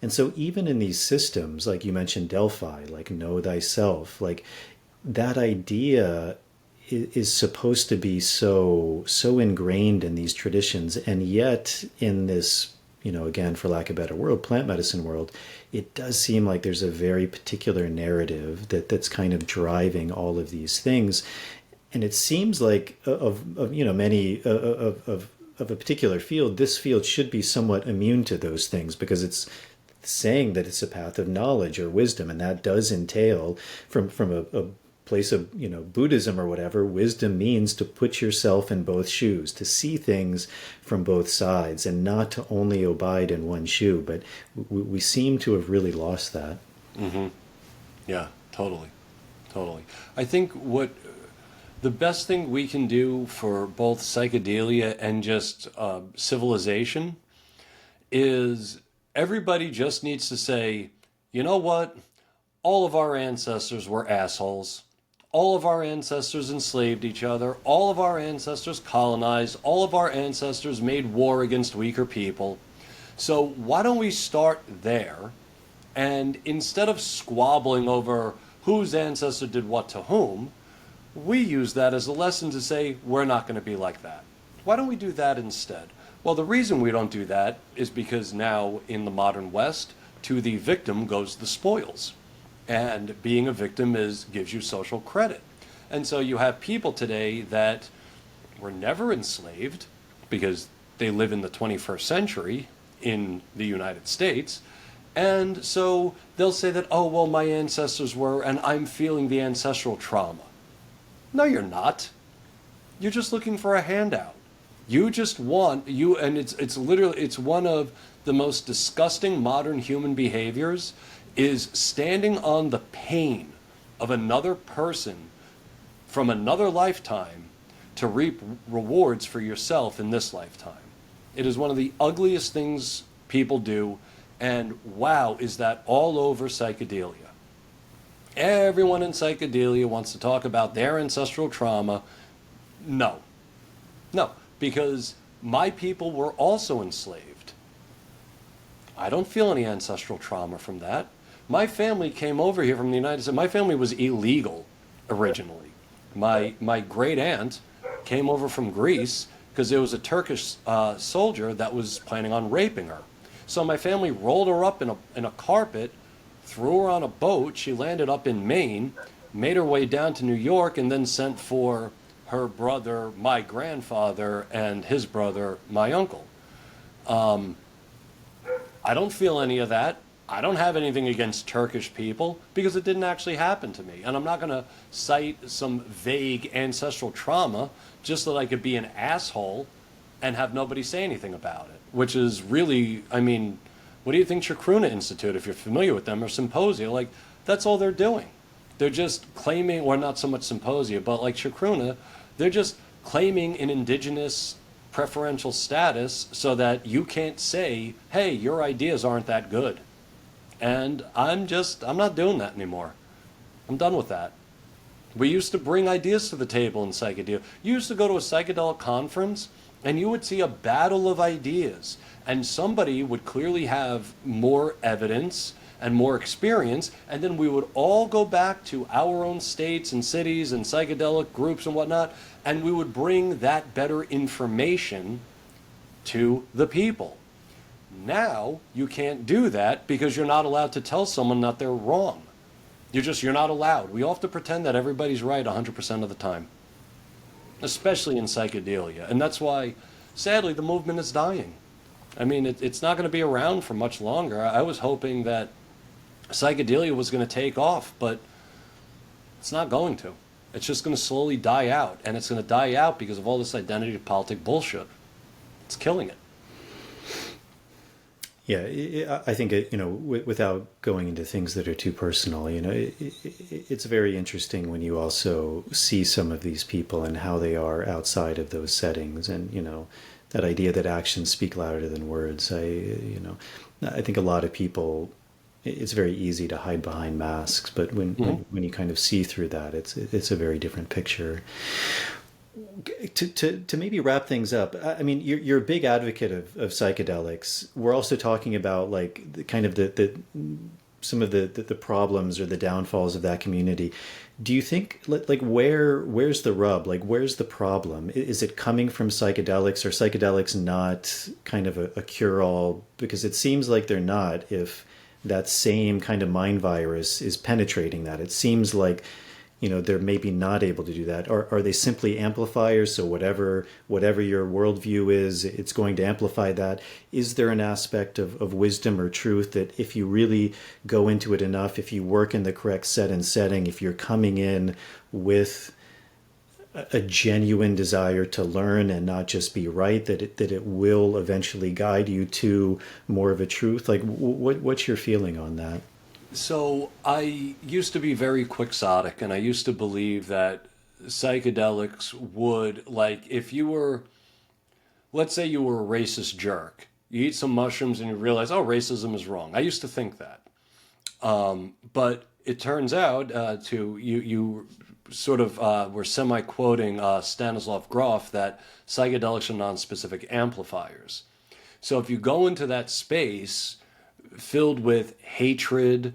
And so even in these systems, like you mentioned Delphi, like know thyself, like that idea is supposed to be so ingrained in these traditions. And yet in this, again, for lack of a better word, plant medicine world, it does seem like there's a very particular narrative that's kind of driving all of these things. And it seems like of many of a particular field, this field should be somewhat immune to those things, because it's saying that it's a path of knowledge or wisdom, and that does entail from a place of Buddhism or whatever. Wisdom means to put yourself in both shoes, to see things from both sides, and not to only abide in one shoe. But we seem to have really lost that. Mm-hmm. Yeah, totally. I think the best thing we can do for both psychedelia and just civilization is everybody just needs to say, you know what? All of our ancestors were assholes. All of our ancestors enslaved each other. All of our ancestors colonized. All of our ancestors made war against weaker people. So why don't we start there? And instead of squabbling over whose ancestor did what to whom, we use that as a lesson to say, we're not going to be like that. Why don't we do that instead? Well, the reason we don't do that is because now in the modern West, to the victim goes the spoils. And being a victim gives you social credit. And so you have people today that were never enslaved because they live in the 21st century in the United States. And so they'll say that, oh, well, my ancestors were, and I'm feeling the ancestral trauma. No, you're not. You're just looking for a handout. You just want, and it's literally, it's one of the most disgusting modern human behaviors, is standing on the pain of another person from another lifetime to reap rewards for yourself in this lifetime. It is one of the ugliest things people do, and wow, is that all over psychedelia. Everyone in psychedelia wants to talk about their ancestral trauma. No, because my people were also enslaved. I don't feel any ancestral trauma from that. My family came over here from the United States. My family was illegal originally. My great aunt came over from Greece because there was a Turkish soldier that was planning on raping her. So my family rolled her up in a carpet, threw her on a boat. She landed up in Maine, made her way down to New York, and then sent for her brother, my grandfather, and his brother, my uncle. I don't feel any of that. I don't have anything against Turkish people because it didn't actually happen to me. And I'm not going to cite some vague ancestral trauma just so that I could be an asshole and have nobody say anything about it, which is really, I mean, what do you think Chacruna Institute, if you're familiar with them, or Symposia, like, that's all they're doing. They're just claiming, or not so much Symposia, but like Chacruna, they're just claiming an indigenous preferential status so that you can't say, hey, your ideas aren't that good. And I'm not doing that anymore. I'm done with that. We used to bring ideas to the table in psychedelia. You used to go to a psychedelic conference and you would see a battle of ideas, and somebody would clearly have more evidence and more experience, and then we would all go back to our own states and cities and psychedelic groups and whatnot, and we would bring that better information to the people. Now you can't do that because you're not allowed to tell someone that they're wrong. You're not allowed. We all have to pretend that everybody's right 100% of the time, especially in psychedelia. And that's why, sadly, the movement is dying. I mean, it's not going to be around for much longer. I was hoping that psychedelia was going to take off, but it's not going to. It's just going to slowly die out, and it's going to die out because of all this identity politic bullshit. It's killing it. Yeah, I think, without going into things that are too personal, it's very interesting when you also see some of these people and how they are outside of those settings, and, that idea that actions speak louder than words. I think a lot of people, it's very easy to hide behind masks, but when you kind of see through that, it's a very different picture. To maybe wrap things up, I mean, you're a big advocate of psychedelics. We're also talking about like some of the problems or the downfalls of that community. Do you think like where's the rub? Like where's the problem? Is it coming from psychedelics, or psychedelics not kind of a cure-all? Because it seems like they're not, if that same kind of mind virus is penetrating that. It seems like they're maybe not able to do that? Or are they simply amplifiers? So whatever your worldview is, it's going to amplify that. Is there an aspect of wisdom or truth that if you really go into it enough, if you work in the correct set and setting, if you're coming in with a genuine desire to learn and not just be right, that it will eventually guide you to more of a truth? Like, what's your feeling on that? So I used to be very quixotic, and I used to believe that psychedelics would, like, if you were, let's say you were a racist jerk, you eat some mushrooms and you realize, oh, racism is wrong. I used to think that. But it turns out you sort of were semi-quoting Stanislav Grof that psychedelics are non-specific amplifiers. So if you go into that space filled with hatred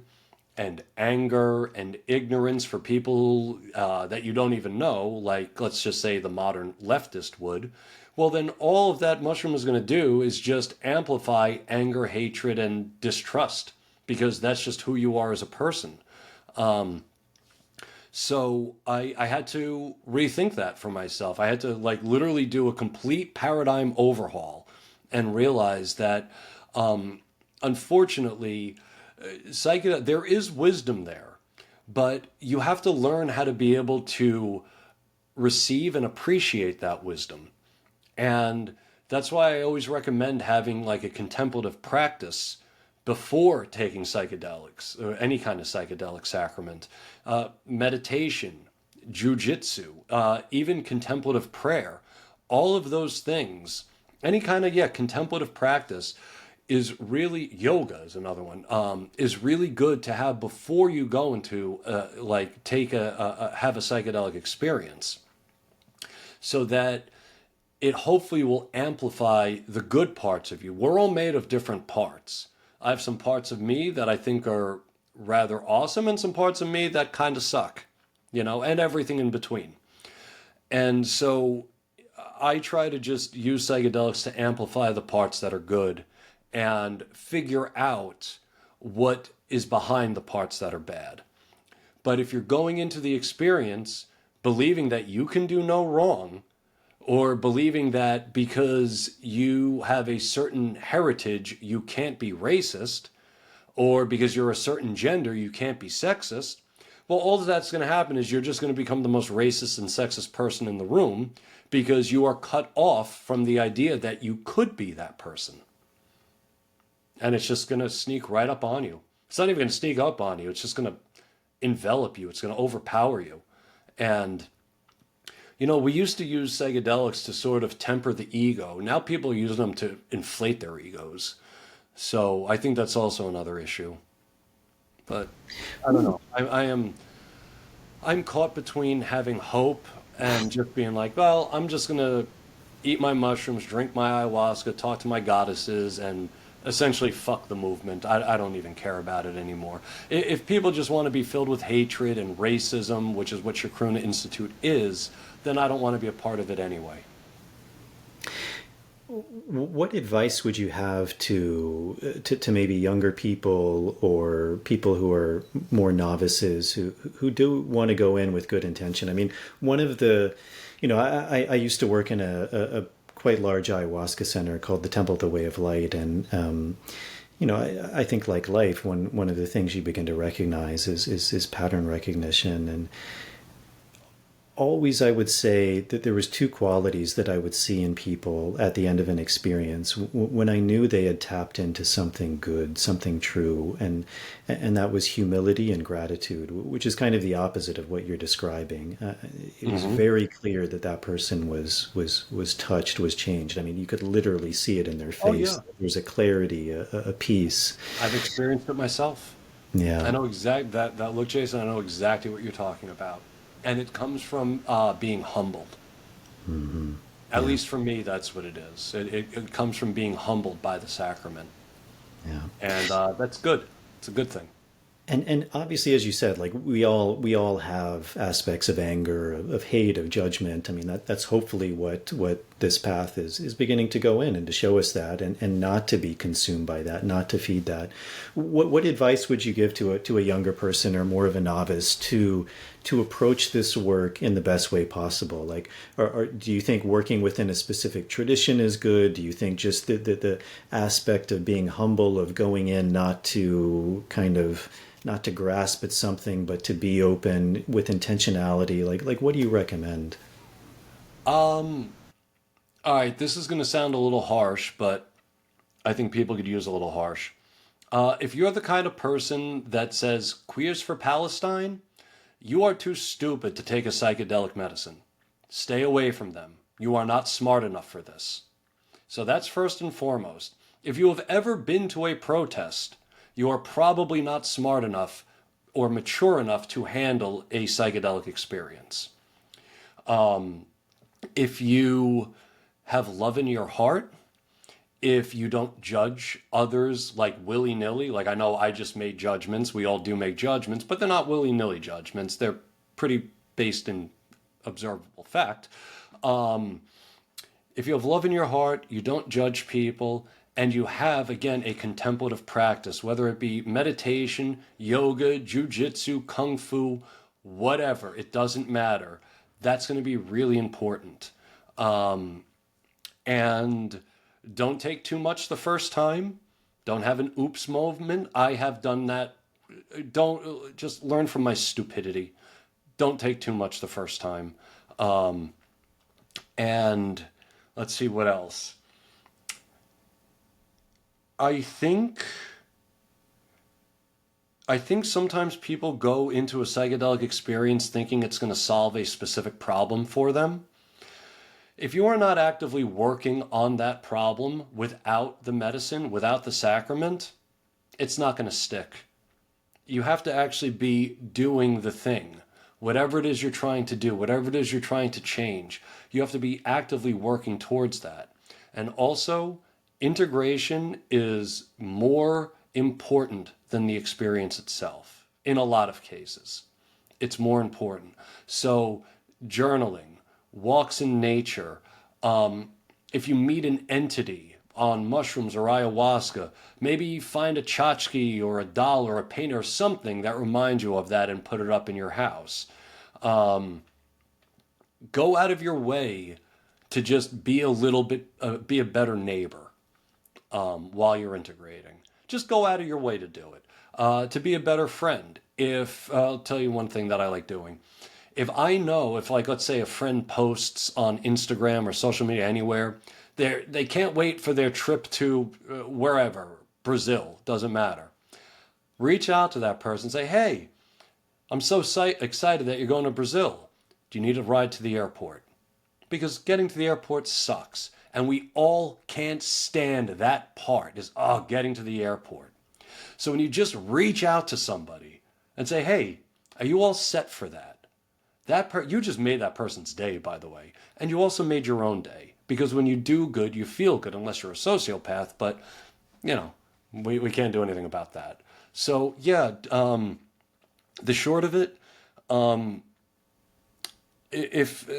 and anger and ignorance for people that you don't even know, like let's just say the modern leftist would, well then all of that mushroom is going to do is just amplify anger, hatred, and distrust, because that's just who you are as a person. So I had to rethink that for myself. I had to like literally do a complete paradigm overhaul and realize that unfortunately, there is wisdom there, but you have to learn how to be able to receive and appreciate that wisdom. And that's why I always recommend having like a contemplative practice before taking psychedelics or any kind of psychedelic sacrament. Meditation, jujitsu, even contemplative prayer, all of those things, any kind of, contemplative practice is really, yoga is another one, is really good to have before you go into, have a psychedelic experience, so that it hopefully will amplify the good parts of you. We're all made of different parts. I have some parts of me that I think are rather awesome and some parts of me that kind of suck, and everything in between. And so I try to just use psychedelics to amplify the parts that are good and figure out what is behind the parts that are bad. But if you're going into the experience believing that you can do no wrong, or believing that because you have a certain heritage, you can't be racist, or because you're a certain gender, you can't be sexist, well, all that's going to happen is you're just going to become the most racist and sexist person in the room, because you are cut off from the idea that you could be that person. And it's just going to sneak right up on you. It's not even going to sneak up on you. It's just going to envelop you. It's going to overpower you. And we used to use psychedelics to sort of temper the ego. Now people are using them to inflate their egos. So I think that's also another issue. But I don't know. I'm caught between having hope and just being like, well, I'm just going to eat my mushrooms, drink my ayahuasca, talk to my goddesses, and essentially fuck the movement. I don't even care about it anymore. If people just want to be filled with hatred and racism, which is what Chacruna Institute is, then I don't want to be a part of it anyway. What advice would you have to maybe younger people or people who are more novices who do want to go in with good intention? I mean, one of the, I used to work in a quite large ayahuasca center called the Temple of the Way of Light, and I think like life, one of the things you begin to recognize is pattern recognition. And always I would say that there was two qualities that I would see in people at the end of an experience when I knew they had tapped into something good, something true, and that was humility and gratitude, which is kind of the opposite of what you're describing. It was very clear that person was touched, was changed. I mean, you could literally see it in their face. Oh, yeah. There's a clarity, a peace. I've experienced it myself. Yeah, I know exactly that look, Jason. I know exactly what you're talking about. And it comes from being humbled. Mm-hmm. At least for me, that's what it is. It comes from being humbled by the sacrament. Yeah. And that's good. It's a good thing. And obviously, as you said, like we all have aspects of anger, of hate, of judgment. I mean, that's hopefully what this path is beginning to go in, and to show us that, and not to be consumed by that, not to feed that. What advice would you give to a younger person, or more of a novice, to approach this work in the best way possible? Like, or do you think working within a specific tradition is good? Do you think just the aspect of being humble, of going in not to not to grasp at something, but to be open with intentionality? Like what do you recommend? All right, this is going to sound a little harsh, but I think people could use a little harsh. If you're the kind of person that says queers for Palestine, you are too stupid to take a psychedelic medicine. Stay away from them. You are not smart enough for this. So that's first and foremost. If you have ever been to a protest, you are probably not smart enough or mature enough to handle a psychedelic experience. If you have love in your heart, if you don't judge others like willy-nilly, like I know I just made judgments, we all do make judgments, but they're not willy-nilly judgments. They're pretty based in observable fact. If you have love in your heart, you don't judge people, and you have, again, a contemplative practice, whether it be meditation, yoga, jujitsu, kung fu, whatever, it doesn't matter. That's going to be really important. And don't take too much the first time. Don't have an oops moment. I have done that. Don't just learn from my stupidity. Don't take too much the first time. And let's see what else. I think sometimes people go into a psychedelic experience thinking it's going to solve a specific problem for them. If you are not actively working on that problem without the medicine, without the sacrament, it's not going to stick. You have to actually be doing the thing. Whatever it is you're trying to do, whatever it is you're trying to change, you have to be actively working towards that. And also, integration is more important than the experience itself. In a lot of cases, it's more important. So journaling, walks in nature, if you meet an entity on mushrooms or ayahuasca, maybe find a tchotchke or a doll or a painting or something that reminds you of that and put it up in your house. Go out of your way to just be a little bit, be a better neighbor. While you're integrating. Just go out of your way to do it. To be a better friend. I'll tell you one thing that I like doing. If I know, like, let's say a friend posts on Instagram or social media anywhere, they can't wait for their trip to wherever, Brazil, doesn't matter. Reach out to that person and say, hey, I'm so excited that you're going to Brazil. Do you need a ride to the airport? Because getting to the airport sucks. And we all can't stand that part, is getting to the airport. So when you just reach out to somebody and say, hey, are you all set for that? You just made that person's day, by the way. And you also made your own day. Because when you do good, you feel good, unless you're a sociopath. But, we can't do anything about that. So, yeah, the short of it, if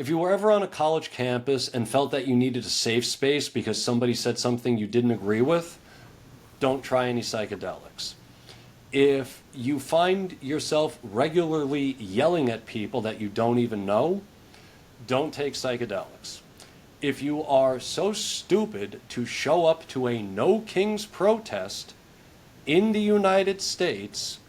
you were ever on a college campus and felt that you needed a safe space because somebody said something you didn't agree with, don't try any psychedelics. If you find yourself regularly yelling at people that you don't even know, don't take psychedelics. If you are so stupid to show up to a No Kings protest in the United States,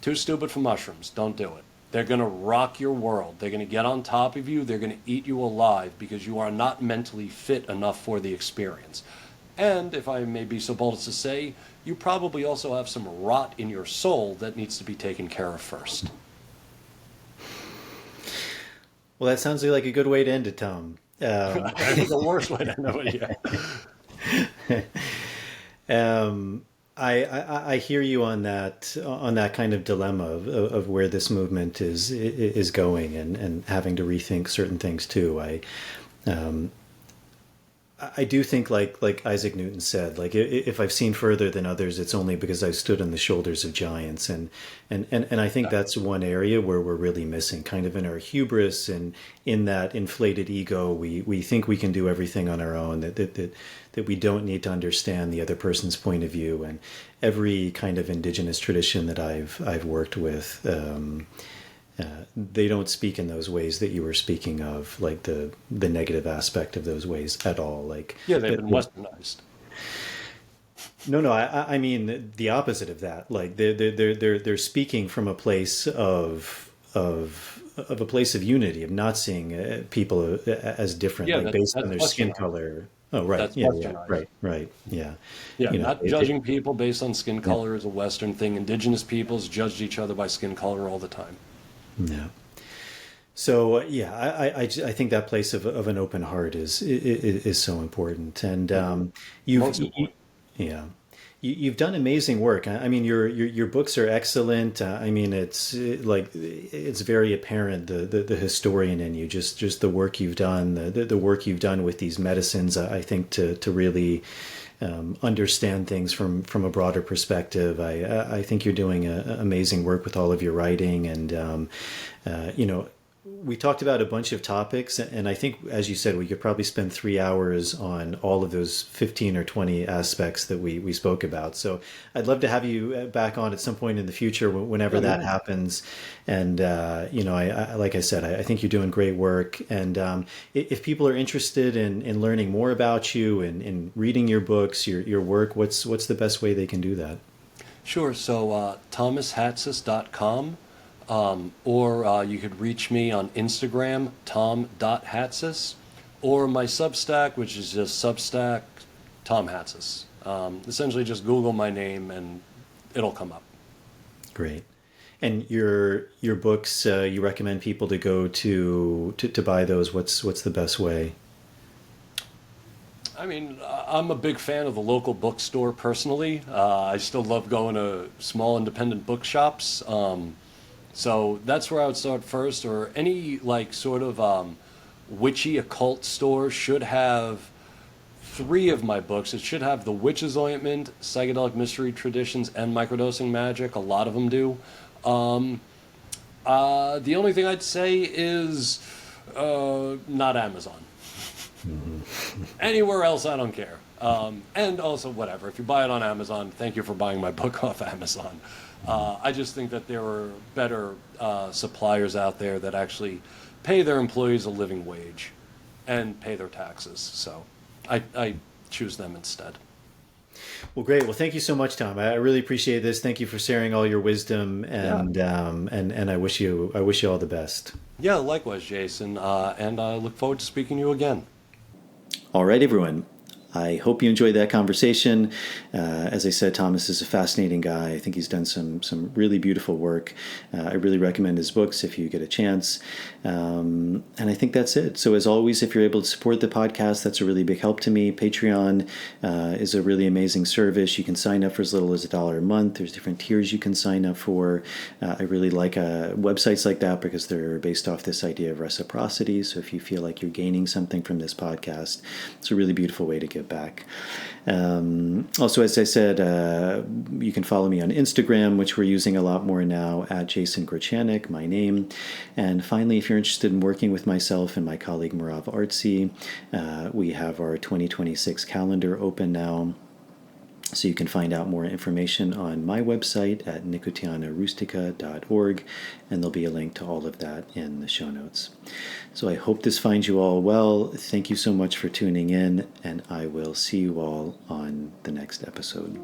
too stupid for mushrooms, don't do it. They're going to rock your world. They're going to get on top of you. They're going to eat you alive because you are not mentally fit enough for the experience. And if I may be so bold as to say, you probably also have some rot in your soul that needs to be taken care of first. Well, that sounds like a good way to end it, Tom. The worst way to end it, yeah. I hear you on that kind of dilemma of where this movement is going, and having to rethink certain things too. I do think, like Isaac Newton said, like if I've seen further than others, it's only because I've stood on the shoulders of giants, and I think that's one area where we're really missing, kind of in our hubris and in that inflated ego. We think we can do everything on our own. That we don't need to understand the other person's point of view. And every kind of indigenous tradition that I've worked with. They don't speak in those ways that you were speaking of, like the negative aspect of those ways at all. Like, Yeah, they've been westernized. No, I mean the opposite of that. Like they're speaking from a place of a place of unity, of not seeing people as different, Yeah, like based on that's their skin westernized. color. Oh, right, That's yeah, westernized. right, yeah. Yeah, You know, not judging people based on skin color is a Western thing. Indigenous peoples judged each other by skin color all the time. yeah. So yeah, I think that place of an open heart is so important, and Most important. yeah, you've done amazing work. I mean, your books are excellent. I mean, it's very apparent the historian in you, just the work you've done, the work you've done with these medicines. I think to really understand things from a broader perspective. I think you're doing amazing work with all of your writing, and you know, we talked about a bunch of topics, and I think, as you said, we could probably spend 3 hours on all of those 15 or 20 aspects that we spoke about. So I'd love to have you back on at some point in the future, whenever that happens. And, you know, I like I said, I think you're doing great work. And if people are interested in learning more about you and in reading your books, your work, what's the best way they can do that? Sure. So thomashatsis.com, or you could reach me on Instagram, tom.hatsis, or my Substack, which is just Substack Tom Hatsis. Essentially, just Google my name and it'll come up. Great. And your books, you recommend people to go to buy those. What's the best way? I mean, I'm a big fan of the local bookstore personally. I still love going to small independent bookshops. So that's where I would start first, or any like sort of witchy occult store should have 3 of my books. It should have the Witches Ointment, Psychedelic Mystery Traditions, and Microdosing Magic. A lot of them do. The only thing I'd say is not Amazon. Anywhere else, I don't care. And also, whatever. If you buy it on Amazon, thank you for buying my book off Amazon. I just think that there are better suppliers out there that actually pay their employees a living wage and pay their taxes. So I choose them instead. Well, great. Well, thank you so much, Tom. I really appreciate this. Thank you for sharing all your wisdom, and and I wish you all the best. Yeah, likewise, Jason. And I look forward to speaking to you again. All right, everyone. I hope you enjoyed that conversation. As I said, Thomas is a fascinating guy. I think he's done some really beautiful work. I really recommend his books if you get a chance. And I think that's it. So as always, if you're able to support the podcast, that's a really big help to me. Patreon is a really amazing service. You can sign up for as little as $1 a month. There's different tiers you can sign up for. I really like websites like that because they're based off this idea of reciprocity. So if you feel like you're gaining something from this podcast, it's a really beautiful way to give back. Also, as I said, you can follow me on Instagram, which we're using a lot more now, at Jason Grachanik, my name. And finally, if you're interested in working with myself and my colleague Marav Artsy, we have our 2026 calendar open now. So you can find out more information on my website at nicotianarustica.org, and there'll be a link to all of that in the show notes. So I hope this finds you all well. Thank you so much for tuning in, and I will see you all on the next episode.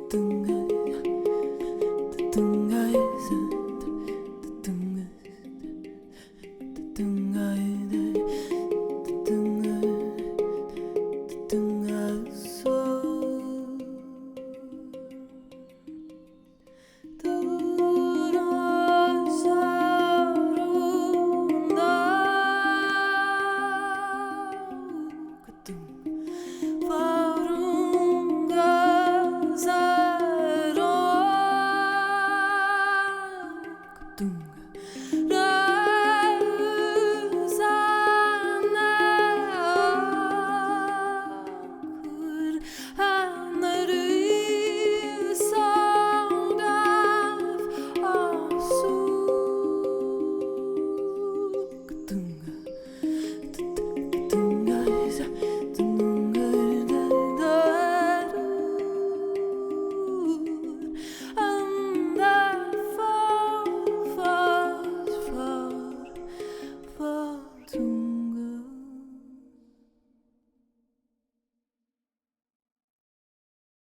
Dung